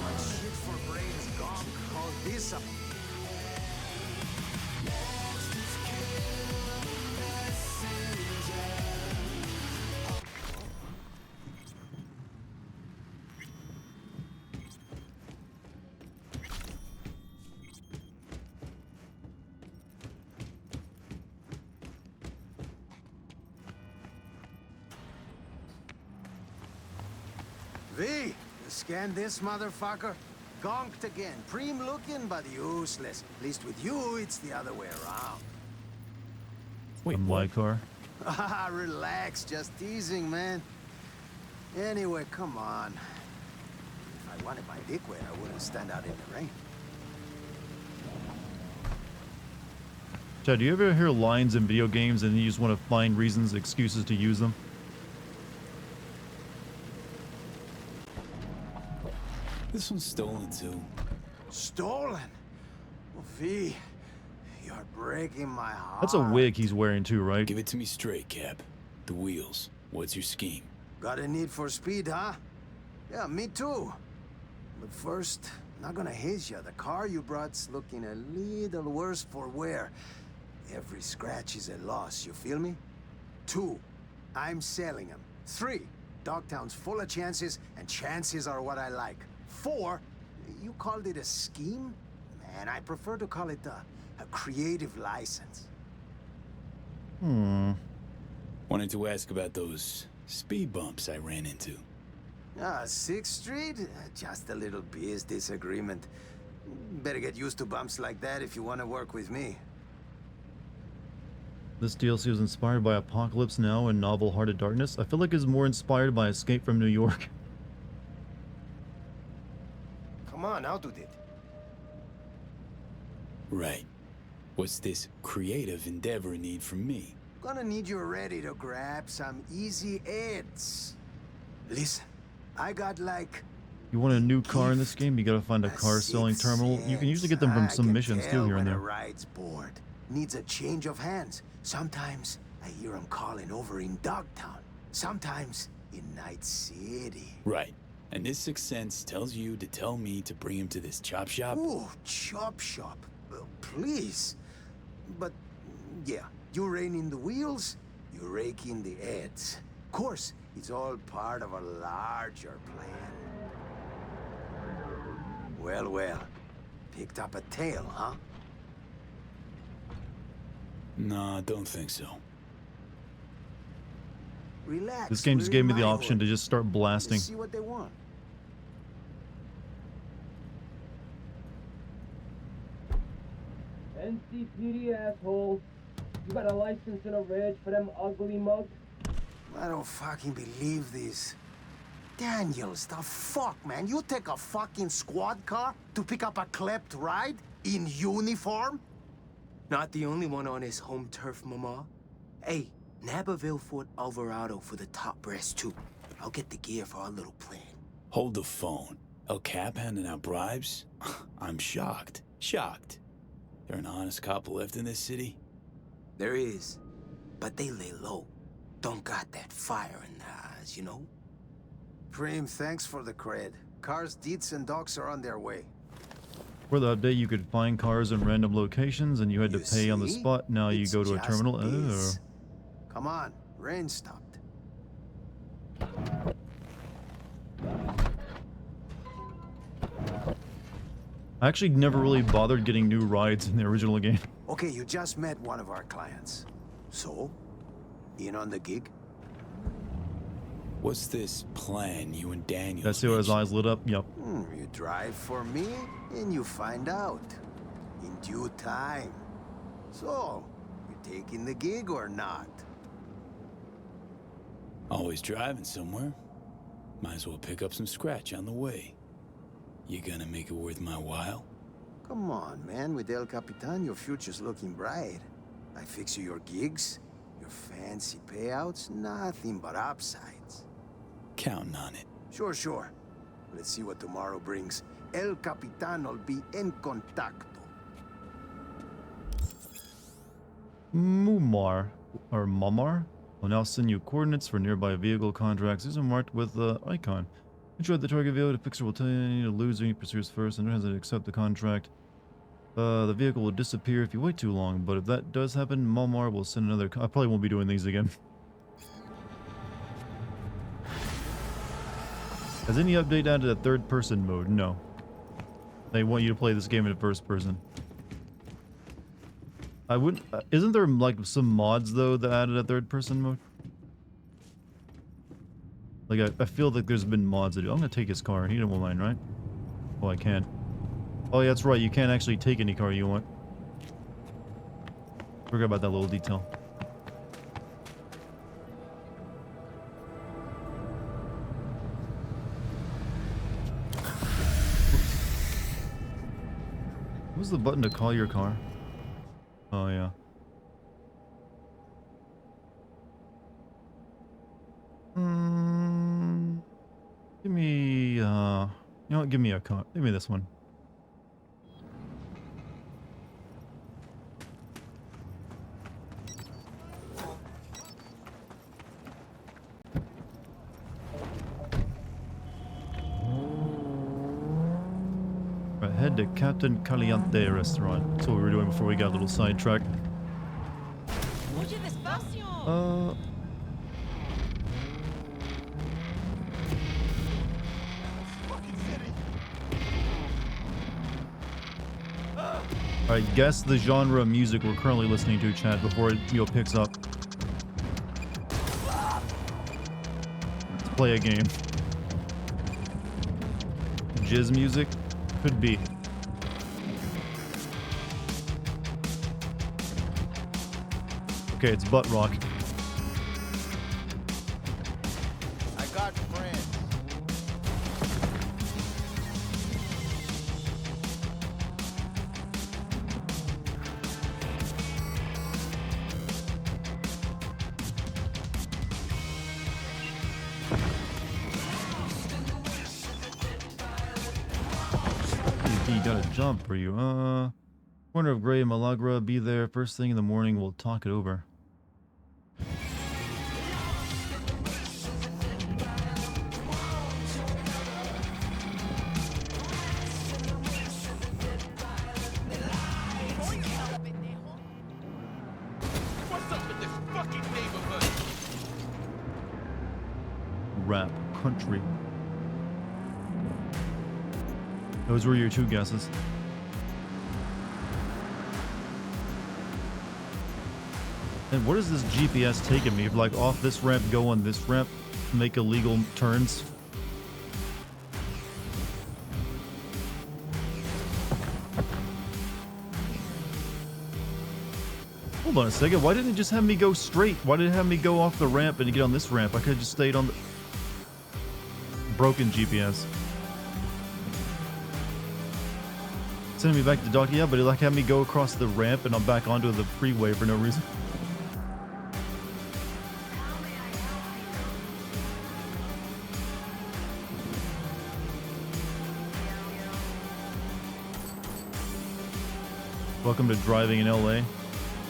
My shit for brain is gone. Call this up. V, you scan this motherfucker? Gonked again. Preem looking, but useless. At least with you, it's the other way around. Wait, my car. Ah, relax. Just teasing, man. Anyway, come on. If I wanted my dick wet, I wouldn't stand out in the rain. Chad, do you ever hear lines in video games and you just want to find reasons, excuses to use them? This one's stolen too. Stolen? Well, V, you're breaking my heart. That's a wig he's wearing too, right? Give it to me straight, Cap. The wheels. What's your scheme? Got a need for speed, huh? Yeah, me too. But first, not gonna hit you. The car you brought's looking a little worse for wear. Every scratch is a loss, you feel me? 2, I'm selling them. 3, Dogtown's full of chances, and chances are what I like. 4, you called it a scheme? Man, I prefer to call it a creative license. Wanted to ask about those speed bumps I ran into. 6th Street? Just a little biz disagreement. Better get used to bumps like that if you want to work with me. This DLC was inspired by Apocalypse Now and novel Heart of Darkness. I feel like it's more inspired by Escape from New York. Come on, out with it. Right. What's this creative endeavor need from me? Gonna need you ready to grab some easy hits. Listen, I got like... You want a new car in this game? You gotta find a car selling terminal. You can usually get them from some missions too here and there. Ride's bored. Needs a change of hands. Sometimes I hear him calling over in Dogtown. Sometimes in Night City. Right. And this sixth sense tells you to tell me to bring him to this chop shop? Ooh, chop shop. Please. But, yeah, you rein in the wheels, you rake in the heads. Of course, it's all part of a larger plan. Well, well. Picked up a tail, huh? Nah, don't think so. Relax. This game just gave me the option to just start blasting. See what they want. NCPD, asshole. You got a license and a reg for them ugly mugs? I don't fucking believe this. Daniels, the fuck, man? You take a fucking squad car to pick up a klept ride? In uniform? Not the only one on his home turf, mama. Hey, nab a Vilfort Alvarado for the top brass, too. I'll get the gear for our little plan. Hold the phone. El Cap handing out bribes? I'm shocked. Shocked. There an honest couple left in this city? There is. But they lay low. Don't got that fire in their eyes, you know? Prim, thanks for the cred. Cars, deets, and docs are on their way. For the update, you could find cars in random locations and you had to pay on the see? spot. Now you It's go to a just terminal. Oh. this. Come on, rain stopped. I actually never really bothered getting new rides in the original game. Okay, you just met one of our clients. So, in on the gig? What's this plan you and Daniel? I see how his eyes lit up. Yep. You drive for me, and you find out. In due time. So, you taking the gig or not? Always driving somewhere. Might as well pick up some scratch on the way. You gonna make it worth my while? Come on, man. With El Capitan, your future's looking bright. I fix you your gigs, your fancy payouts, nothing but upsides. Counting on it. Sure. Let's see what tomorrow brings. El Capitan will be en contacto. Mumar, or Mamar, will now send you coordinates for nearby vehicle contracts. These are marked with the icon. Ensure the target vehicle, the fixer will tell you to lose when he pursues first and has to accept the contract. The vehicle will disappear if you wait too long, but if that does happen, Mamar will send another. I probably won't be doing these again. Has any update added a third-person mode? No. They want you to play this game in first person. I wouldn't. Isn't there like some mods though that added a third-person mode? Like I feel like there's been mods that do. I'm gonna take his car. He don't want mine, right? Oh, I can. Oh, yeah, that's right. You can't actually take any car you want. Forgot about that little detail. What's the button to call your car? Oh, yeah. Give me, you know what? Give me a car. Give me this one. Right, head to Captain Caliente restaurant. That's what we were doing before we got a little sidetracked. Alright, guess the genre of music we're currently listening to, chat, before it picks up. Let's play a game. Jizz music? Could be. Okay, it's butt rock. I got friends. Got a job for you. Corner of Gray and Malagra. Be there first thing in the morning. We'll talk it over. What's up with this fucking neighborhood? Rap country. Those were your two guesses. And what is this GPS taking me? Like off this ramp, go on this ramp, make illegal turns? Hold on a second. Why didn't it just have me go straight? Why did it have me go off the ramp and get on this ramp? I could have just stayed on the... Broken GPS. Sending me back to Dartigan, yeah, but it like had me go across the ramp and I'm back onto the freeway for no reason. Welcome to driving in LA.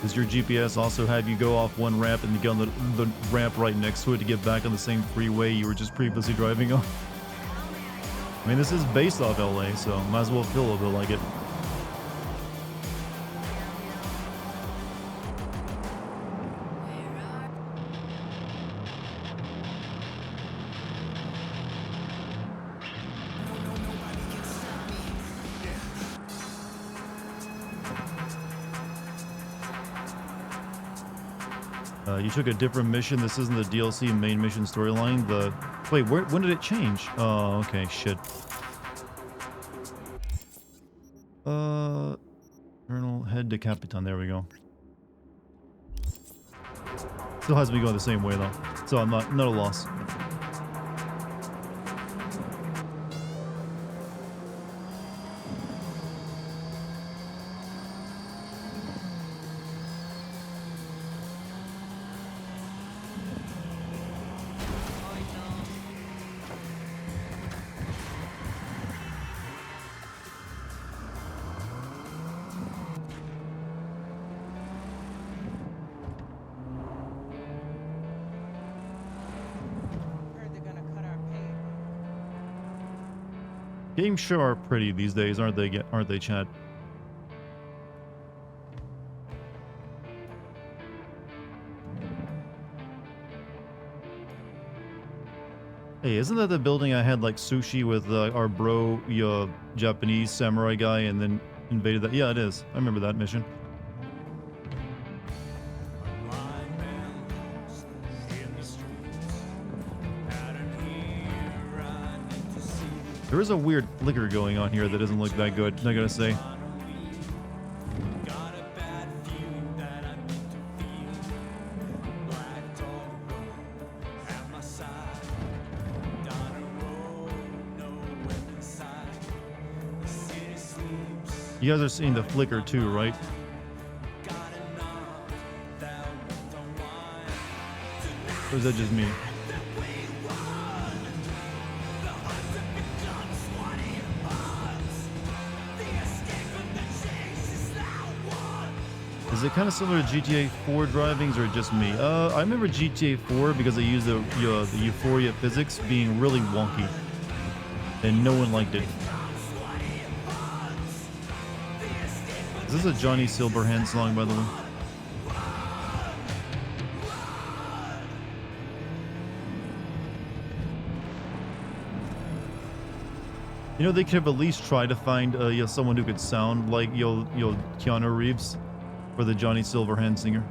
Does your GPS also have you go off one ramp and you get on the ramp right next to it to get back on the same freeway you were just previously driving on? I mean, this is based off LA, so might as well feel a bit like it. You took a different mission. This isn't the DLC main mission storyline. Wait, when did it change? Oh, okay, shit. Colonel, head to Capitan. There we go. Still has me going the same way though, so I'm not a loss. Games sure are pretty these days, aren't they, Chad? Hey, isn't that the building I had like sushi with our bro, Japanese samurai guy, and then invaded that? Yeah, it is. I remember that mission. There is a weird flicker going on here that doesn't look that good, I gotta say. You guys are seeing the flicker too, right? Or is that just me? Is it kind of similar to GTA 4 drivings or just me? I remember GTA 4 because I used the Euphoria physics being really wonky. And no one liked it. Is this a Johnny Silverhand song, by the way? You know, they could have at least tried to find someone who could sound like Keanu Reeves for the Johnny Silverhand singer.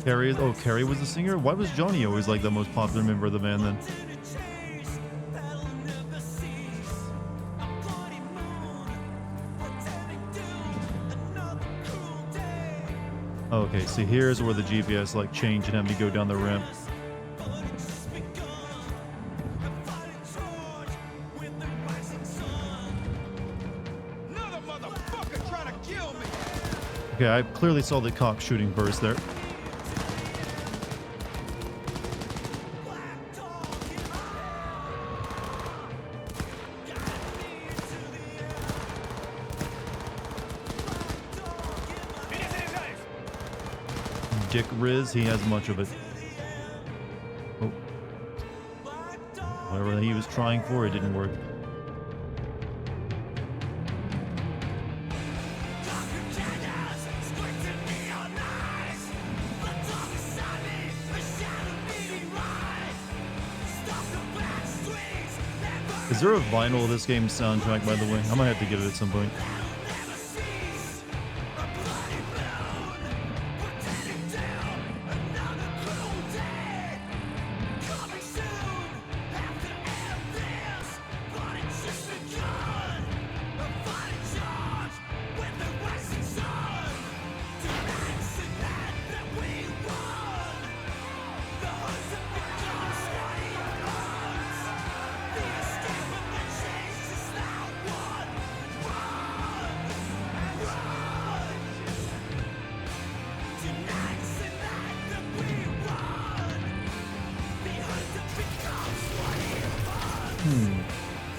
Carrie was the singer? Why was Johnny always like the most popular member of the band then? Okay, see, here's where the GPS like changed and had me go down the ramp. Okay, I clearly saw the cop shooting first there. Dick Riz, he has much of it. Oh. Whatever he was trying for, it didn't work. Is there a vinyl of this game's soundtrack, by the way? I might have to get it at some point.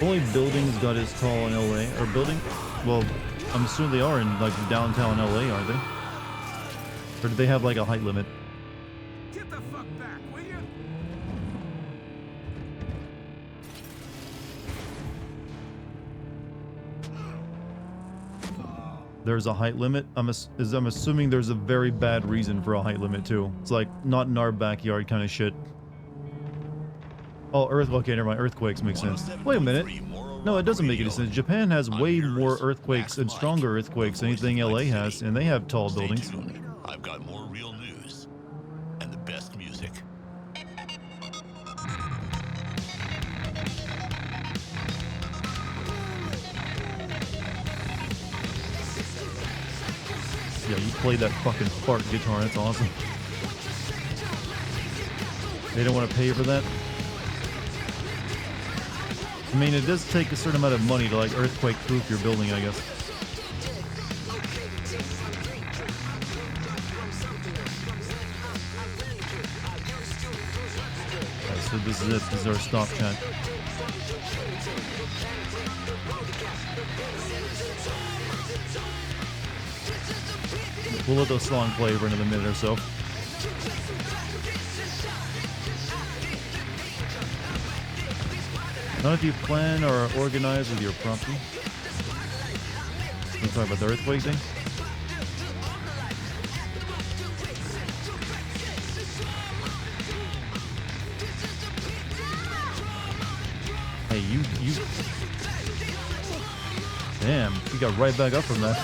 Only buildings got as tall in LA, or building? Well, I'm assuming they are in like downtown LA, aren't they? Or do they have like a height limit? Get the fuck back, will you? There's a height limit. I'm assuming there's a very bad reason for a height limit too. It's like not in our backyard kind of shit. Oh, okay, never mind. Earthquakes make sense. Wait a minute. No, it doesn't make any sense. Japan has way more earthquakes and stronger earthquakes than anything LA has, and they have tall buildings. I've got more real news and the best music. Yeah, you play that fucking fart guitar. That's awesome. They don't want to pay you for that? I mean, it does take a certain amount of money to like earthquake-proof your building, I guess. Right, so this is it. This is our stop chat. We'll let those songs play for another minute or so. Not if you plan or organize with your property. You talk about the earthquake thing? Hey, you... Damn, you got right back up from that.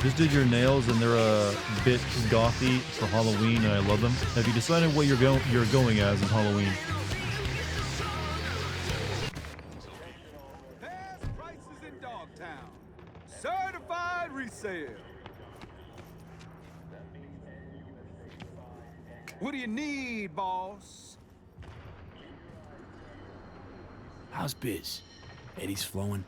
Just did your nails and they're a bit gothy for Halloween and I love them. Have you decided what you're going as in Halloween? Best prices in Dogtown. Certified resale. What do you need, boss? How's biz? Eddie's flowing.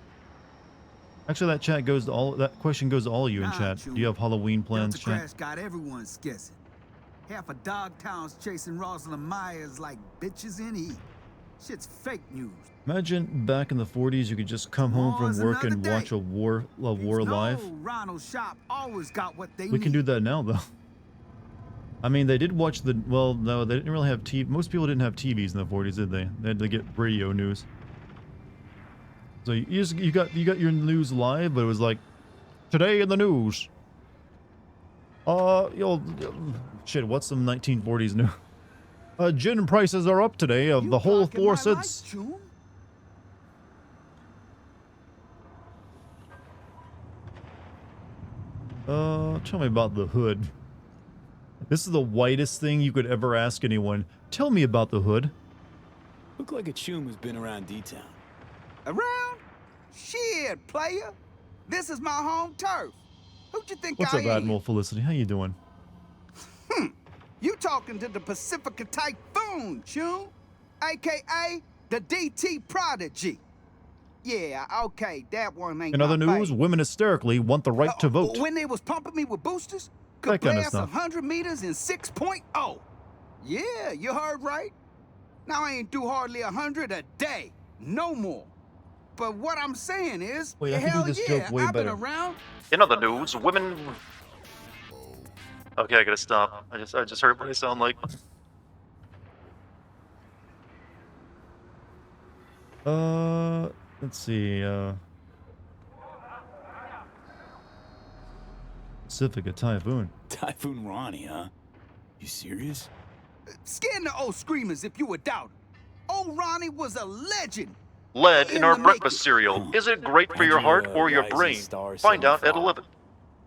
Actually, that chat goes to all. That question goes to all of you in chat. Do you have Halloween plans, Delta chat? Crash got everyone skissing. Half of Dogtown's chasing Rosalind Myers like bitches in heat. Shit's fake news. Imagine back in the 40s, you could just come home from work and watch a war live. Ronald Shop always got what they We can do that now, though. I mean, they did watch the. Well, no, they didn't really have TV. Most people didn't have TVs in the 40s, did they? They had to get radio news. So you got your news live, but it was like, today in the news. Shit, what's some 1940s new? Gin prices are up today of the whole 4 cents. Tell me about the hood. This is the whitest thing you could ever ask anyone. Tell me about the hood. Look like a chum who's been around D-Town. Around? Shit, player. This is my home turf. Who'd you think What's I up, am? Admiral Felicity? How you doing? You talking to the Pacifica Typhoon, Chum. AKA the DT Prodigy. Yeah, okay, that one ain't In other my news, babe. women hysterically want the right to vote. When they was pumping me with boosters, That could kind of blast stuff. 100 meters in 6.0. Yeah, you heard right. Now I ain't do hardly 100 a day, no more. But what I'm saying is, Wait, I can do hell this yeah, joke way I've been better. around. In other news, women. Okay, I gotta stop. I just heard what I sound like. Let's see. Pacifica Typhoon. Typhoon Ronnie, huh? You serious? Scan the old screamers if you a doubter. Old Ronnie was a legend. Lead In in our the breakfast cereal. Is it great for your heart or your brain? Find out at 11.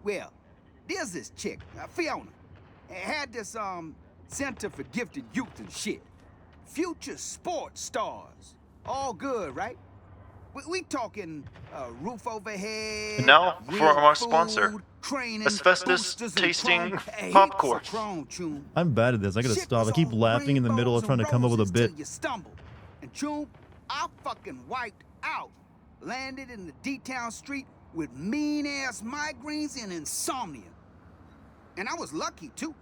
Well, there's this chick, Fiona, had this center for gifted youth and shit. Future sports stars. All good, right? We talking roof overhead. And now for real our food, sponsor, training, asbestos boosters and tasting chrome. Hey, popcorn. heaps of chrome, Chum. I'm bad at this. I gotta Shit stop. I was keep all laughing in the middle of rainbows trying to and come up with a roses bit. till you stumble. And Chum, I fucking wiped out. Landed in the D-Town street with mean-ass migraines and insomnia. And I was lucky, too.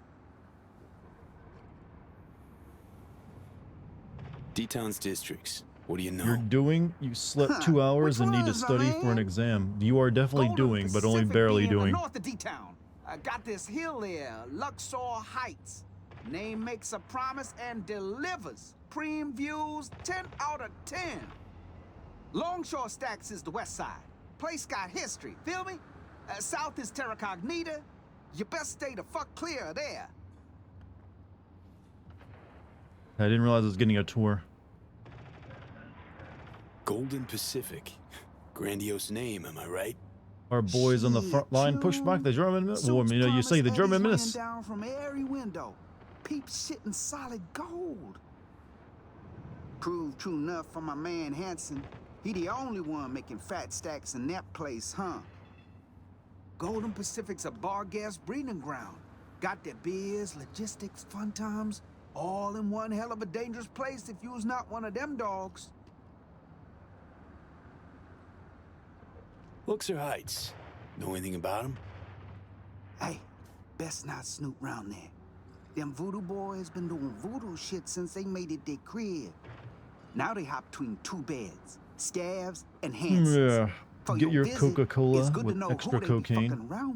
D-Town's districts. What do you know? You slept 2 hours and need to study for an exam. You are definitely doing, but only barely doing. North of D-Town. I got this hill there, Luxor Heights. Name makes a promise and delivers. Preem views, 10 out of 10. Longshore Stacks is the west side. Place got history, feel me? South is Terra Cognita. You best stay the fuck clear of there. I didn't realize I was getting a tour. Golden Pacific. Grandiose name, am I right? Our boys on the front line push back the German. Well, you know, you say the German menace. Down from every window. Peep shit in solid gold. Proved true enough for my man Hanson. He the only one making fat stacks in that place, huh? Golden Pacific's a bar gas breeding ground. Got their beers, logistics, fun times, all in one hell of a dangerous place if you was not one of them dogs. Luxor Heights. Know anything about him? Hey, best not snoop round there. Them voodoo boys been doing voodoo shit since they made it their crib. Now they hop between two beds, Scavs and Hansons. Yeah. Get your Coca-Cola with extra cocaine.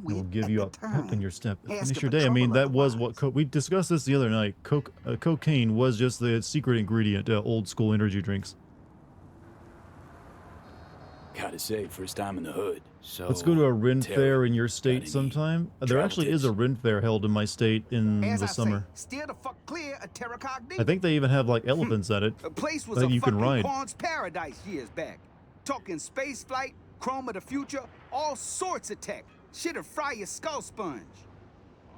It'll give you a pep in your step. Finish your day. I mean, that was what we discussed this the other night. Cocaine was just the secret ingredient to old school energy drinks. Gotta say, first time in the hood. So let's go to a Ren Fair in your state sometime. There actually is a Ren Fair held in my state in the summer. Steer the fuck clear of Terra Cognita. I think they even have like elephants at it. The place was that a you can fucking ride. Pawn's paradise years back. Talking space flight, chrome of the future, all sorts of tech. Shit'll fry your skull sponge.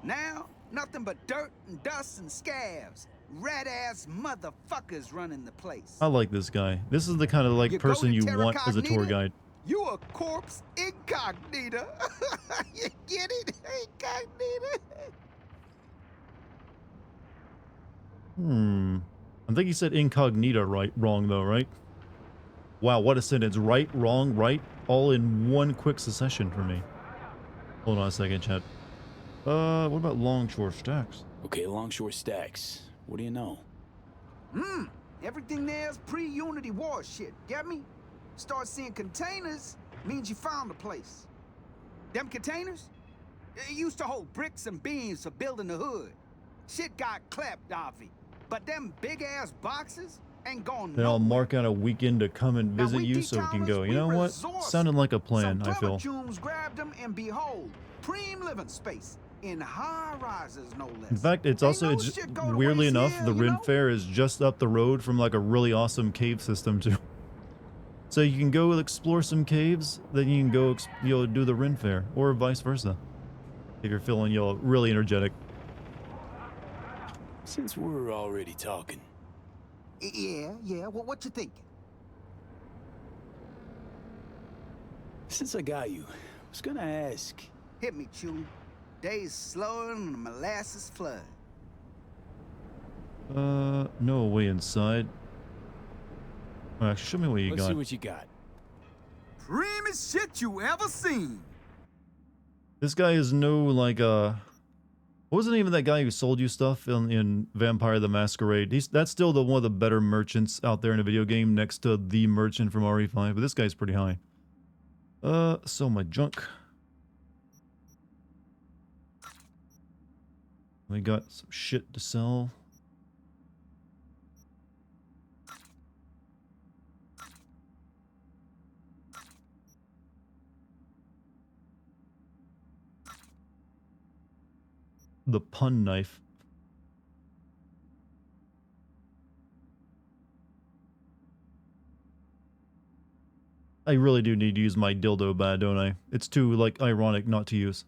Now, nothing but dirt and dust and scavs. Rat-ass motherfuckers running the place. I like this guy. This is the kind of like person you want as a tour guide. You a corpse incognita. You get it? Incognita. I think he said incognita wrong though, right? Wow, what a sentence. Right, wrong, right, all in one quick succession for me. Hold on a second, chat. What about Longshore Stacks? Okay, Longshore Stacks. What do you know? Everything there's pre-Unity War shit, get me? Start seeing containers means you found a place. Them containers? It used to hold bricks and beams for building the hood. Shit got clapped, Avi. But them big-ass boxes ain't going Then I'll mark out a weekend to come and visit you so we can go. You know what? Sounded like a plan, I feel. Grabbed them and behold, preem living space. In high rises, no less. In fact, it's also, weirdly enough, the Ren Fair is just up the road from like a really awesome cave system too. So you can go explore some caves, then you can go do the Ren Fair, or vice versa. If you're feeling really energetic. Since we're already talking. Yeah. Well, what you thinking? Since I got you, I was gonna ask. Hit me, Chew. Days slower than a molasses flood. No way inside. Actually, show me what you got. Let's see what you got. Preemiest shit you ever seen. This guy is no like wasn't even that guy who sold you stuff in Vampire the Masquerade. That's still one of the better merchants out there in a video game next to the merchant from RE5, but this guy's pretty high. So my junk. We got some shit to sell. The pun knife. I really do need to use my dildo bad, don't I? It's too, like, ironic not to use.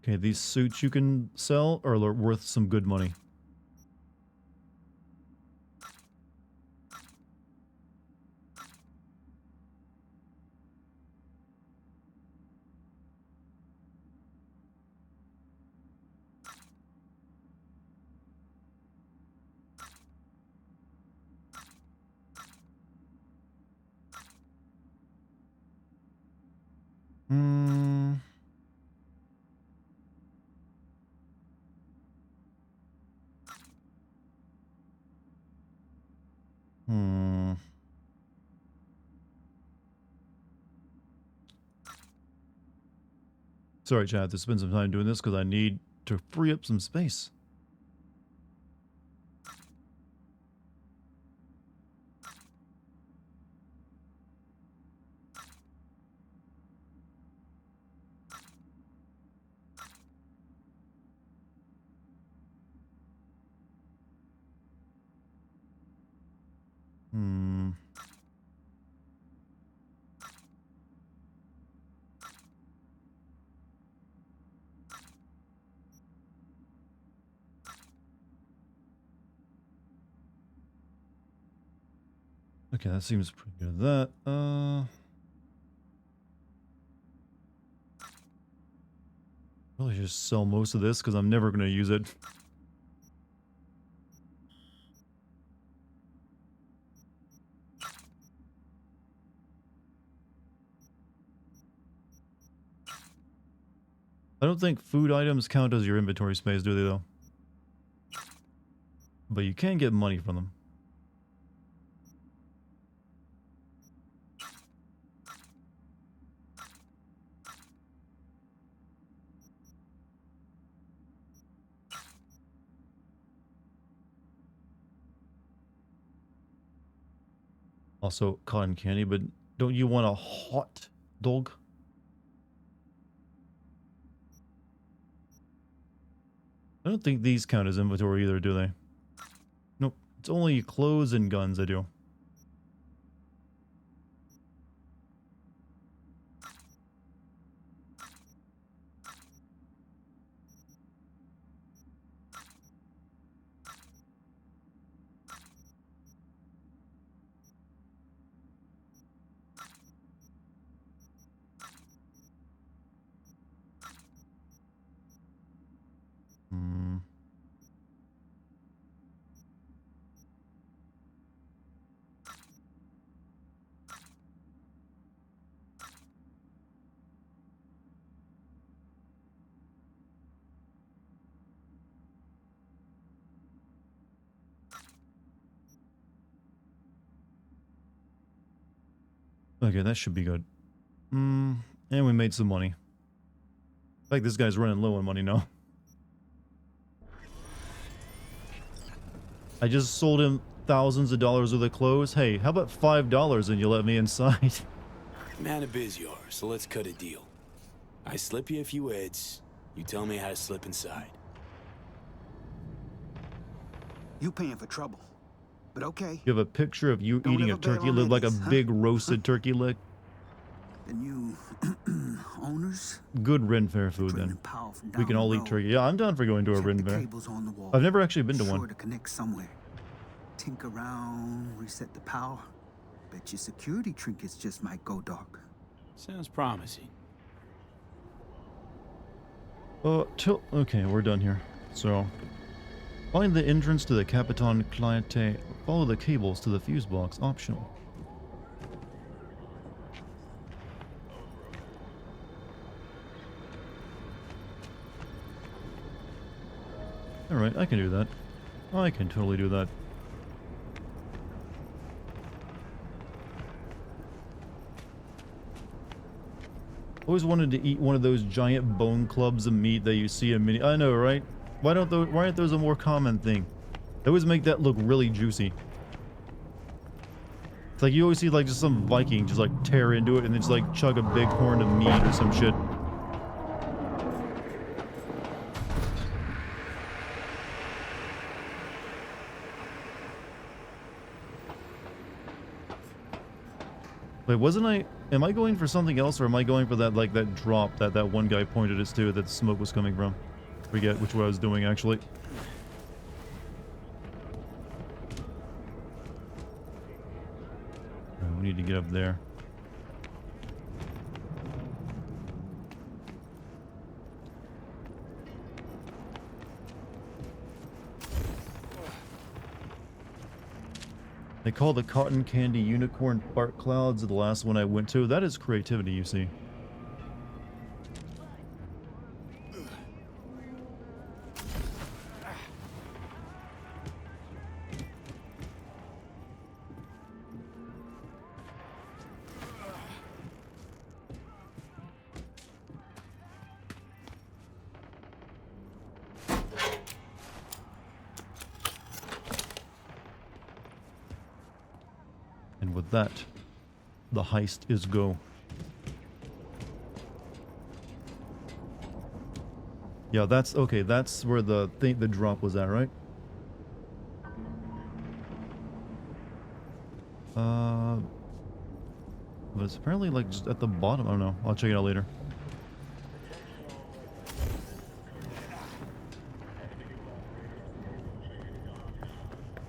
Okay, these suits you can sell are worth some good money. Hmm. Hmm. Sorry, chat, to spend some time doing this because I need to free up some space. Hmm. Okay, that seems pretty good. Probably just sell most of this because I'm never going to use it. I don't think food items count as your inventory space, do they, though? But you can get money from them. Also, cotton candy, but don't you want a hot dog? I don't think these count as inventory either, do they? Nope. It's only clothes and guns I do. Hmm. Okay, that should be good. And we made some money. In fact, this guy's running low on money now. I just sold him thousands of dollars worth of clothes. Hey, how about $5 and you let me inside? Man of biz you are, so let's cut a deal. I slip you a few heads, you tell me how to slip inside. You paying for trouble, but okay. You have a picture of you Don't eating a ever bail turkey on leg like a Eddie's, huh? big roasted turkey leg. The new owners. Good Ren Fair food then. We can all eat turkey. Yeah, I'm down for going to a Ren Fair. On the wall. I've never actually been to Sure one. to connect somewhere. Tink around, reset the power. Bet your security trinkets just might go dark. Sounds promising. Okay, we're done here. So, find the entrance to the Capitan Cliente. Follow the cables to the fuse box. Optional. Alright, I can do that. I can totally do that. Always wanted to eat one of those giant bone clubs of meat that you see in mini. I know, right? Why aren't those a more common thing? They always make that look really juicy. It's like you always see like just some Viking just like tear into it and then just like chug a big horn of meat or some shit. Wait, wasn't I... Am I going for something else, or am I going for that, like, that drop that one guy pointed us to that the smoke was coming from? Forget which one I was doing, actually. We need to get up there. They call the cotton candy unicorn fart clouds the last one I went to. That is creativity, you see. And with that, the heist is go. Yeah, that's okay. That's where the drop was at, right? But it's apparently like just at the bottom. I don't know. I'll check it out later.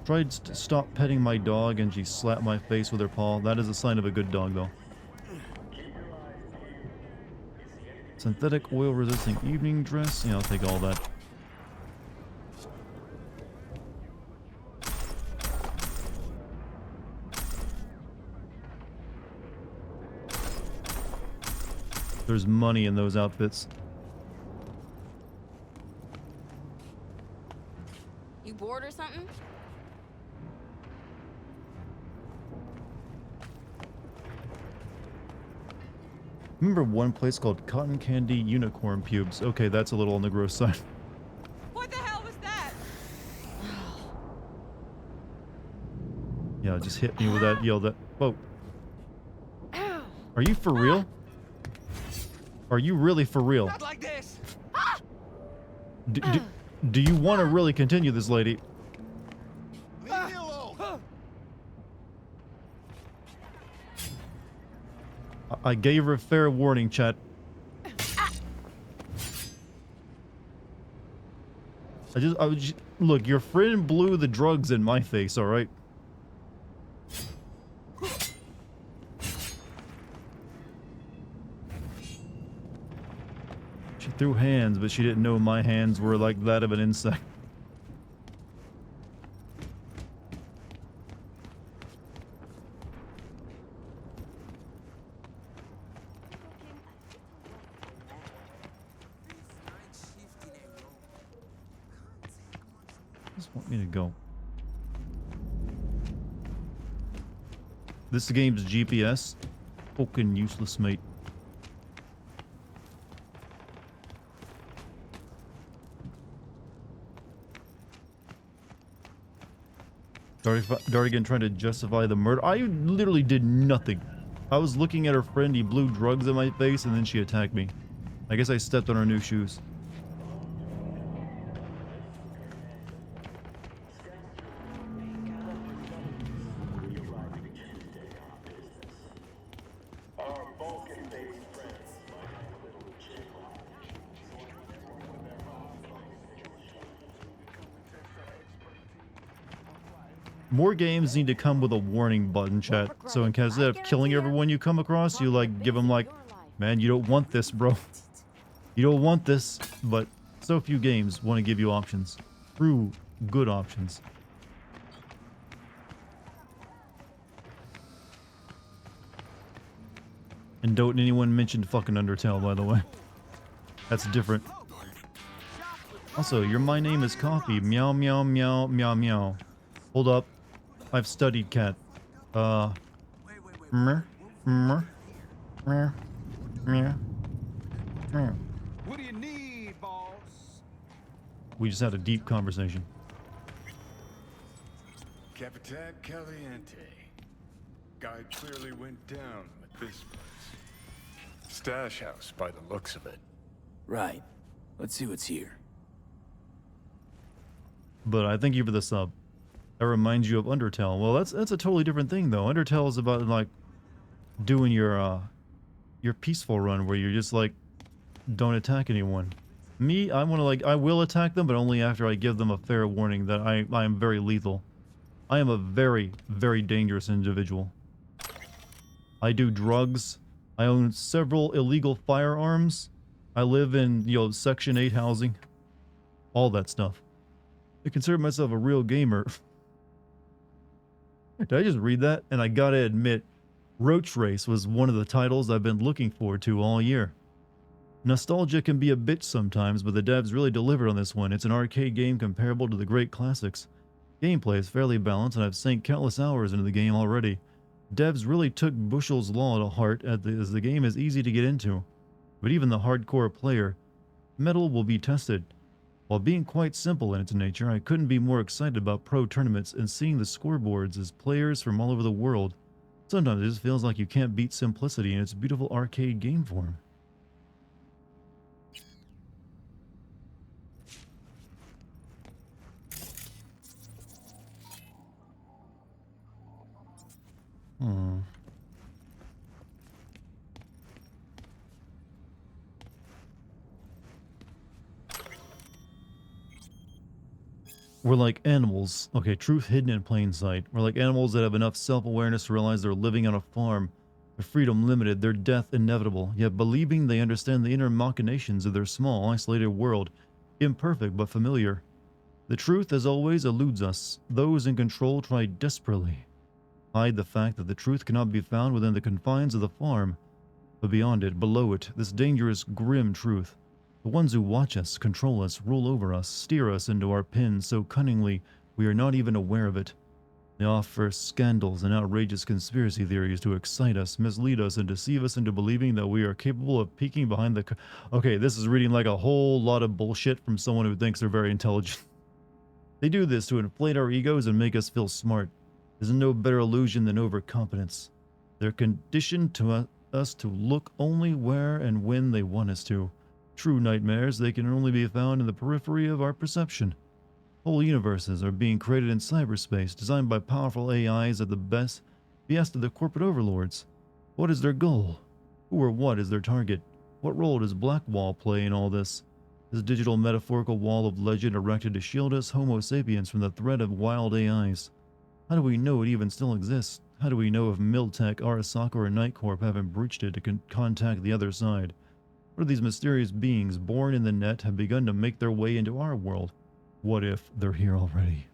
Tried to stop petting my dog and she slapped my face with her paw. That is a sign of a good dog, though. Synthetic oil resisting evening dress. Yeah, I'll take all that. There's money in those outfits. You bored or something? Remember one place called Cotton Candy Unicorn Pubes? Okay, that's a little on the gross side. What the hell was that? Yeah, just hit me with that, yell that. Whoa. Are you for real? Are you really for real? Not like this. Do you want to really continue this, lady? Leave me alone. I gave her a fair warning, chat. Look, your friend blew the drugs in my face, all right? She threw hands, but she didn't know my hands were like that of an insect. Just want me to go. This game's GPS? Fucking useless, mate. Dartigan trying to justify the murder. I literally did nothing. I was looking at her friend, he blew drugs in my face, and then she attacked me. I guess I stepped on her new shoes. More games need to come with a warning button, chat. So instead of killing everyone you come across, you like give them like, man, you don't want this, bro. You don't want this, but so few games want to give you options. True, good options. And don't anyone mention fucking Undertale, by the way. That's different. Also, my name is Coffee. Meow, meow, meow, meow, meow. Hold up. I've studied cat. What do you need, boss? We just had a deep conversation. Capitan Caliente. Guy clearly went down with this place. Stash house by the looks of it. Right. Let's see what's here. But I thank you for the sub. That reminds you of Undertale. Well, that's a totally different thing, though. Undertale is about, like, doing your peaceful run where you're just like, don't attack anyone. Me, I want to like, I will attack them, but only after I give them a fair warning that I am very lethal. I am a very, very dangerous individual. I do drugs. I own several illegal firearms. I live in, you know, Section 8 housing. All that stuff. I consider myself a real gamer. Did I just read that? And I gotta admit, Roach Race was one of the titles I've been looking forward to all year. Nostalgia can be a bitch sometimes, but the devs really delivered on this one. It's an arcade game comparable to the great classics. Gameplay is fairly balanced, and I've sank countless hours into the game already. Devs really took Bushell's Law to heart, as the game is easy to get into. But even the hardcore player, mettle will be tested. While being quite simple in its nature, I couldn't be more excited about pro tournaments and seeing the scoreboards as players from all over the world. Sometimes it just feels like you can't beat simplicity in its beautiful arcade game form. We're like animals. Okay, truth hidden in plain sight. We're like animals that have enough self-awareness to realize they're living on a farm. Their freedom limited, their death inevitable, yet believing they understand the inner machinations of their small, isolated world. Imperfect but familiar. The truth, as always, eludes us. Those in control try desperately hide the fact that the truth cannot be found within the confines of the farm, but beyond it, below it, this dangerous, grim truth. The ones who watch us, control us, rule over us, steer us into our pins so cunningly we are not even aware of it. They offer scandals and outrageous conspiracy theories to excite us, mislead us, and deceive us into believing that we are capable of peeking behind the... Okay, this is reading like a whole lot of bullshit from someone who thinks they're very intelligent. They do this to inflate our egos and make us feel smart. There's no better illusion than overconfidence. They're conditioned to us to look only where and when they want us to. True nightmares, they can only be found in the periphery of our perception. Whole universes are being created in cyberspace, designed by powerful AIs at the behest of the corporate overlords. What is their goal? Who or what is their target? What role does Blackwall play in all this? This digital metaphorical wall of legend erected to shield us Homo sapiens from the threat of wild AIs. How do we know it even still exists? How do we know if Miltech, Arasaka, or Nightcorp haven't breached it to contact the other side? What if these mysterious beings born in the net have begun to make their way into our world? What if they're here already?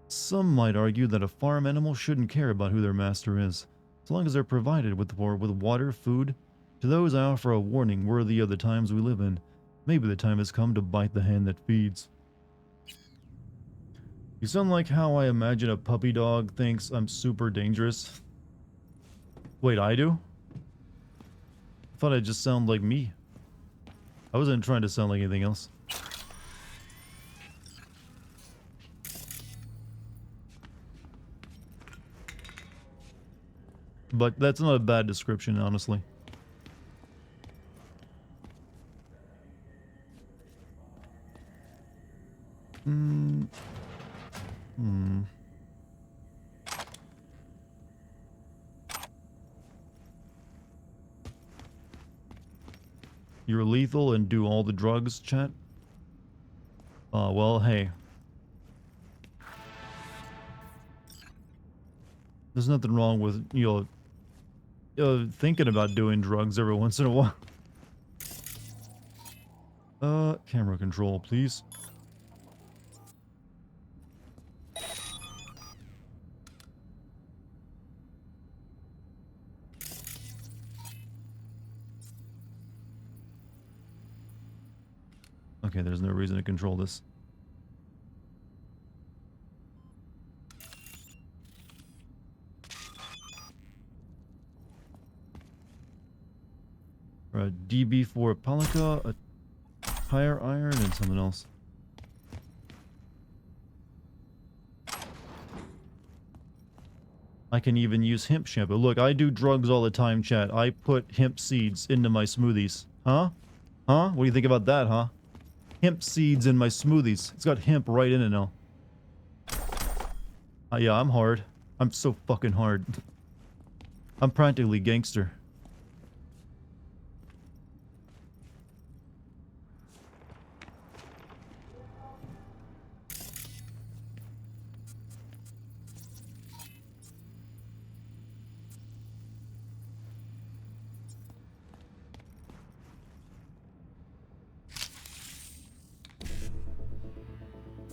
Some might argue that a farm animal shouldn't care about who their master is, as long as they're provided with water, food. To those I offer a warning worthy of the times we live in. Maybe the time has come to bite the hand that feeds. You sound like how I imagine a puppy dog thinks I'm super dangerous. Wait, I do? I thought I just sound like me. I wasn't trying to sound like anything else. But that's not a bad description, honestly. You're lethal and do all the drugs, chat? Well, hey. There's nothing wrong with, you know, thinking about doing drugs every once in a while. Camera control, please. Okay, there's no reason to control this. A DB for Palika, a tire iron, and something else. I can even use hemp shampoo. Look, I do drugs all the time, chat. I put hemp seeds into my smoothies. Huh? Huh? What do you think about that, huh? Hemp seeds in my smoothies. It's got hemp right in it now. Yeah, I'm hard. I'm so fucking hard. I'm practically gangster.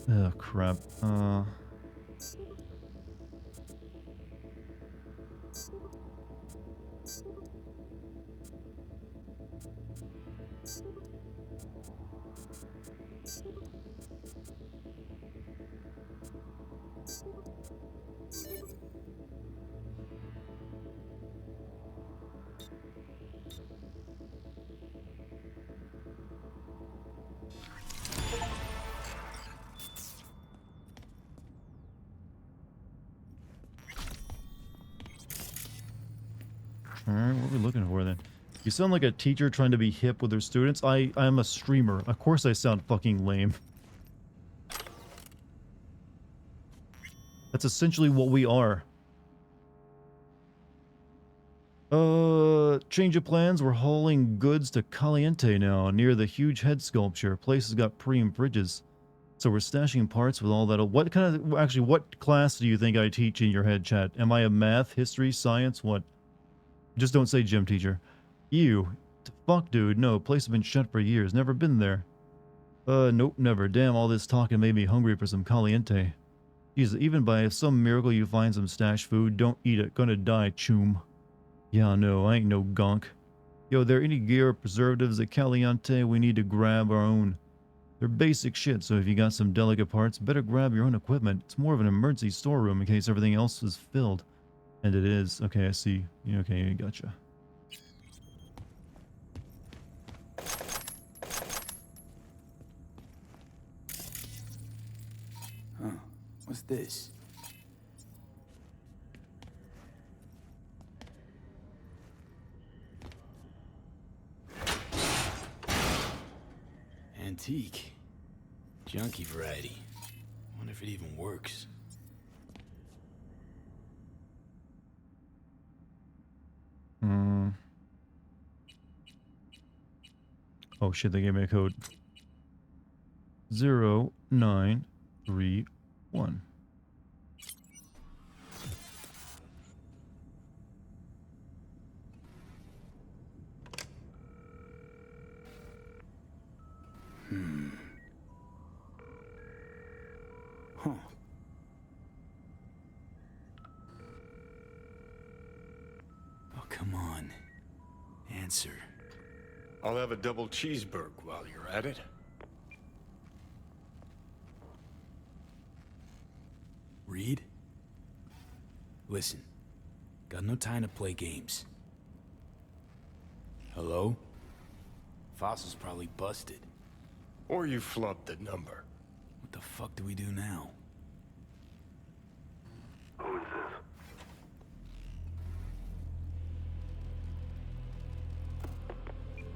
Oh crap. Alright, what are we looking for then? You sound like a teacher trying to be hip with her students. I'm a streamer. Of course I sound fucking lame. That's essentially what we are. Change of plans. We're hauling goods to Caliente now, near the huge head sculpture. Place has got preem fridges. So we're stashing parts with all that. What kind of, actually, what class do you think I teach in your head, chat? Am I a math, history, science, what? Just don't say gym teacher. Ew. Fuck, dude. No, place has been shut for years. Never been there. Nope, never. Damn, all this talking made me hungry for some Caliente. Jesus, even by some miracle you find some stashed food, don't eat it. Gonna die, choom. Yeah, no, I ain't no gunk. Yo, there any gear or preservatives at Caliente? We need to grab our own. They're basic shit, so if you got some delicate parts, better grab your own equipment. It's more of an emergency storeroom in case everything else is filled. And it is. Okay, I see. Okay, gotcha. Huh. What's this? Antique. Junky variety. Wonder if it even works. Oh shit, they gave me a code. 0931. Huh. Oh, come on. Answer. I'll have a double cheeseburger while you're at it. Reed? Listen. Got no time to play games. Hello? Fossil's probably busted. Or you flubbed the number. What the fuck do we do now? Who is this?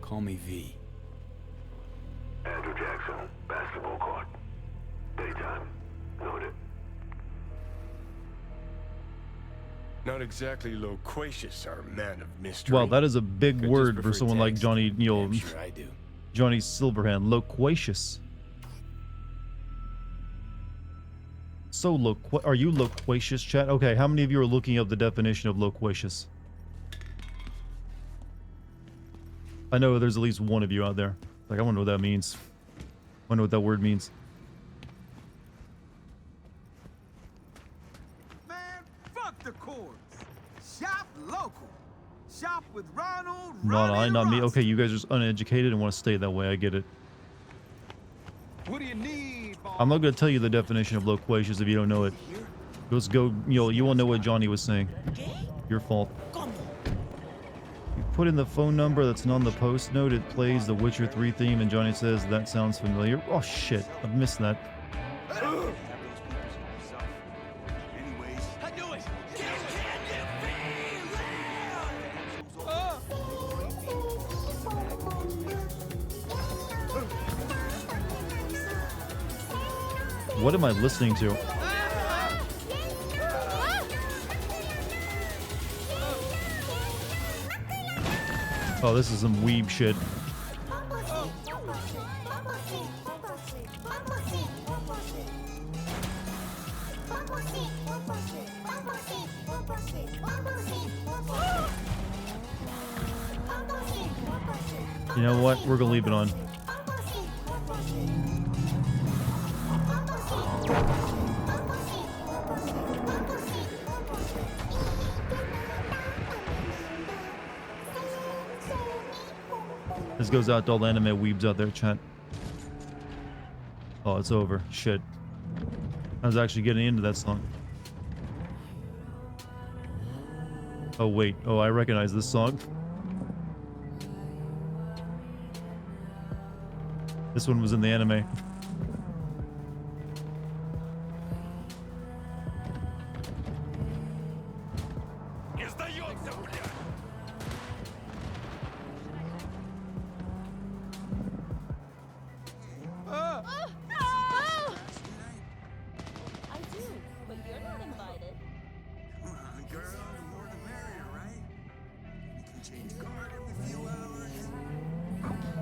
Call me V. Andrew Jackson, basketball court. Daytime. Noted. Not exactly loquacious, our man of mystery. Wow, that is a big Could word just for prefer someone like text. Johnny, Damn sure I do. Johnny Silverhand. Loquacious. So are you loquacious, chat? Okay, how many of you are looking up the definition of loquacious? I know there's at least one of you out there. Like, I wonder what that means. I wonder what that word means. Man, fuck the chords. Shop local. Shop with Ronald. Not I, Ronnie not me. Ross. Okay, you guys are just uneducated and want to stay that way. I get it. What do you need, boss? I'm not going to tell you the definition of loquacious if you don't know it. Let's go, you won't know what Johnny was saying. Your fault. You put in the phone number that's on the post note, it plays the Witcher 3 theme, and Johnny says, that sounds familiar. Oh shit, I've missed that. I knew it! What am I listening to? Oh, this is some weeb shit. You know what? We're gonna leave it on. This goes out to all the anime weebs out there, chat. Oh, it's over. Shit. I was actually getting into that song. Oh, wait. Oh, I recognize this song. This one was in the anime.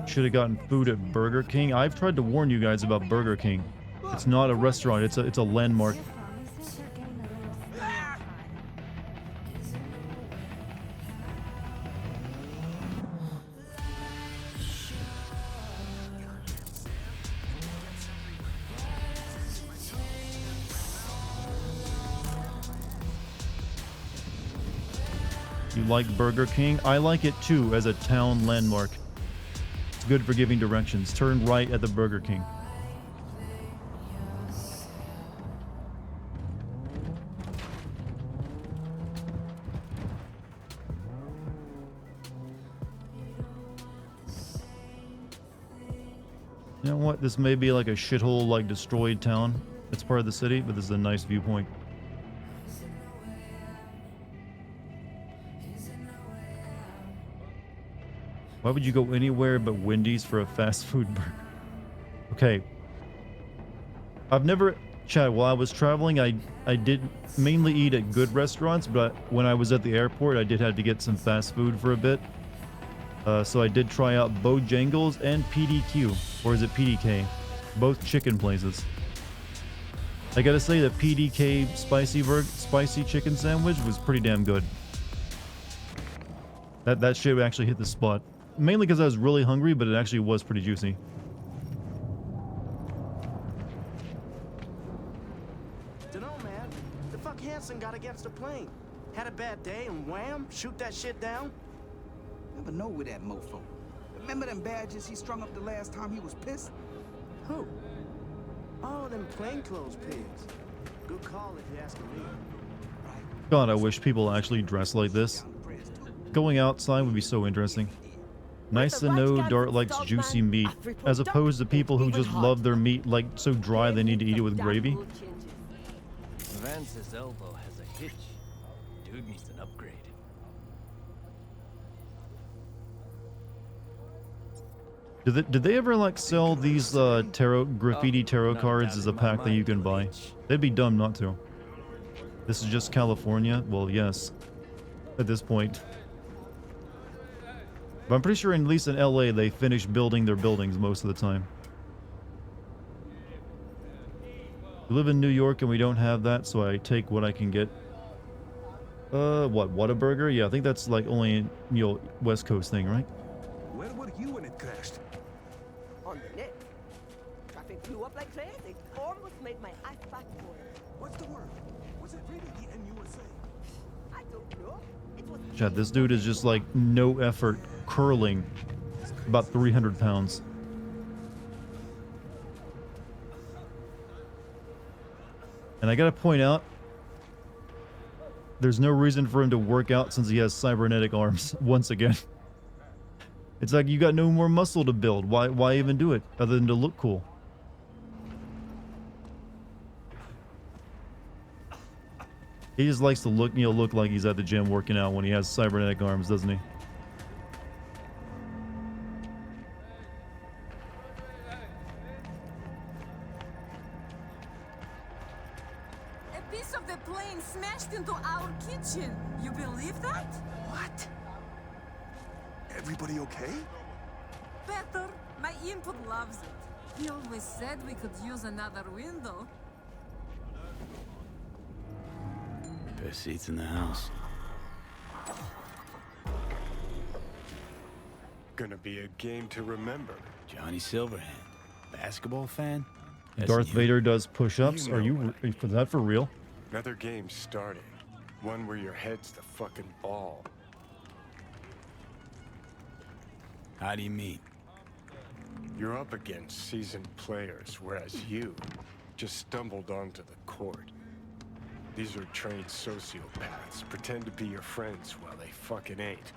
Should have gotten food at Burger King. I've tried to warn you guys about Burger King. It's not a restaurant, it's a landmark. You like Burger King? I like it too as a town landmark. It's good for giving directions. Turn right at the Burger King. You know what? This may be like a shithole, like destroyed town. It's part of the city, but this is a nice viewpoint. Why would you go anywhere but Wendy's for a fast food burger? Okay. I've never... Chad, while I was traveling, I did mainly eat at good restaurants, but when I was at the airport, I did have to get some fast food for a bit. So I did try out Bojangles and PDQ. Or is it PDK? Both chicken places. I gotta say the PDK spicy chicken sandwich was pretty damn good. That shit actually hit the spot. Mainly because I was really hungry, but it actually was pretty juicy. Dunno, man. The fuck Hanson got against a plane. Had a bad day and wham, shoot that shit down. Never know with that mofo. Remember them badges he strung up the last time he was pissed? Who? Oh, them plainclothes pigs. Good call if you're asking me. God, I wish people actually dressed like this. Going outside would be so interesting. Nice to know Dart likes juicy meat, as opposed to people who just love their meat like so dry they need to eat it with gravy. Vance's elbow has a hitch. Dude needs an upgrade. Did they ever like sell these graffiti tarot cards as a pack that you can buy? They'd be dumb not to. This is just California? Well, yes. At this point. But I'm pretty sure at least in LA they finish building their buildings most of the time. We live in New York and we don't have that, so I take what I can get. What, Whataburger? Yeah, I think that's like only, you know, West Coast thing, right? Where were you when it crashed? On the net. Traffic flew up like crazy. Almost made my eyes back for it. What's the word? Was it really the NUSA? I don't know. It was Chad, this dude is just like no effort curling about 300 pounds. And I gotta point out, there's no reason for him to work out since he has cybernetic arms once again. It's like you got no more muscle to build. Why even do it other than to look cool? He just likes to look, look like he's at the gym working out when he has cybernetic arms, doesn't he? A piece of the plane smashed into our kitchen. You believe that? What? Everybody okay? Better. My input loves it. He always said we could use another window. Best seats in the house. Gonna be a game to remember. Johnny Silverhand. Basketball fan? That's Darth you. Vader does push-ups. You Are know you for that for real? Another game started. One where your head's the fucking ball. How do you mean? You're up against seasoned players, whereas you just stumbled onto the court. These are trained sociopaths, pretend to be your friends while they fucking ain't.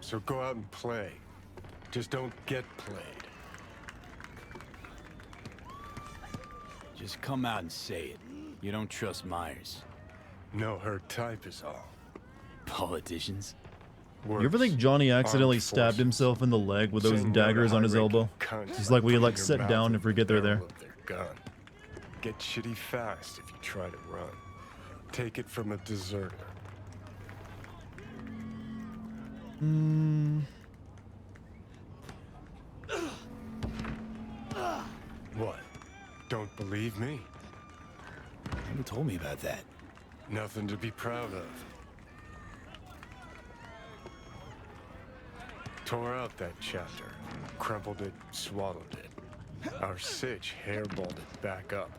So go out and play. Just don't get played. Just come out and say it. You don't trust Myers. No, her type is all. Politicians? You ever think Johnny accidentally stabbed himself in the leg with those daggers on his elbow? It's like we like sit down and forget they're there. Gun. Get shitty fast if you try to run. Take it from a deserter. What? Don't believe me? Never told me about that. Nothing to be proud of. Tore out that chapter, crumpled it, swallowed it. Our sitch hairballed it back up.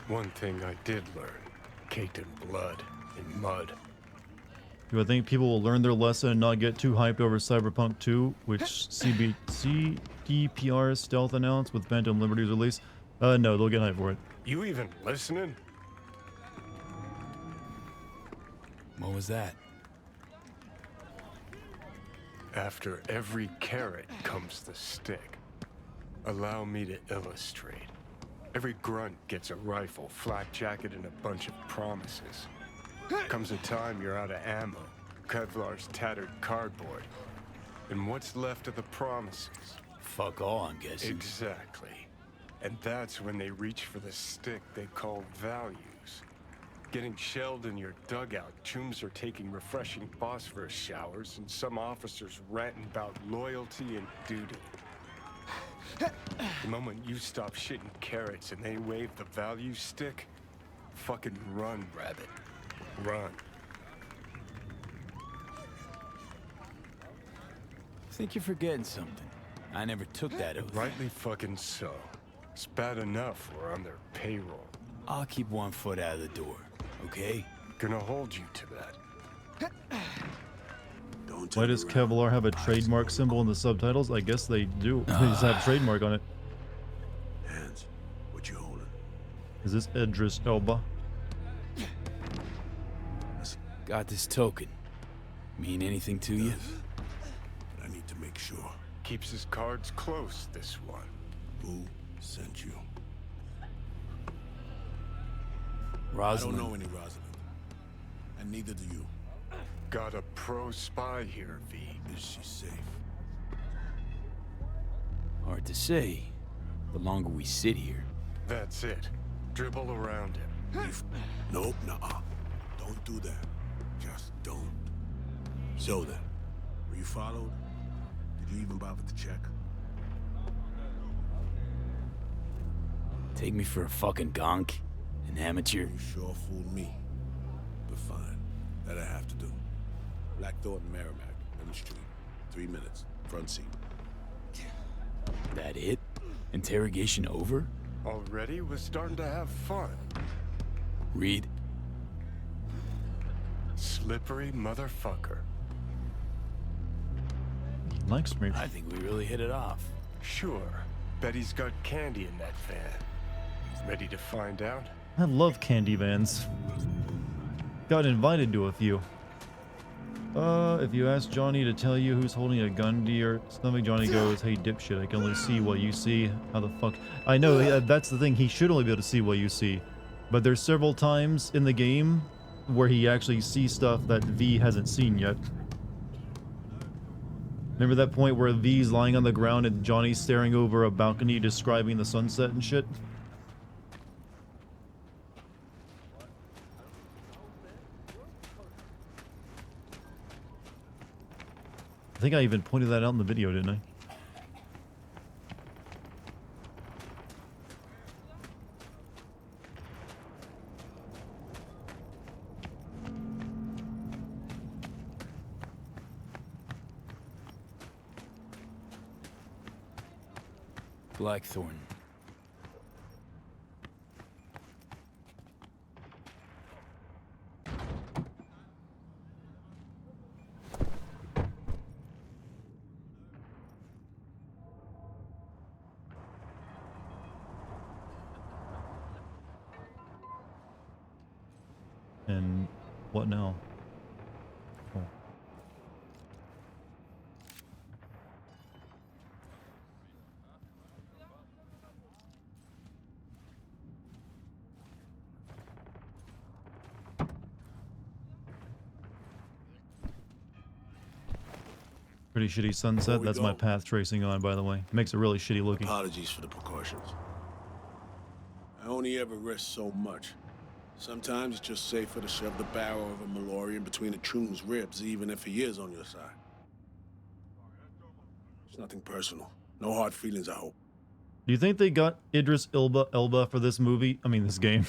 One thing I did learn, caked in blood and mud. Do I think people will learn their lesson and not get too hyped over Cyberpunk 2, which CDPR stealth announced with Phantom Liberty's release? No, they'll get hyped for it. You even listening? What was that? After every carrot comes the stick. Allow me to illustrate. Every grunt gets a rifle, flak jacket, and a bunch of promises. Comes a time you're out of ammo, Kevlar's tattered cardboard. And what's left of the promises? Fuck all, I'm guessing. Exactly. And that's when they reach for the stick they call values. Getting shelled in your dugout, chooms are taking refreshing phosphorus showers, and some officers ranting about loyalty and duty. The moment you stop shitting carrots and they wave the value stick, fucking run, rabbit. Run. Think you're forgetting something. I never took that oath. Rightly fucking so. It's bad enough we're on their payroll. I'll keep one foot out of the door, okay? Gonna hold you to that. Why does Kevlar have a trademark symbol in the subtitles? I guess they do. They just have trademark on it. Hands. What you holding? Is this Idris Elba? Got this token. Mean anything to you? But I need to make sure. Keeps his cards close, this one. Who sent you? Rosalind. I don't know any Rosalind. And neither do you. Got a pro spy here, V. Is she safe? Hard to say. The longer we sit here. That's it. Dribble around him. Nope, nuh-uh. Don't do that. Just don't. So then, were you followed? Did you even bother to check? Take me for a fucking gonk? An amateur? You sure fooled me. But fine. That I have to do. Blackthorn and Merrimack, Main Street. 3 minutes. Front seat. That it? Interrogation over? Already? We're starting to have fun. Reed. Slippery motherfucker. He likes me. I think we really hit it off. Sure. Bet he's got candy in that van. Ready to find out? I love candy vans. Got invited to a few. If you ask Johnny to tell you who's holding a gun to your stomach, Johnny goes, "Hey dipshit, I can only see what you see." How the fuck? I know, that's the thing, he should only be able to see what you see. But there's several times in the game where he actually sees stuff that V hasn't seen yet. Remember that point where V's lying on the ground and Johnny's staring over a balcony describing the sunset and shit? think I even pointed that out in the video, didn't I? Blackthorn. And what now? Oh. Pretty shitty sunset. That's my path tracing on, by the way. Makes it really shitty looking. Apologies for the precautions. I only ever risk so much. Sometimes it's just safer to shove the barrel of a Malorian between a Troon's ribs, even if he is on your side. It's nothing personal. No hard feelings, I hope. Do you think they got Idris Elba for this movie? I mean, this game.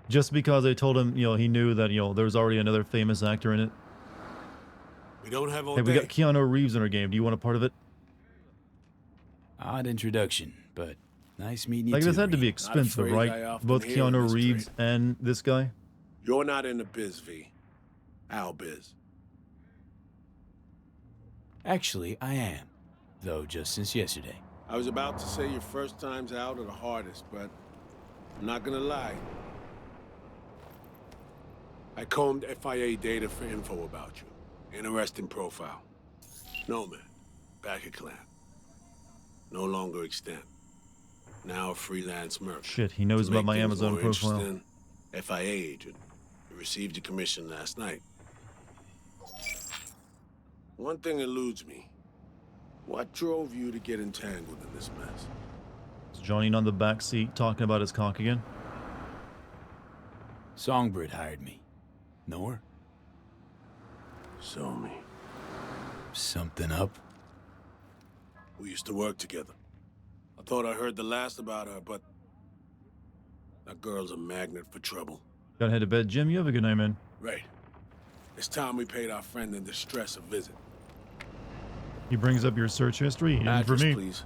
Just because they told him, you know, he knew that, you know, there was already another famous actor in it? We don't have all Hey, we day. got Keanu Reeves in our game. Do you want a part of it? Odd introduction, but nice meeting you Like, too, this had to be Reed. expensive, phrase I right? often Both hear in Keanu this Reeves trade. and this guy? You're not in the biz, V. Our biz. Actually, I am. Though just since yesterday. I was about to say your first times out are the hardest, but I'm not gonna lie. I combed FIA data for info about you. Interesting profile. Nomad. Back at clan. No longer extant. Now a freelance merc. Shit, he knows To about make my things Amazon more profile. interesting, FIA agent. You received your commission last night. One thing eludes me. What drove you to get entangled in this mess? Is Johnny on the back seat talking about his cock again? Songbird hired me. Know her? Show me. Something up? We used to work together. I thought I heard the last about her, but that girl's a magnet for trouble. Gotta head to bed. Jim, you have a good night, man. Right. It's time we paid our friend in distress a visit. He brings up your search history, and for Address, me. please.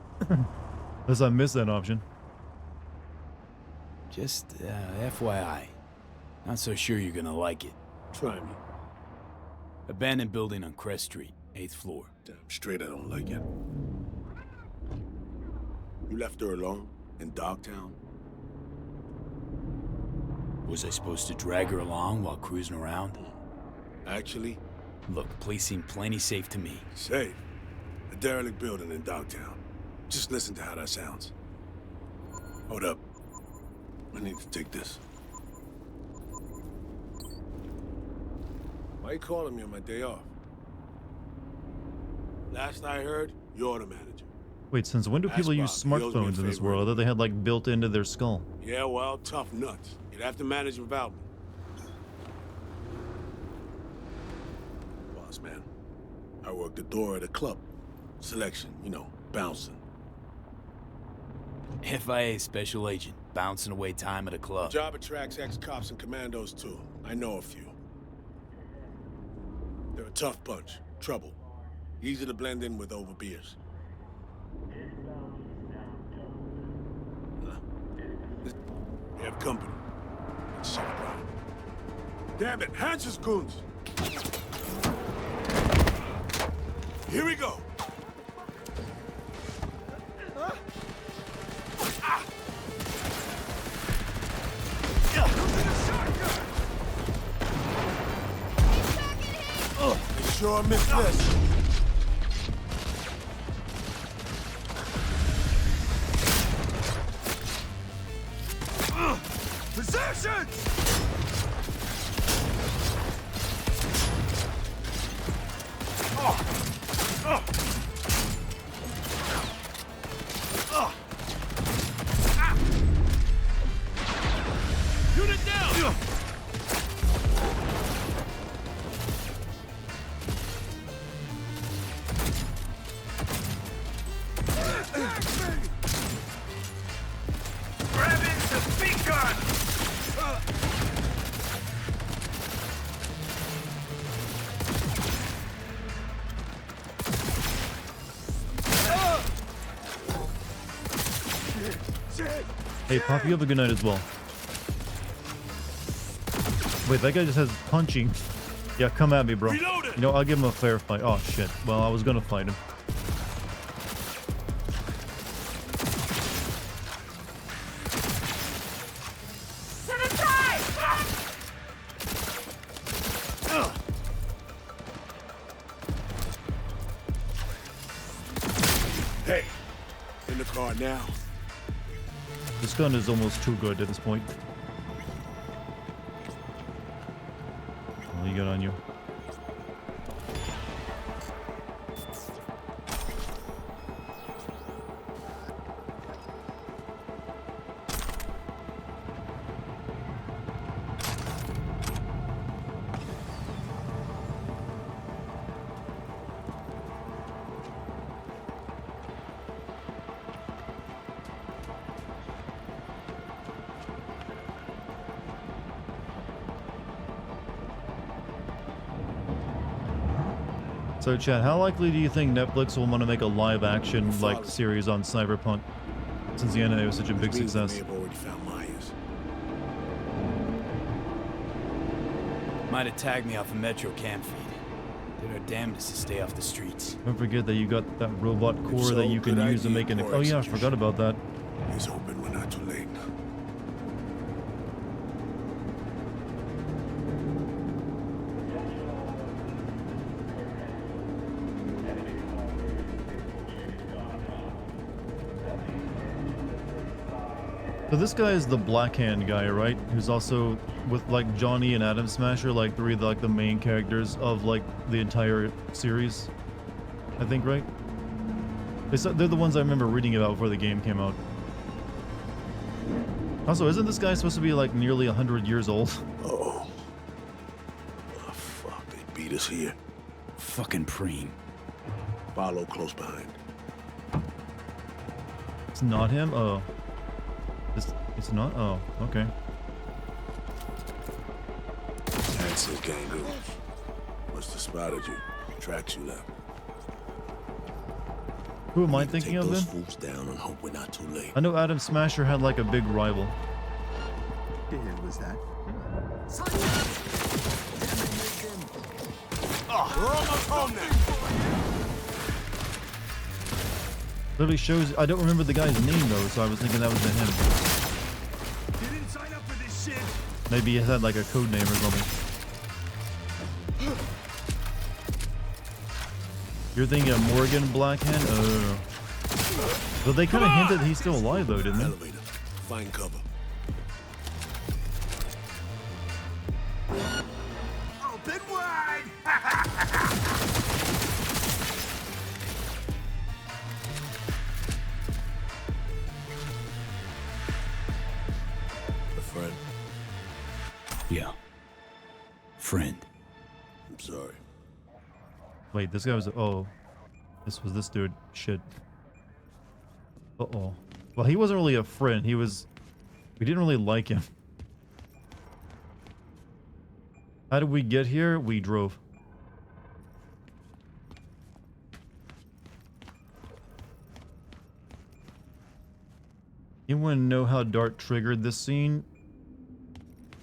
Unless I missed that option. Just FYI. Not so sure you're gonna like it. Try me. Abandoned building on Crest Street, 8th floor. Damn straight I don't like it. You left her alone in Dogtown? Was I supposed to drag her along while cruising around? Actually? Look, the place seemed plenty safe to me. Safe? A derelict building in Dogtown. Just listen to how that sounds. Hold up. I need to take this. Why you calling me on my day off? Last I heard, you're the manager. Wait, since when do Ask people Bob. use He owes me a smartphones in this favor. world? I thought they had, like, built into their skull. Yeah, well, tough nuts. You'd have to manage without me. Boss man, I work the door at a club. Selection, you know, bouncing. FIA special agent, bouncing away time at a club. Job attracts ex-cops and commandos too. I know a few. They're a tough bunch. Trouble. Easy to blend in with over beers. We have company. It's Cyberpunk. Damn it, Hans's goons! Here we go! They sure missed this. Positions! Unit down! Hey, Pop, you have a good night as well. Wait, that guy just has punching. Yeah, come at me, bro. You know, I'll give him a fair fight. Oh, shit. Well, I was gonna fight him. Hey, in the car now. This gun is almost too good at this point. What do you got on you? So, Chad, how likely do you think Netflix will want to make a live-action like series on Cyberpunk, since the anime was such a big success? Might have tagged me off a Metro cam feed. Did our damnedest to stay off the streets. Don't forget that you got that robot core that you can use to make an. Oh yeah, I forgot about that. He's hoping we're not too late. So this guy is the Black Hand guy, right? Who's also with like Johnny and Atom Smasher, like three of the main characters of like the entire series. I think, right? They're the ones I remember reading about before the game came out. Also, isn't this guy supposed to be like nearly 100 years old? Oh fuck, they beat us here. Fucking preem. Follow close behind. It's not him? Oh. It's not? Oh, okay. That's it, Gangu. Must have spotted you. Tracks you left. Who am I thinking of then? Fools down and hope we're not too late. I know Atom Smasher had like a big rival. The hell was that? We're almost home now. Literally shows. I don't remember the guy's name though, so I was thinking that was him. You didn't sign up for this shit. Maybe he had like a code name or something. You're thinking of Morgan Blackhand? Oh. But they kind of hinted he's still alive though, didn't they? Elevator. Find cover. Open wide. A friend. Yeah. Friend. I'm sorry. Wait, this guy was. Oh. This was this dude. Shit. Uh-oh. Well, he wasn't really a friend. He was. We didn't really like him. How did we get here? We drove. Anyone know how Dart triggered this scene?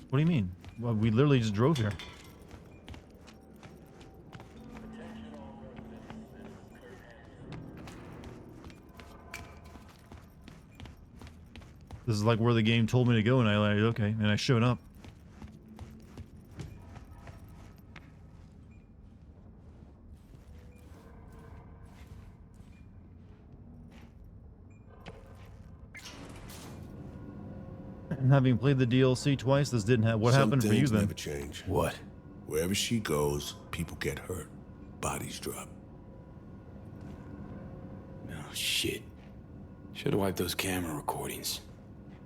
What do you mean? Well, we literally just drove here. This is like where the game told me to go, and I like, okay, and I showed up. And having played the DLC twice, this didn't have. What happened for you then? Never change. What? Wherever she goes, people get hurt. Bodies drop. Oh, shit. Should've wiped those camera recordings.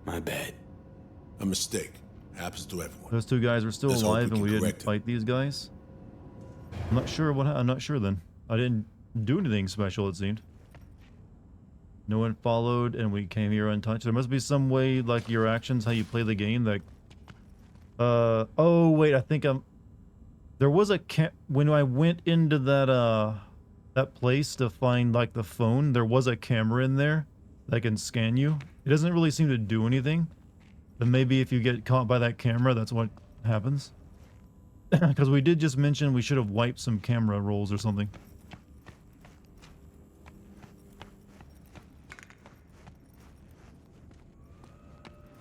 My bad. A mistake. Happens to everyone. Those two guys were still Let's hope alive, we and we can didn't correct it. fight these guys. I'm not sure what. I'm not sure then. I didn't do anything special. It seemed. No one followed, and we came here untouched. There must be some way, like your actions, how you play the game, that. Oh wait, I think I'm. There was a when I went into that that place to find like the phone. There was a camera in there, that can scan you. It doesn't really seem to do anything. But maybe if you get caught by that camera, that's what happens. Because we did just mention we should have wiped some camera rolls or something.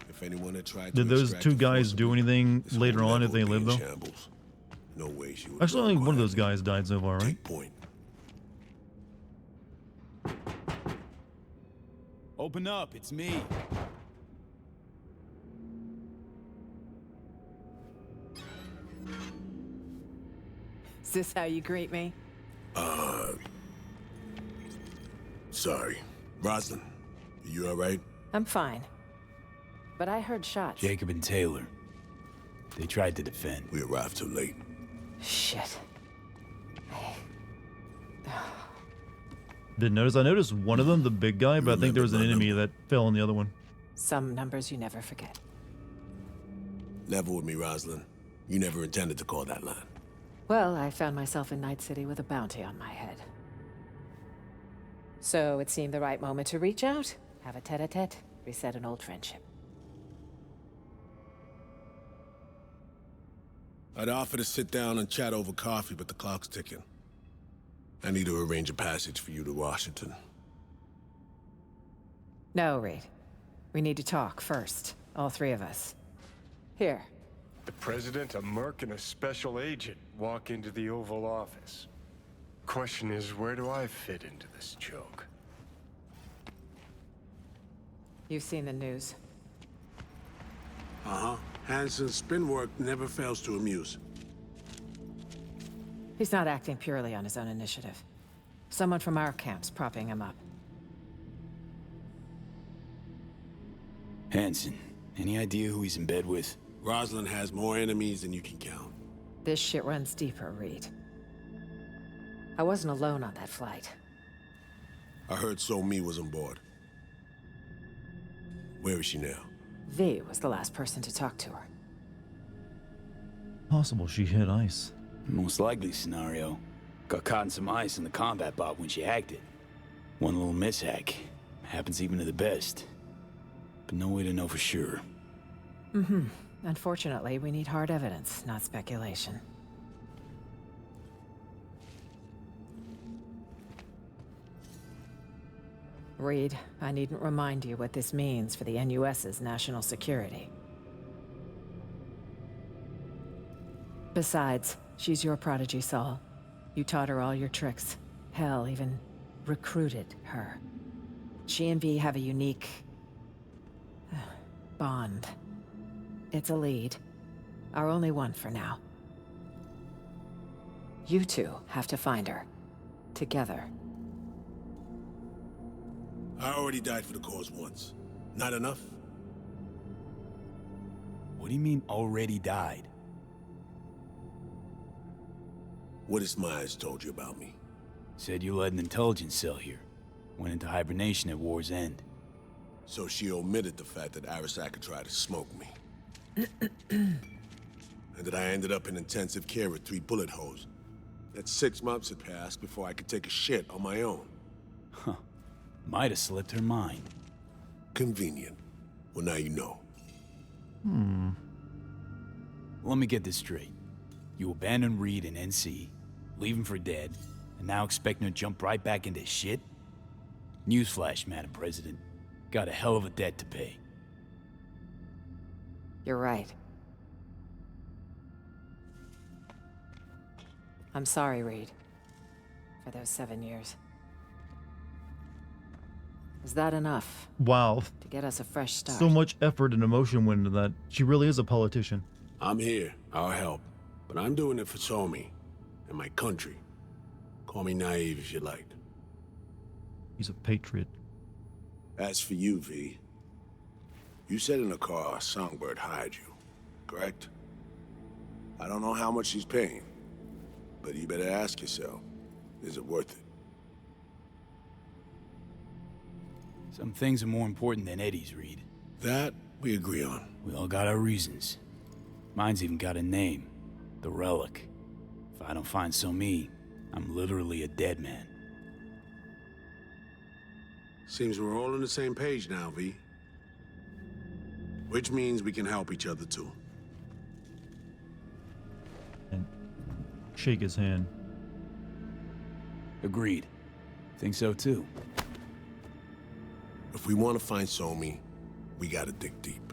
If anyone had tried Did to those extract two the guys force do of anything this later whole on if level they would be live in though? shambles. No way she would Actually, only run one of quiet. those guys died so far, right? Take point. Open up, it's me. Is this how you greet me? Sorry. Rosalind, are you alright? I'm fine. But I heard shots. Jacob and Taylor. They tried to defend. We arrived too late. Shit. Didn't notice. I noticed one of them, the big guy, but I think there was an enemy that fell on the other one. Some numbers you never forget. Level with me, Rosalind. You never intended to call that line. Well, I found myself in Night City with a bounty on my head. So it seemed the right moment to reach out, have a tete-a-tete, reset an old friendship. I'd offer to sit down and chat over coffee, but the clock's ticking. I need to arrange a passage for you to Washington. No, Reed. We need to talk first, all three of us. Here. The president, a merc, and a special agent walk into the Oval Office. Question is, where do I fit into this joke? You've seen the news. Uh-huh. Hansen's spin work never fails to amuse. He's not acting purely on his own initiative. Someone from our camp's propping him up. Hansen, any idea who he's in bed with? Rosalind has more enemies than you can count. This shit runs deeper, Reed. I wasn't alone on that flight. I heard So-Mi was on board. Where is she now? V was the last person to talk to her. Possible she hit ice. Most likely scenario. Got caught in some ice in the combat bot when she hacked it. One little mishack. Happens even to the best. But no way to know for sure. Mm-hmm. Unfortunately, we need hard evidence, not speculation. Reed, I needn't remind you what this means for the NUS's national security. Besides, she's your prodigy, Saul. You taught her all your tricks. Hell, even recruited her. She and V have a unique bond. It's a lead. Our only one for now. You two have to find her. Together. I already died for the cause once. Not enough? What do you mean, already died? What has Myers told you about me? Said you led an intelligence cell here. Went into hibernation at war's end. So she omitted the fact that Arasaka tried to smoke me. And that I ended up in intensive care with 3 bullet holes. That 6 months had passed before I could take a shit on my own. Huh. Might have slipped her mind. Convenient. Well, now you know. Let me get this straight. You abandoned Reed and NC, leave him for dead, and now expecting to jump right back into shit? Newsflash, Madam President. Got a hell of a debt to pay. You're right. I'm sorry, Reed. For those 7 years. Is that enough? Wow. To get us a fresh start? So much effort and emotion went into that. She really is a politician. I'm here. I'll help. But I'm doing it for So-Mi and my country. Call me naive if you like. He's a patriot. As for you, V, you said in the car Songbird hired you, correct? I don't know how much she's paying, but you better ask yourself, is it worth it? Some things are more important than Eddie's, Reed. That we agree on. We all got our reasons. Mine's even got a name. The Relic. If I don't find So-Mi, I'm literally a dead man. Seems we're all on the same page now, V. Which means we can help each other too. And shake his hand. Agreed. Think so too. If we want to find Somi, we gotta dig deep.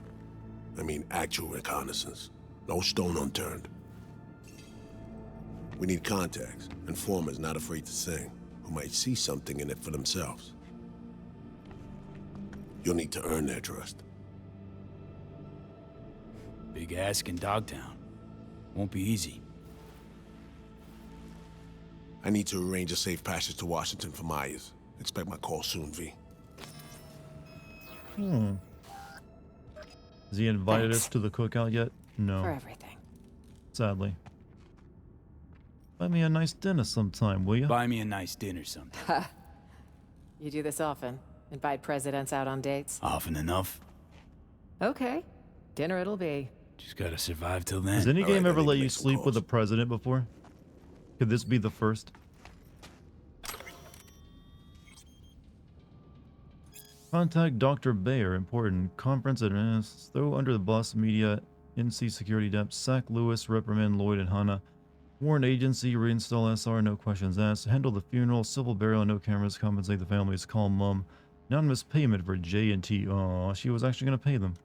I mean, actual reconnaissance. No stone unturned. We need contacts, informers not afraid to sing, who might see something in it for themselves. You'll need to earn their trust. Big ask in Dogtown. Won't be easy. I need to arrange a safe passage to Washington for Myers. Expect my call soon, V. Has he invited Thanks. us to the cookout yet? No. For everything. Sadly. Buy me a nice dinner sometime, will you? Buy me a nice dinner sometime. You do this often? Invite presidents out on dates? Often enough. Okay. Dinner it'll be. Just gotta survive till then. Has any game ever let you sleep with the president before? Could this be the first? Contact Dr. Bayer. Important. Conference advance. Throw under the bus. Media. NC security depth. Sack Lewis. Reprimand Lloyd and Hannah. Warren agency. Reinstall SR. No questions asked. Handle the funeral. Civil burial. No cameras. Compensate the families. Call mom. Anonymous payment for J&T. Oh, she was actually going to pay them.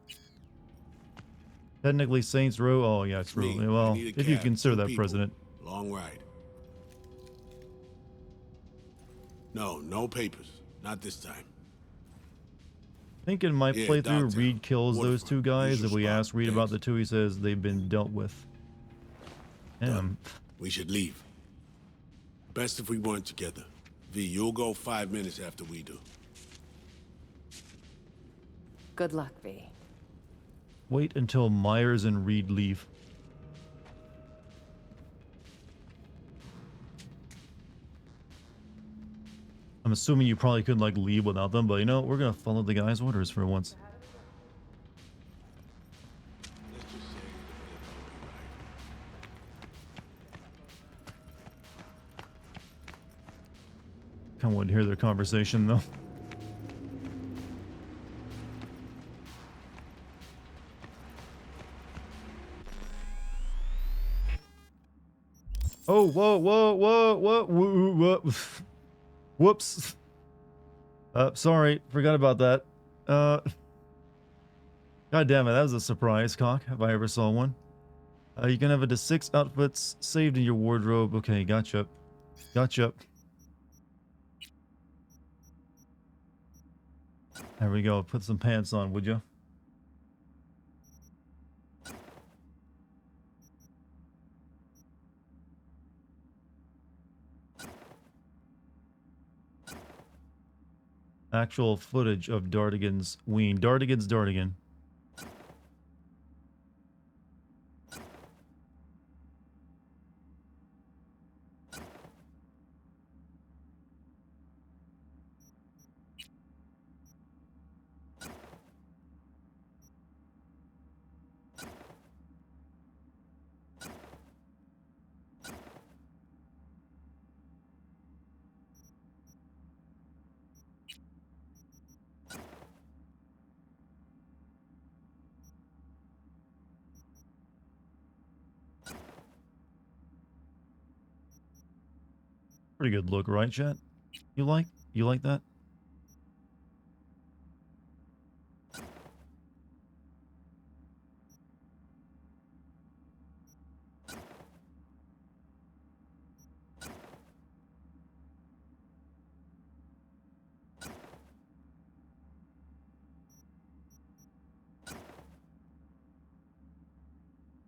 Technically Saints Row. Oh, yeah, it's Me. really. I Well, need a if you cab, consider 2 that people. president. Long ride. No papers. Not this time. I think in my Yeah, playthrough, Dogtown. Reed kills those two guys. If we spot. ask Reed about the two, he says they've been dealt with. Damn. We should leave. Best if we weren't together. V, you'll go 5 minutes after we do. Good luck, V. Wait until Myers and Reed leave. I'm assuming you probably couldn't like leave without them, but you know, we're gonna follow the guy's orders for once. Kind of want to hear their conversation though. Oh, whoa. Whoops. Sorry, forgot about that. God damn it, that was a surprise, cock, if I ever saw one. You can have up to 6 outfits saved in your wardrobe. Okay, gotcha. Gotcha. There we go. Put some pants on, would you? Actual footage of Dartigan's ween. Dartigan's Dartigan. Pretty good look, right, chat? You like that?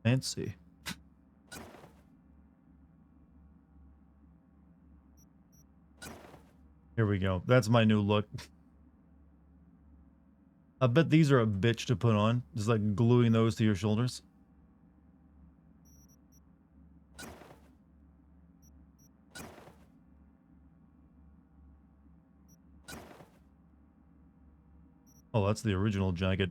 Fancy. Here we go. That's my new look. I bet these are a bitch to put on. Just like gluing those to your shoulders. Oh, that's the original jacket.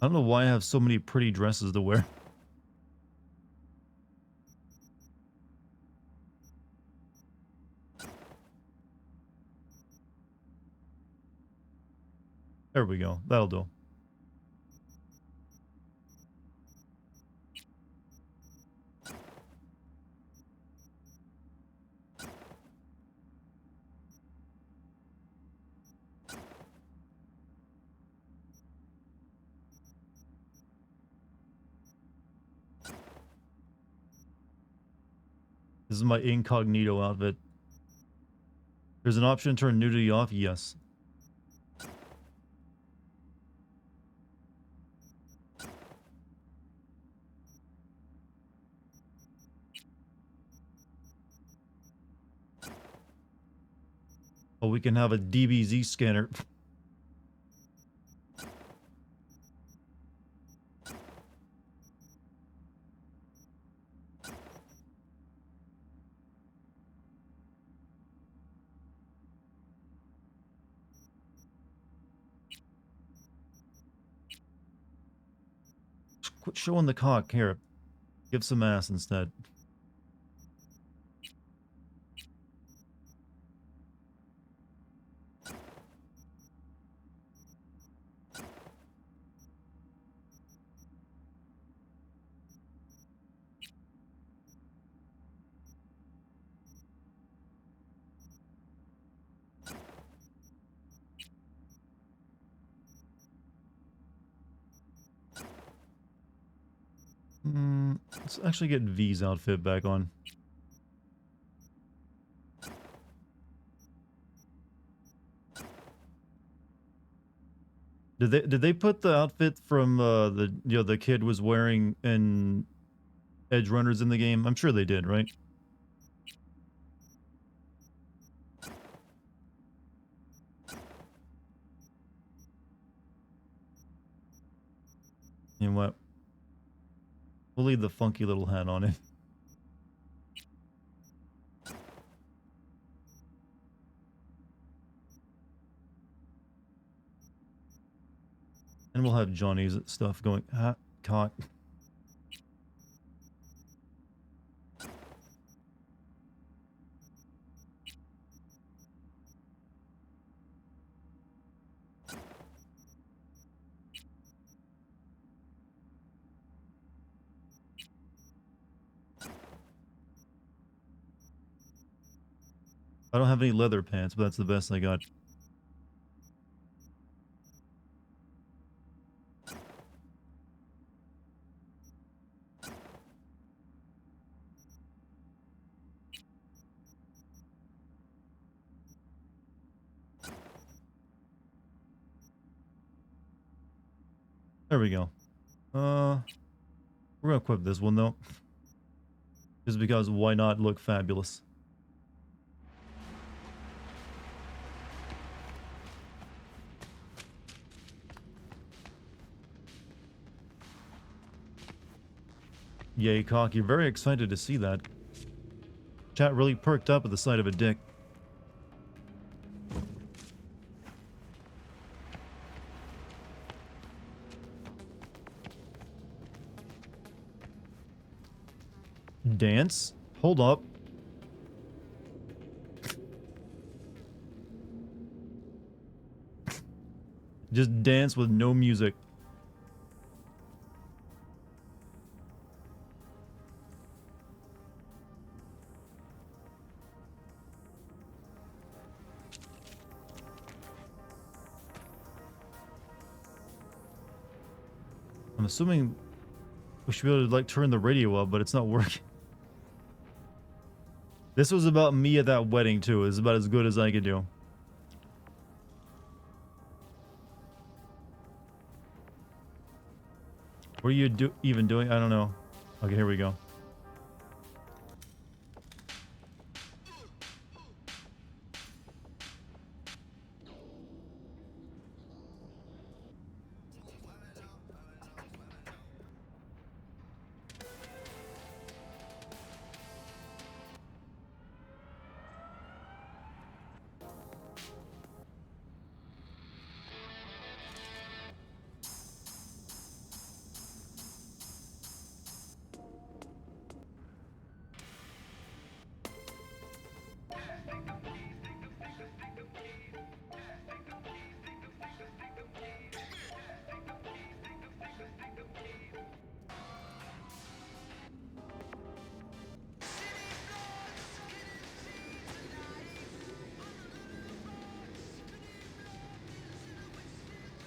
I don't know why I have so many pretty dresses to wear. There we go. That'll do. This is my incognito outfit. There's an option to turn nudity off? Yes. Oh, we can have a DBZ scanner. Quit showing the cock here. Give some ass instead. Let's actually get V's outfit back on. Did they put the outfit from the kid was wearing in Edge Runners in the game? I'm sure they did, right? You know what? We'll leave the funky little hat on it. And we'll have Johnny's stuff going. Cock. I don't have any leather pants, but that's the best I got. There we go. We're gonna equip this one though. Just because why not look fabulous? Yay, cock, you're very excited to see that. Chat really perked up at the sight of a dick. Dance? Hold up. Just dance with no music. I'm assuming we should be able to like turn the radio up, but it's not working. This was about me at that wedding too. It's about as good as I could do. What are you even doing? I don't know. Okay, here we go.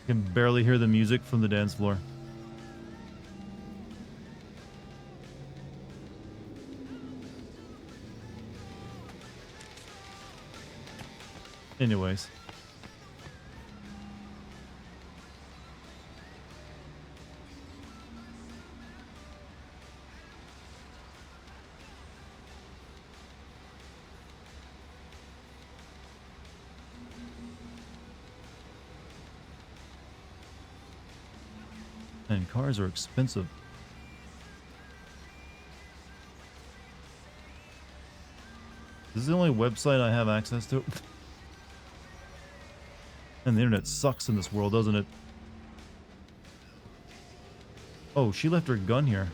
Can barely hear the music from the dance floor. Anyways. And cars are expensive. This is the only website I have access to. And the internet sucks in this world, doesn't it? Oh, she left her gun here.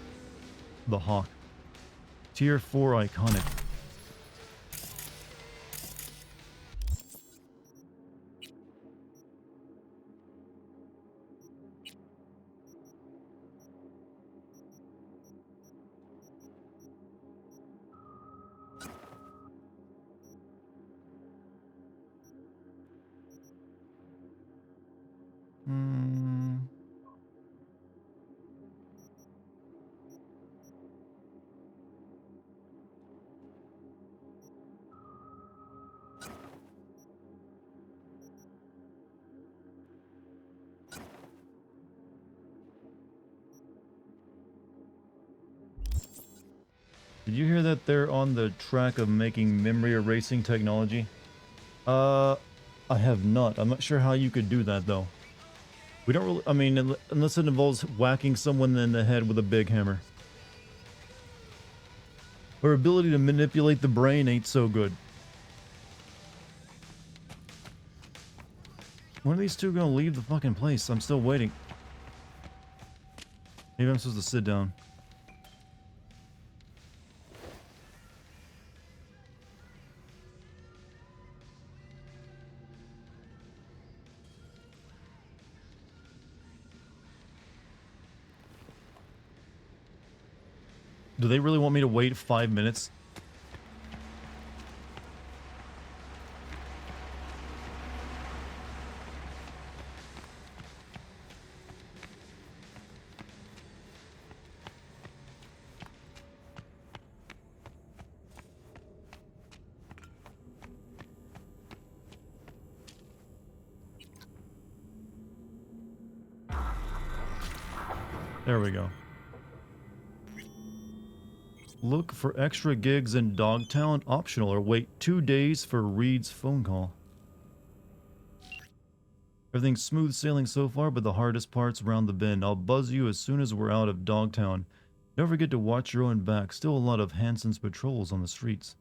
The Hawk. Tier 4 iconic. Did you hear that they're on the track of making memory erasing technology? I have not. I'm not sure how you could do that though. We don't really, I mean, unless it involves whacking someone in the head with a big hammer. Her ability to manipulate the brain ain't so good. When are these two gonna leave the fucking place? I'm still waiting. Maybe I'm supposed to sit down. Do they really want me to wait 5 minutes? There we go. Look for extra gigs in Dogtown, optional, or wait 2 days for Reed's phone call. Everything's smooth sailing so far, but the hardest part's around the bend. I'll buzz you as soon as we're out of Dogtown. Don't forget to watch your own back. Still a lot of Hansen's patrols on the streets.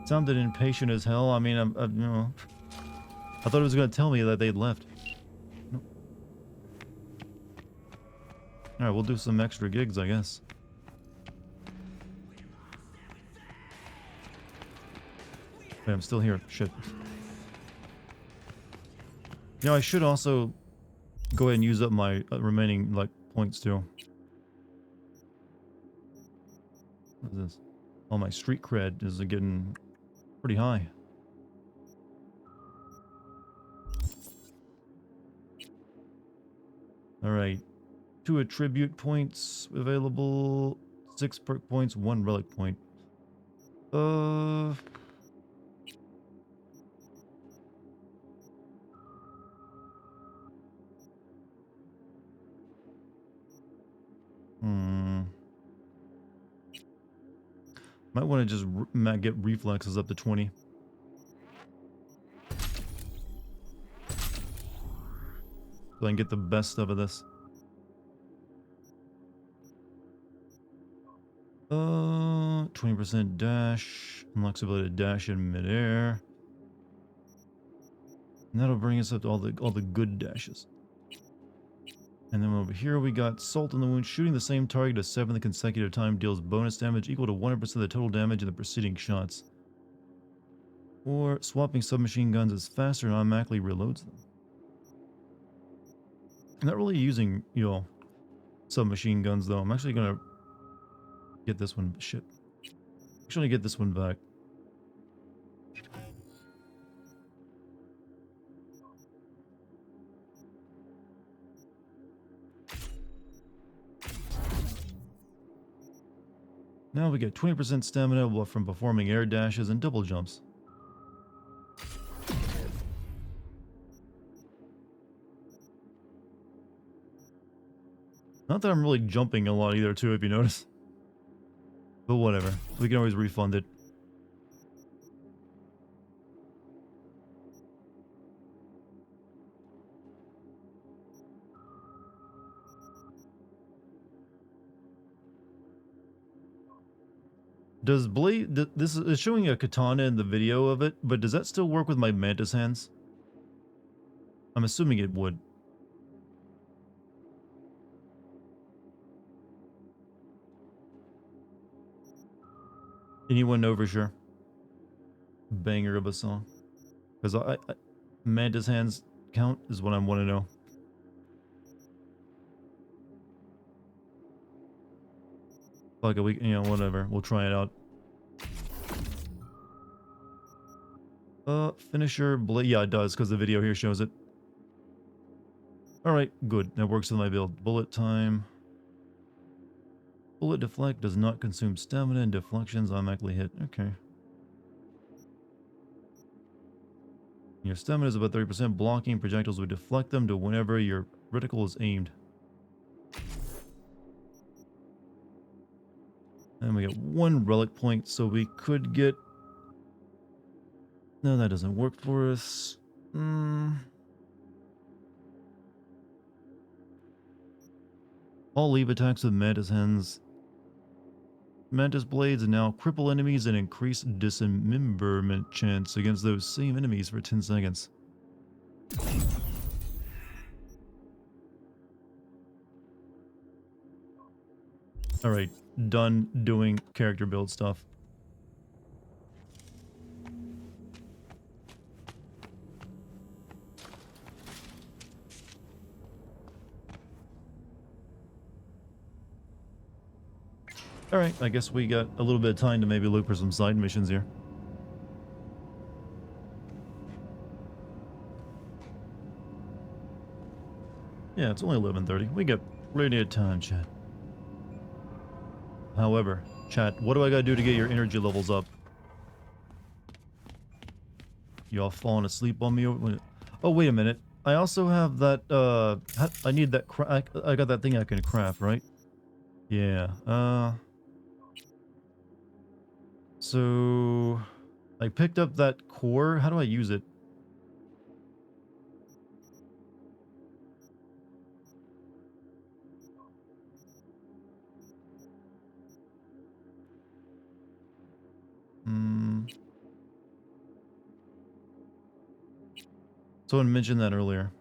Sounded impatient as hell. I mean, you know, I thought it was going to tell me that they'd left. Alright, we'll do some extra gigs, I guess. Wait, I'm still here. Shit. You know, I should also go ahead and use up my remaining, like, points, too. What is this? Oh, my street cred is getting pretty high. Alright. 2 attribute points available, 6 perk points, 1 relic point. Might want to just get reflexes up to 20. So I can get the best stuff of this. 20% dash. Unlocks ability to dash in midair. And that'll bring us up to all the good dashes. And then over here we got Salt in the Wound. Shooting the same target a 7th consecutive time deals bonus damage equal to 100% of the total damage in the preceding shots. Or swapping submachine guns is faster and automatically reloads them. I'm not really using, you know, submachine guns though. I'm actually gonna get this one. Shit. Actually, get this one back. Now we get 20% stamina from performing air dashes and double jumps. Not that I'm really jumping a lot either, too, if you notice. But whatever. We can always refund it. Does Blade... This is showing a katana in the video of it, but does that still work with my mantis hands? I'm assuming it would. Anyone know for sure? Banger of a song. Because I mantis hands count is what I want to know. Like a week, you know, whatever. We'll try it out. Finisher blade. Yeah, it does because the video here shows it. All right, good. That works with my build. Bullet time. Bullet deflect does not consume stamina and deflections automatically hit. Okay. Your stamina is about 30%. Blocking projectiles would deflect them to whenever your reticle is aimed. And we got 1 relic point, so we could get... No, that doesn't work for us. All leave attacks with mantis hands. Mantis blades now cripple enemies and increase dismemberment chance against those same enemies for 10 seconds. Alright, done doing character build stuff. Alright, I guess we got a little bit of time to maybe look for some side missions here. Yeah, it's only 11:30. We got plenty of time, chat. However, chat, what do I gotta do to get your energy levels up? Y'all falling asleep on me? Oh, wait a minute. I also have that, I need that I got that thing I can craft, right? Yeah, so... I picked up that core. How do I use it? Someone mentioned that earlier.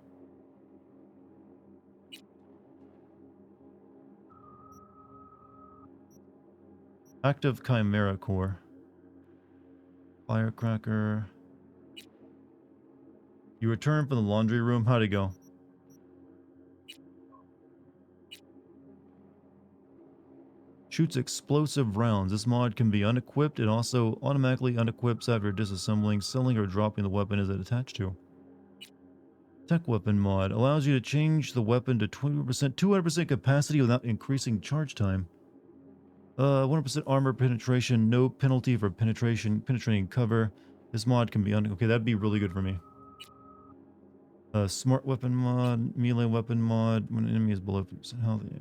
Active Chimera core. Firecracker. You return from the laundry room. How'd it go? Shoots explosive rounds. This mod can be unequipped. It also automatically unequips after disassembling, selling, or dropping the weapon is it attached to. Tech weapon mod allows you to change the weapon to 20%, 200% capacity without increasing charge time. 100% armor penetration, no penalty for penetrating cover. This mod can be okay, that'd be really good for me. Smart weapon mod, melee weapon mod, when an enemy is below 50% health. Yeah.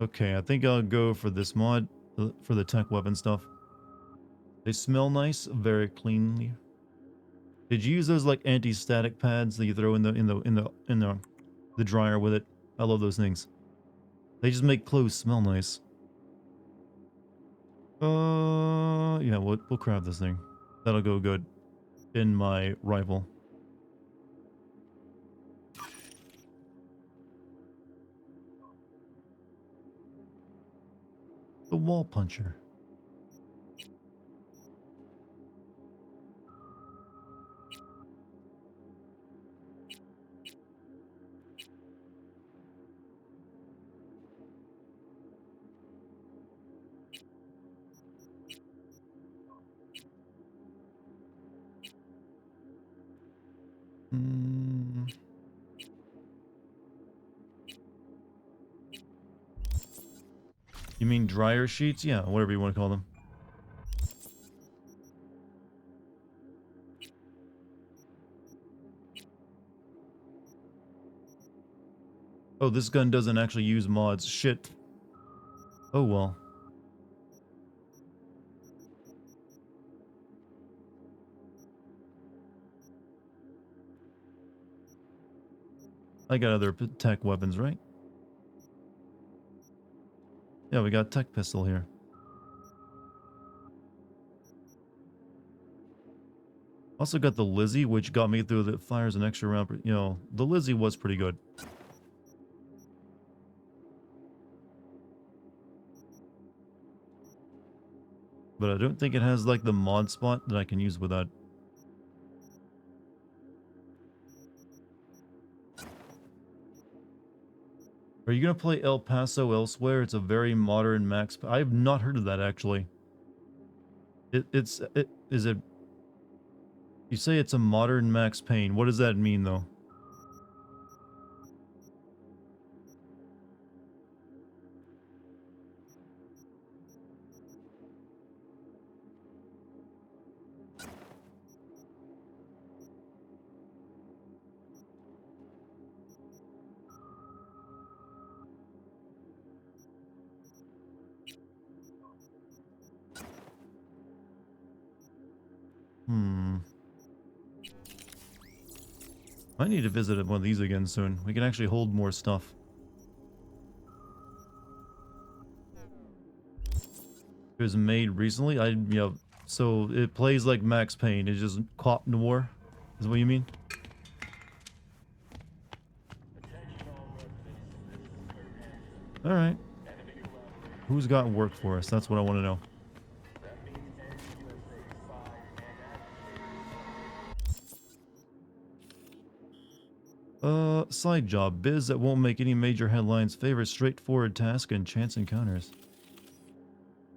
Okay, I think I'll go for this mod for the tech weapon stuff. They smell nice, very cleanly. Did you use those like anti-static pads that you throw in the dryer with it? I love those things. They just make clothes smell nice. Yeah, we'll craft this thing. That'll go good in my rifle. The wall puncher. You mean dryer sheets? Yeah, whatever you want to call them. Oh, this gun doesn't actually use mods. Shit. Oh well. I got other tech weapons, right? Yeah, we got tech pistol here. Also got the Lizzie, which got me through the fires an extra round. You know, the Lizzie was pretty good. But I don't think it has like the mod spot that I can use with that. Are you gonna play El Paso Elsewhere? It's a very modern Max. I have not heard of that actually. Is it? You say it's a modern Max Payne. What does that mean though? I need to visit one of these again soon. We can actually hold more stuff. It was made recently. So it plays like Max Payne. It's just cop noir. Is what you mean? All right. Who's got work for us? That's what I want to know. Side job. Biz that won't make any major headlines. Favors straightforward task and chance encounters.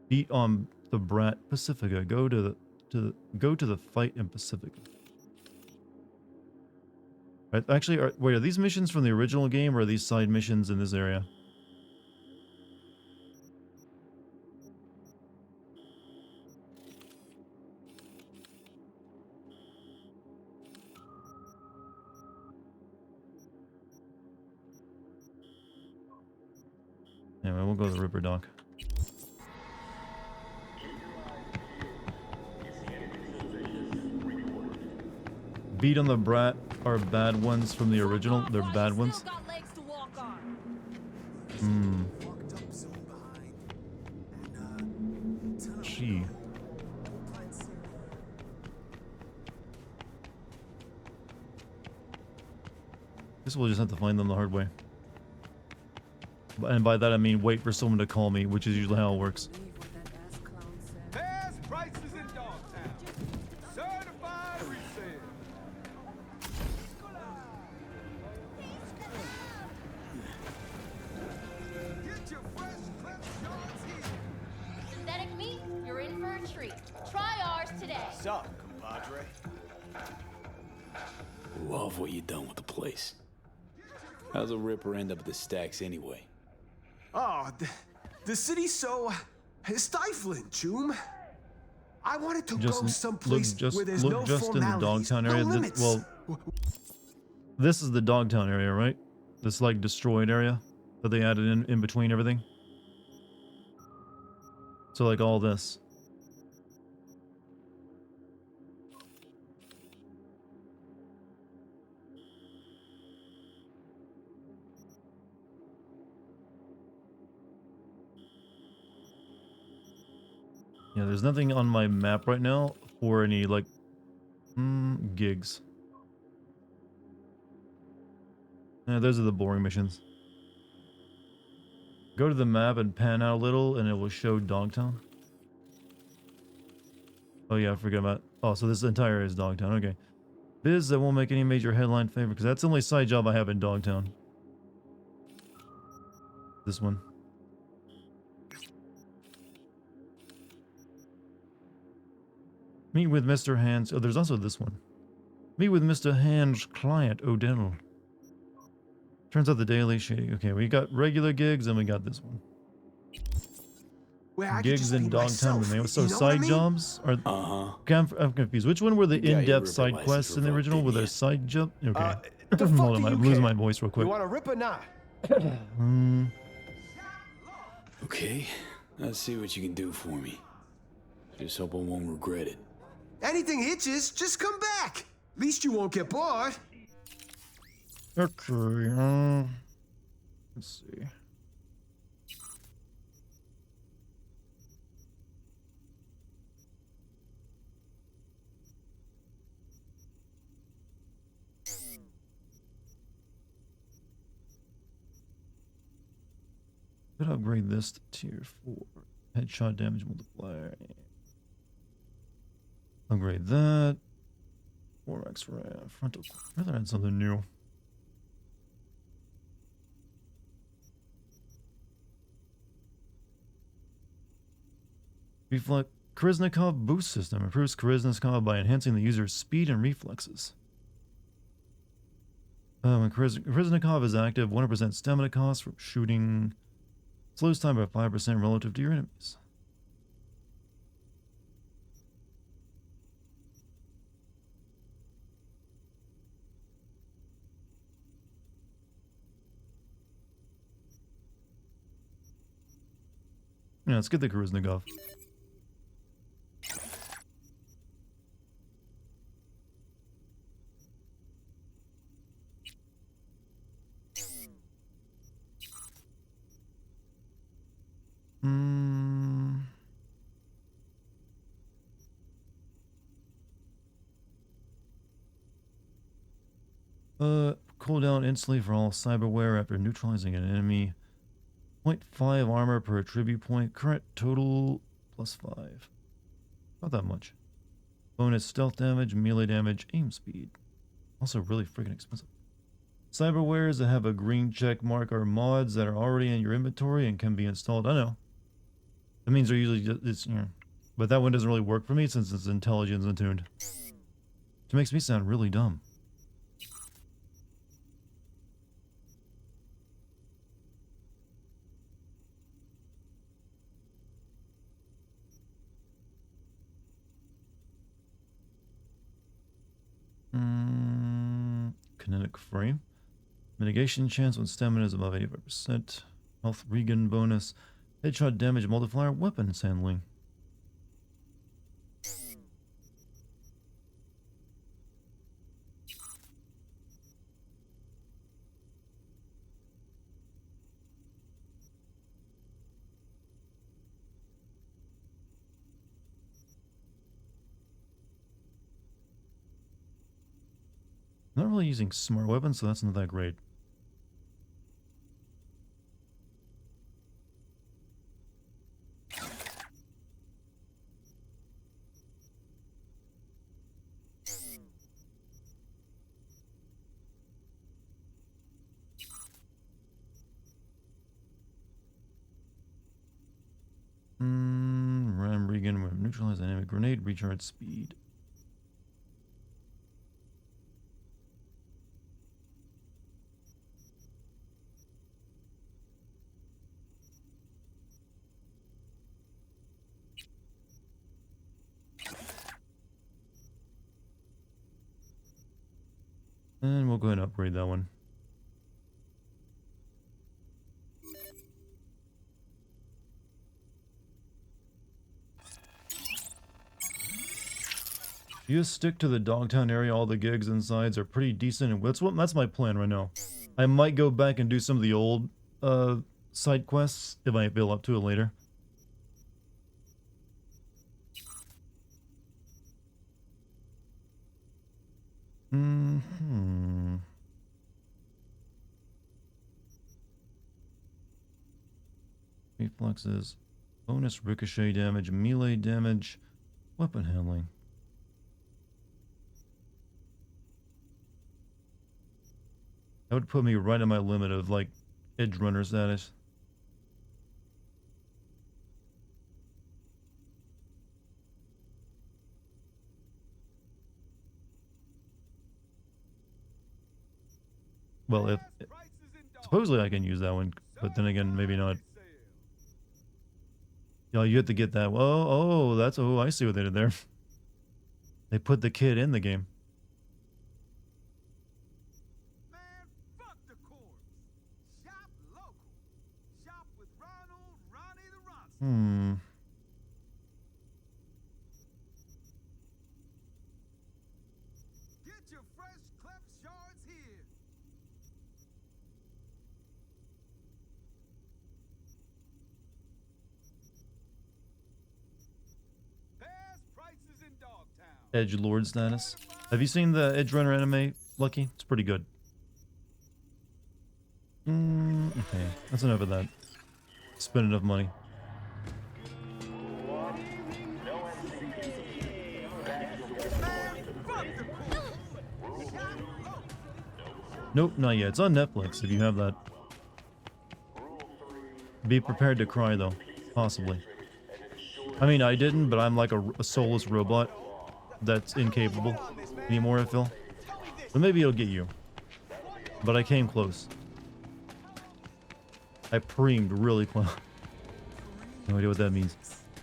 Beat on the Brat Pacifica. Go to the fight in Pacifica. Right, actually, wait, are these missions from the original game or are these side missions in this area? Anyway, we'll go to the Ripper Dock. Beat on the Brat are bad ones from the original. They're bad ones. Gee. Guess we'll just have to find them the hard way. And by that I mean wait for someone to call me, which is usually how it works. Best prices in Dogtown. Certified resale. Get your fresh clipped shorts here. Synthetic meat, you're in for a treat. Try ours today. Sup, compadre? Love what you done with the place. How's a Ripper end up at the stacks anyway? Oh, the city's so stifling, Choom. I wanted to go someplace where there's no just in the Dogtown area. This is the Dogtown area, right? This like destroyed area that they added in between everything. So like all this. Yeah, there's nothing on my map right now for any, like, gigs. Yeah, those are the boring missions. Go to the map and pan out a little, and it will show Dogtown. Oh yeah, I forgot about... Oh, so this entire area is Dogtown, okay. Biz that won't make any major headline favor, because that's the only side job I have in Dogtown. This one. Meet with Mr. Hans. Oh, there's also this one. Meet with Mr. Hans' client, O'Donnell. Turns out the daily shady. Okay, we got regular gigs and we got this one. where I could gigs just in be Dogtown. myself. So You know what I side mean? jobs are. Okay, I'm confused. Which one were the You got your in-depth ripper side license quests in the revoked, original? Were didn't there ya? side jump? Okay. The Hold fuck on, do you I'm losing care? my voice real quick. You want to rip or not? Okay, let's see what you can do for me. Just hope I won't regret it. Anything hitches, just come back. Least you won't get bored. Okay. Let's see. Could upgrade this to tier 4. Headshot damage multiplier. Upgrade that. 4x for frontal. I'd rather add something new. Reflect Kriznikov boost system improves Kriznikov by enhancing the user's speed and reflexes. When Kriznikov is active, 100% stamina cost from shooting. Slows time by 5% relative to your enemies. Yeah, let's get the Kriznikov. Cooldown instantly for all cyberware after neutralizing an enemy. 0.5 armor per attribute point. Current total +5. Not that much. Bonus stealth damage, melee damage, aim speed. Also really freaking expensive. Cyberwares that have a green check mark are mods that are already in your inventory and can be installed. I know. That means they're usually just, but that one doesn't really work for me since it's intelligence attuned. Which makes me sound really dumb. Kinetic frame. Mitigation chance when stamina is above 85%. Health regen bonus. Headshot damage multiplier. Weapons handling. Not really using smart weapons, so that's not that great. Ram regen with neutralize dynamic grenade, recharge speed. And we'll go ahead and upgrade that one. You just stick to the Dogtown area. All the gigs and sides are pretty decent, and that's my plan right now. I might go back and do some of the old side quests if I feel up to it later. Reflexes, bonus ricochet damage, melee damage, weapon handling. That would put me right at my limit of, like, edge runner status. Well, if supposedly I can use that one, but then again, maybe not. Yo, you have to get that. Oh, that's, oh, I see what they did there. They put the kid in the game. Hmm. Edge Lord status. Have you seen the Edge Runner anime, Lucky? It's pretty good. Okay, that's enough of that. Spend enough money. Nope, not yet. It's on Netflix if you have that. Be prepared to cry though, possibly. I mean, I didn't, but I'm like a soulless robot that's incapable anymore, I feel. But maybe it'll get you. But I came close. I preemed really close. No idea what that means.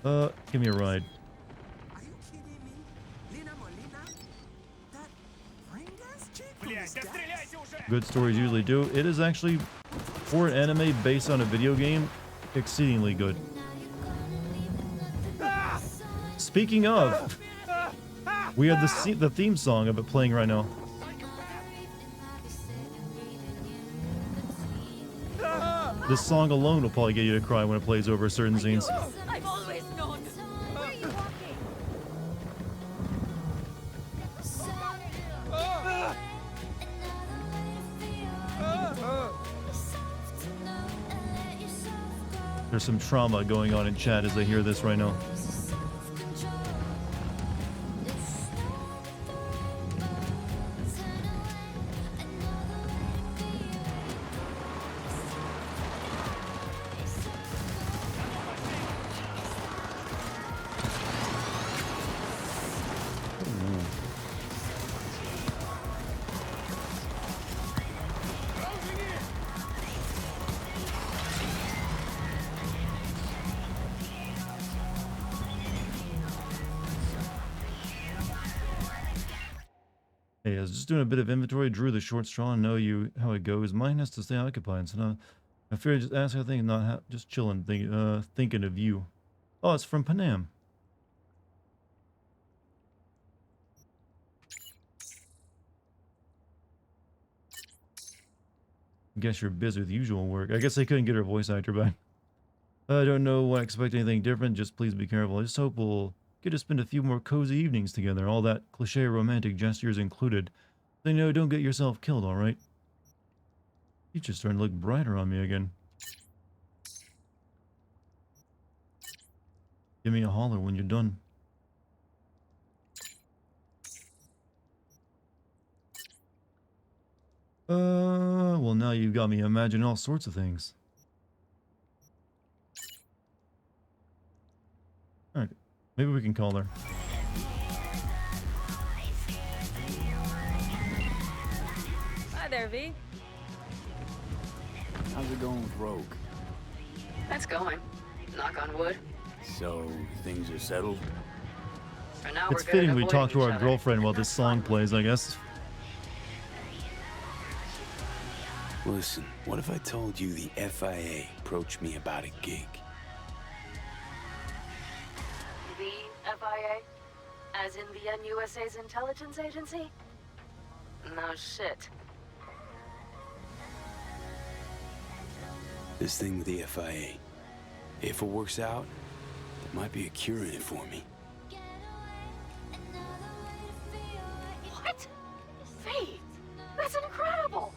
Give me a ride. Good stories usually do. It is actually, for an anime based on a video game, exceedingly good. Speaking of, we have the theme song of it playing right now. This song alone will probably get you to cry when it plays over certain scenes. I've always known. Where are you walking? There's some trauma going on in chat as I hear this right now. Hey, I was just doing a bit of inventory, drew the short straw, and know you how it goes. Mine has to stay occupied, so now I figured just ask how things, not just chilling, thinking of you. Oh, it's from Panam. Guess you're busy with usual work. I guess they couldn't get her voice actor back. I don't know when I expect anything different, just please be careful. I just hope we'll get to spend a few more cozy evenings together, all that cliche romantic gestures included. So, you know, don't get yourself killed, alright? You're just starting to look brighter on me again. Give me a holler when you're done. Well now you've got me imagining all sorts of things. Alright, maybe we can call her. Hi there, V. How's it going with Rogue? That's going. Knock on wood. So, things are settled? For now, It's fitting we talk to our girlfriend while this song plays, I guess. Listen, what if I told you the FIA approached me about a gig? The FIA? As in the NUSA's intelligence agency? No shit. This thing with the FIA, if it works out, there might be a cure in it for me. What? Faith, that's incredible!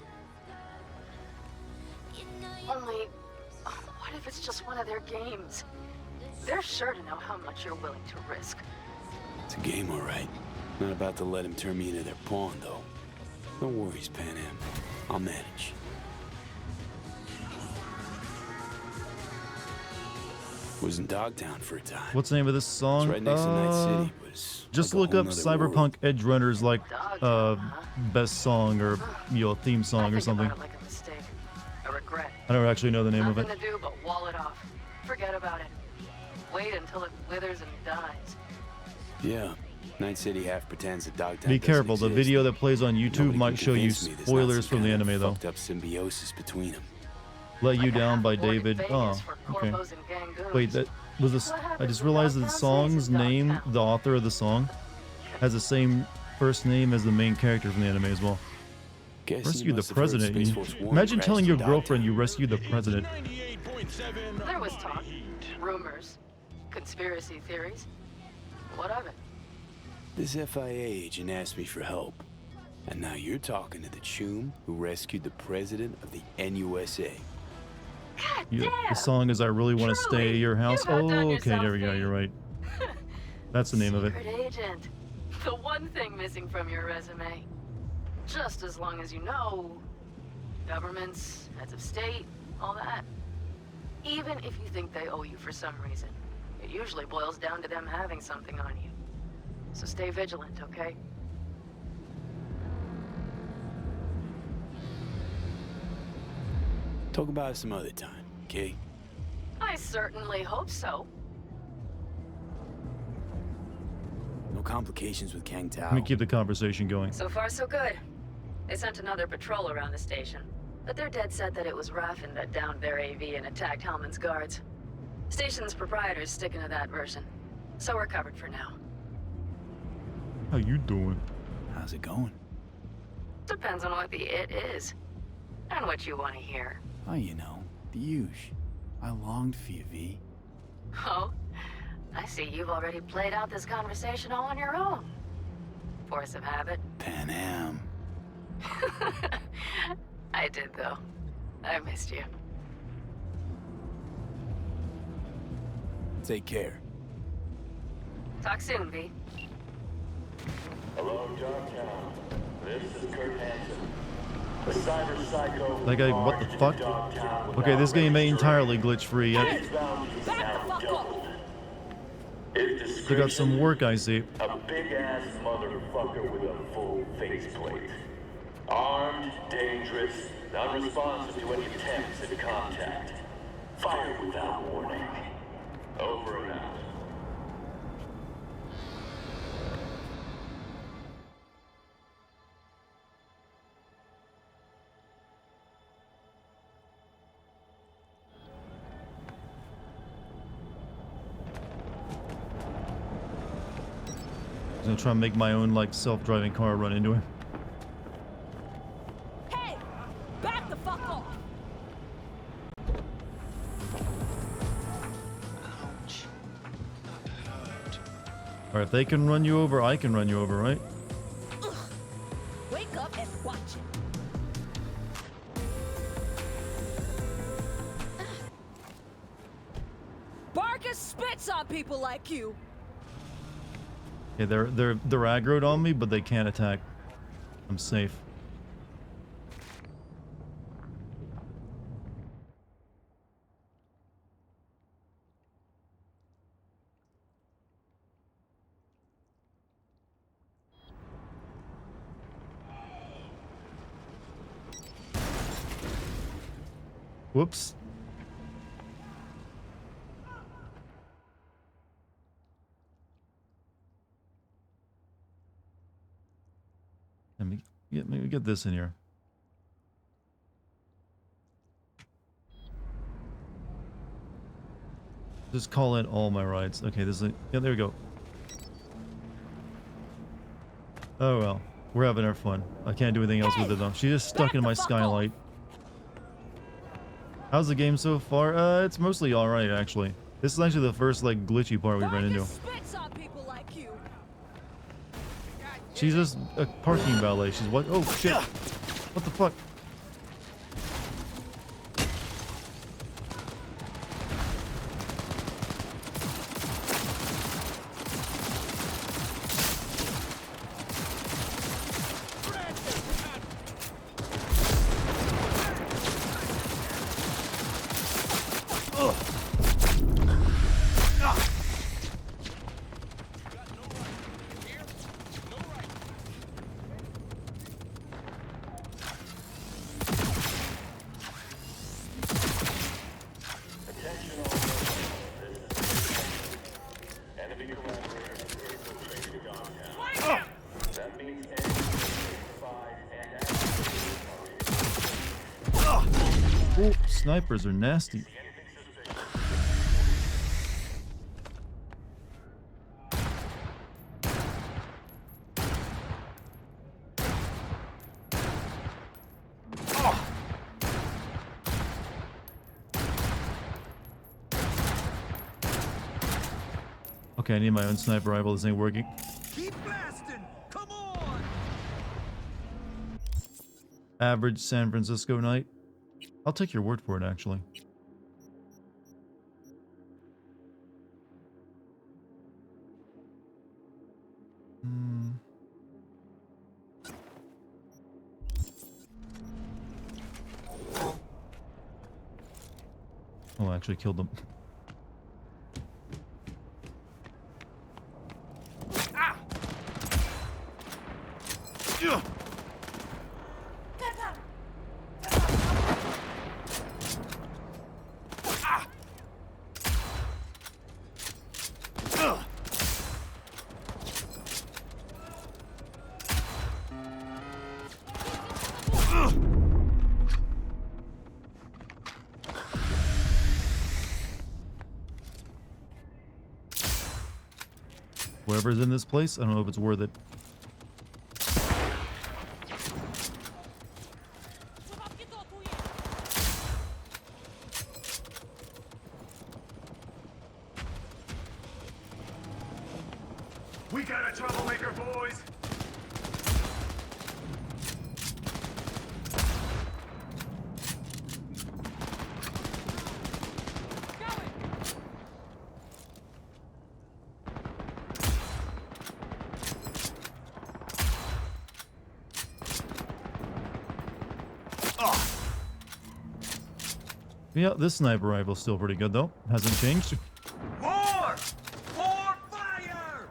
Only, what if it's just one of their games? They're sure to know how much you're willing to risk. It's a game, all right. Not about to let them turn me into their pawn, though. No worries, Pan Am. I'll manage. Was in Dogtown for a time. What's the name of this song? It's right next to Night City. Was just like look a up whole nother Cyberpunk world. Edge Runners, like best song or theme song or something. Like a mistake, a regret. I don't actually know the name of it. Nothing to do but wall it off. Forget about it. wait until it withers and dies. Yeah. Night City half pretends that Dogtown Be doesn't careful, the exist. video that plays on YouTube Nobody might can show you convince me there's not spoilers some from the kind of anime though. fucked up symbiosis between them. Let You Down by David. Oh, okay. Wait, that was this. I just realized that the song's name, the author of the song, has the same first name as the main character from the anime as well. Guess Rescue you the must have heard president. Space You- Force One imagine crashed telling in your Dogtown. girlfriend you rescued the president. There was talk, rumors, conspiracy theories. What of it? This FIA agent asked me for help. And now you're talking to the chum who rescued the president of the NUSA. Yeah, the song is I Really Want to Stay at Your House. Oh, okay, yourself, there we go. You're right. That's the name of it. Secret agent. The one thing missing from your resume. Just as long as you know governments, heads of state, all that. Even if you think they owe you for some reason, it usually boils down to them having something on you. So stay vigilant, okay? Talk about it some other time, okay? I certainly hope so. No complications with Kang Tao. Let me keep the conversation going. So far, so good. They sent another patrol around the station, but they're dead set that it was Raffen that downed their AV and attacked Hellman's guards. Station's proprietor's sticking to that version, so we're covered for now. How you doing? How's it going? Depends on what the it is, and what you want to hear. Oh, you know, the huge. I longed for you, V. Oh, I see you've already played out this conversation all on your own. Force of habit. Pan Am. I did, though. I missed you. Take care. Talk soon, V. Hello, Darktown. This is Kurt Hansen. The cyber psycho. That guy, what the fuck? Okay, this game ain't entirely glitch-free yet. They got some work, I see. A big-ass motherfucker with a full faceplate. Armed, dangerous, non-responsive to any attempts at contact. Fire without warning. Over and out. I'm gonna try and make my own, like, self-driving car run into him. Hey! Back the fuck off! Alright, if they can run you over, I can run you over, right? Ugh. Wake up and watch it. Barkus spits on people like you. Yeah, they're aggroed on me, but they can't attack. I'm safe. Whoops. Let me get this in here. Just call in all my rights. Okay, this is yeah, there we go. Oh well, we're having our fun. I can't do anything else with it though. She's just stuck in my skylight. How's the game so far? It's mostly alright actually. This is actually the first like glitchy part we ran into. Spits on people like you. She's just a parking valet. She's what? Oh shit! What the fuck? snipers are nasty. Okay, I need my own sniper rifle. This ain't working. Keep blasting! Come on! Average San Francisco night. I'll take your word for it, actually. Oh, I actually killed them. Whoever's in this place, I don't know if it's worth it. We got a troublemaker, boys! Yeah, this sniper rifle's still pretty good though. Hasn't changed. More! More fire!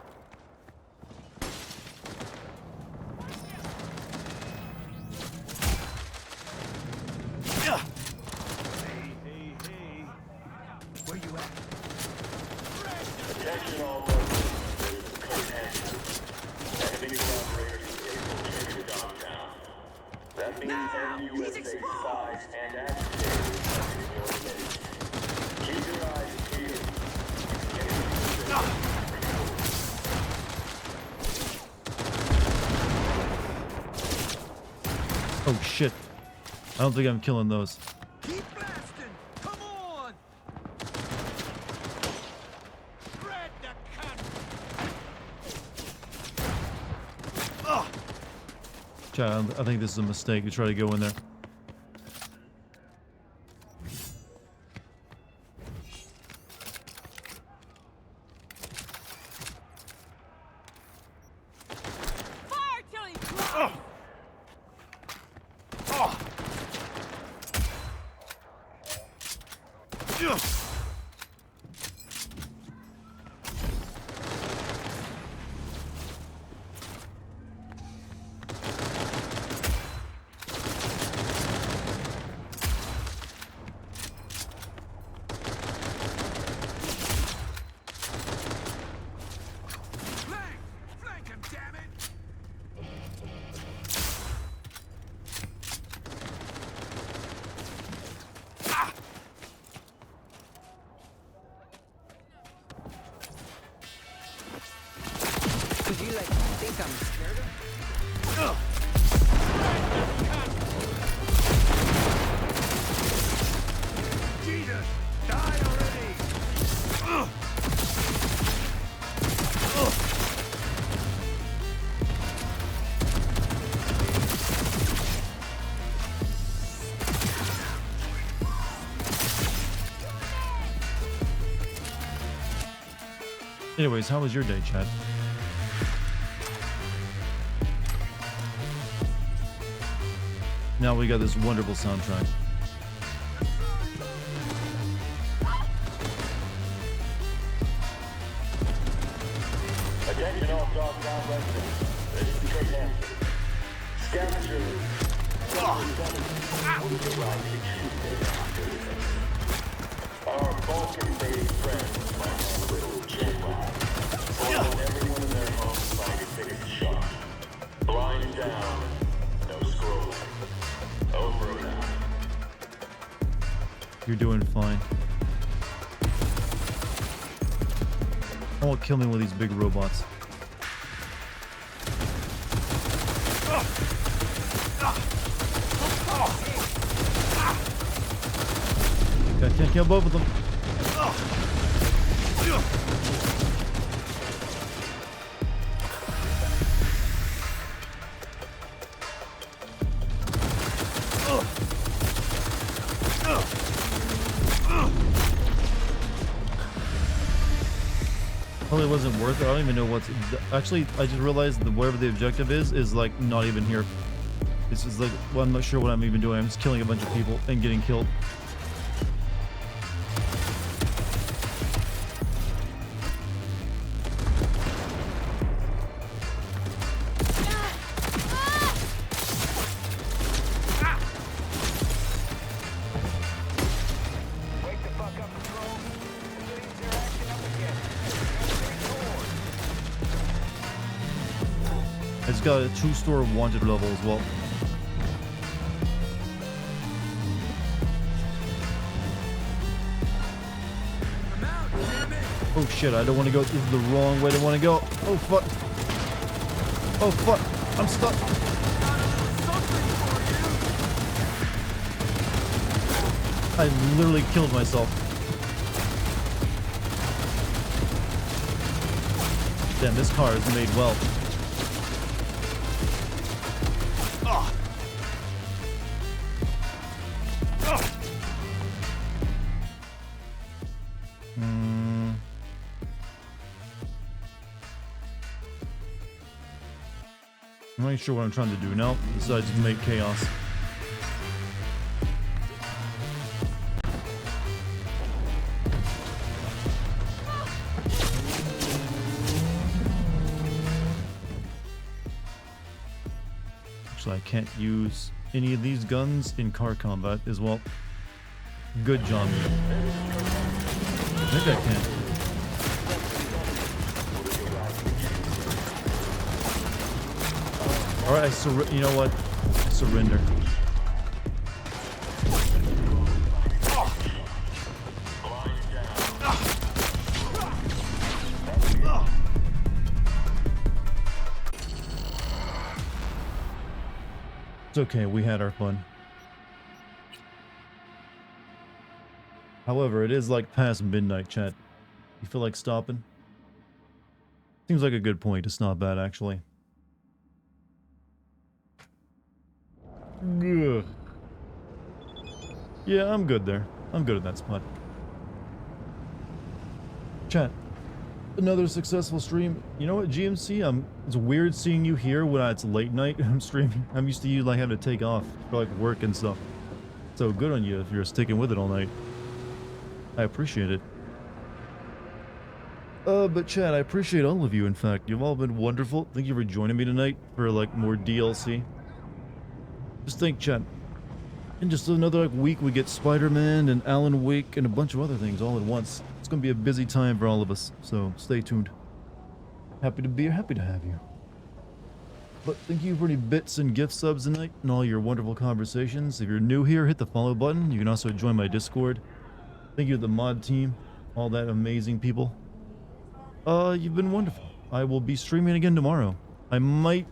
Hey. Where you at? Attention all workers. This is Kurt Hansen. Enemy collaborators infiltrated downtown. That means NUSA spies and agitators are in your midst. Keep your eyes peeled. Oh shit. I don't think I'm killing those. Keep blasting! Come on! Spread the cunt! Chad, I think this is a mistake to try to go in there. Flank him, damn it! Could you, like, think I'm scared of? Jesus! Die already! Anyways, how was your day, Chad? Now we got this wonderful soundtrack. Attention all Dogtown residents. This is Kurt Hansen. Scavengers. Our Balkan-based friends might have a little jet lag. So I want everyone in their homes find your biggest shot. Blind down. No scrolling. Over and out. You're doing fine. I won't kill me with these big robots. I can't kill both of them. Probably wasn't worth it. I don't even know what's... Actually, I just realized that wherever the objective is like not even here. This is like... Well, I'm not sure what I'm even doing. I'm just killing a bunch of people and getting killed. It's got a 2-store wanted level as well. Oh shit, I don't want to go. This is the wrong way to want to go. Oh fuck. Oh fuck. I'm stuck. I literally killed myself. Damn, this car is made well. I'm not sure what I'm trying to do now, besides make chaos. Actually, I can't use any of these guns in car combat as well. Good job. I think I can. Alright, you know what? I surrender. It's okay, we had our fun. However, it is like past midnight, chat. You feel like stopping? Seems like a good point to stop at, actually. Ugh. Yeah, I'm good there. I'm good at that spot. Chat. Another successful stream. You know what, GMC? It's weird seeing you here when it's late night. I'm streaming. I'm used to you like having to take off for like work and stuff. So good on you if you're sticking with it all night. I appreciate it. But chat, I appreciate all of you. In fact, you've all been wonderful. Thank you for joining me tonight for like more DLC. Just think, chat. In just another like week, we get Spider-Man and Alan Wake and a bunch of other things all at once. It's gonna be a busy time for all of us, so stay tuned. Happy to be here, happy to have you. But thank you for any bits and gift subs tonight and all your wonderful conversations. If you're new here, hit the follow button. You can also join my Discord. Thank you to the mod team, all that amazing people. You've been wonderful. I will be streaming again tomorrow. I might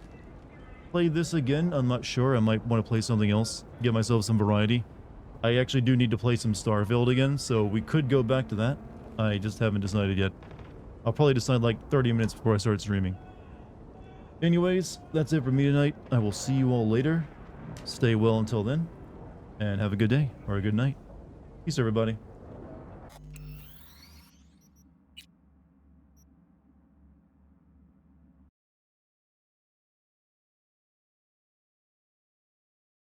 play this again. I'm not sure. I might want to play something else. Get myself some variety. I actually do need to play some Starfield again, so we could go back to that. I just haven't decided yet. I'll probably decide like 30 minutes before I start streaming. Anyways, that's it for me tonight. I will see you all later. Stay well until then, and have a good day or a good night. Peace, everybody.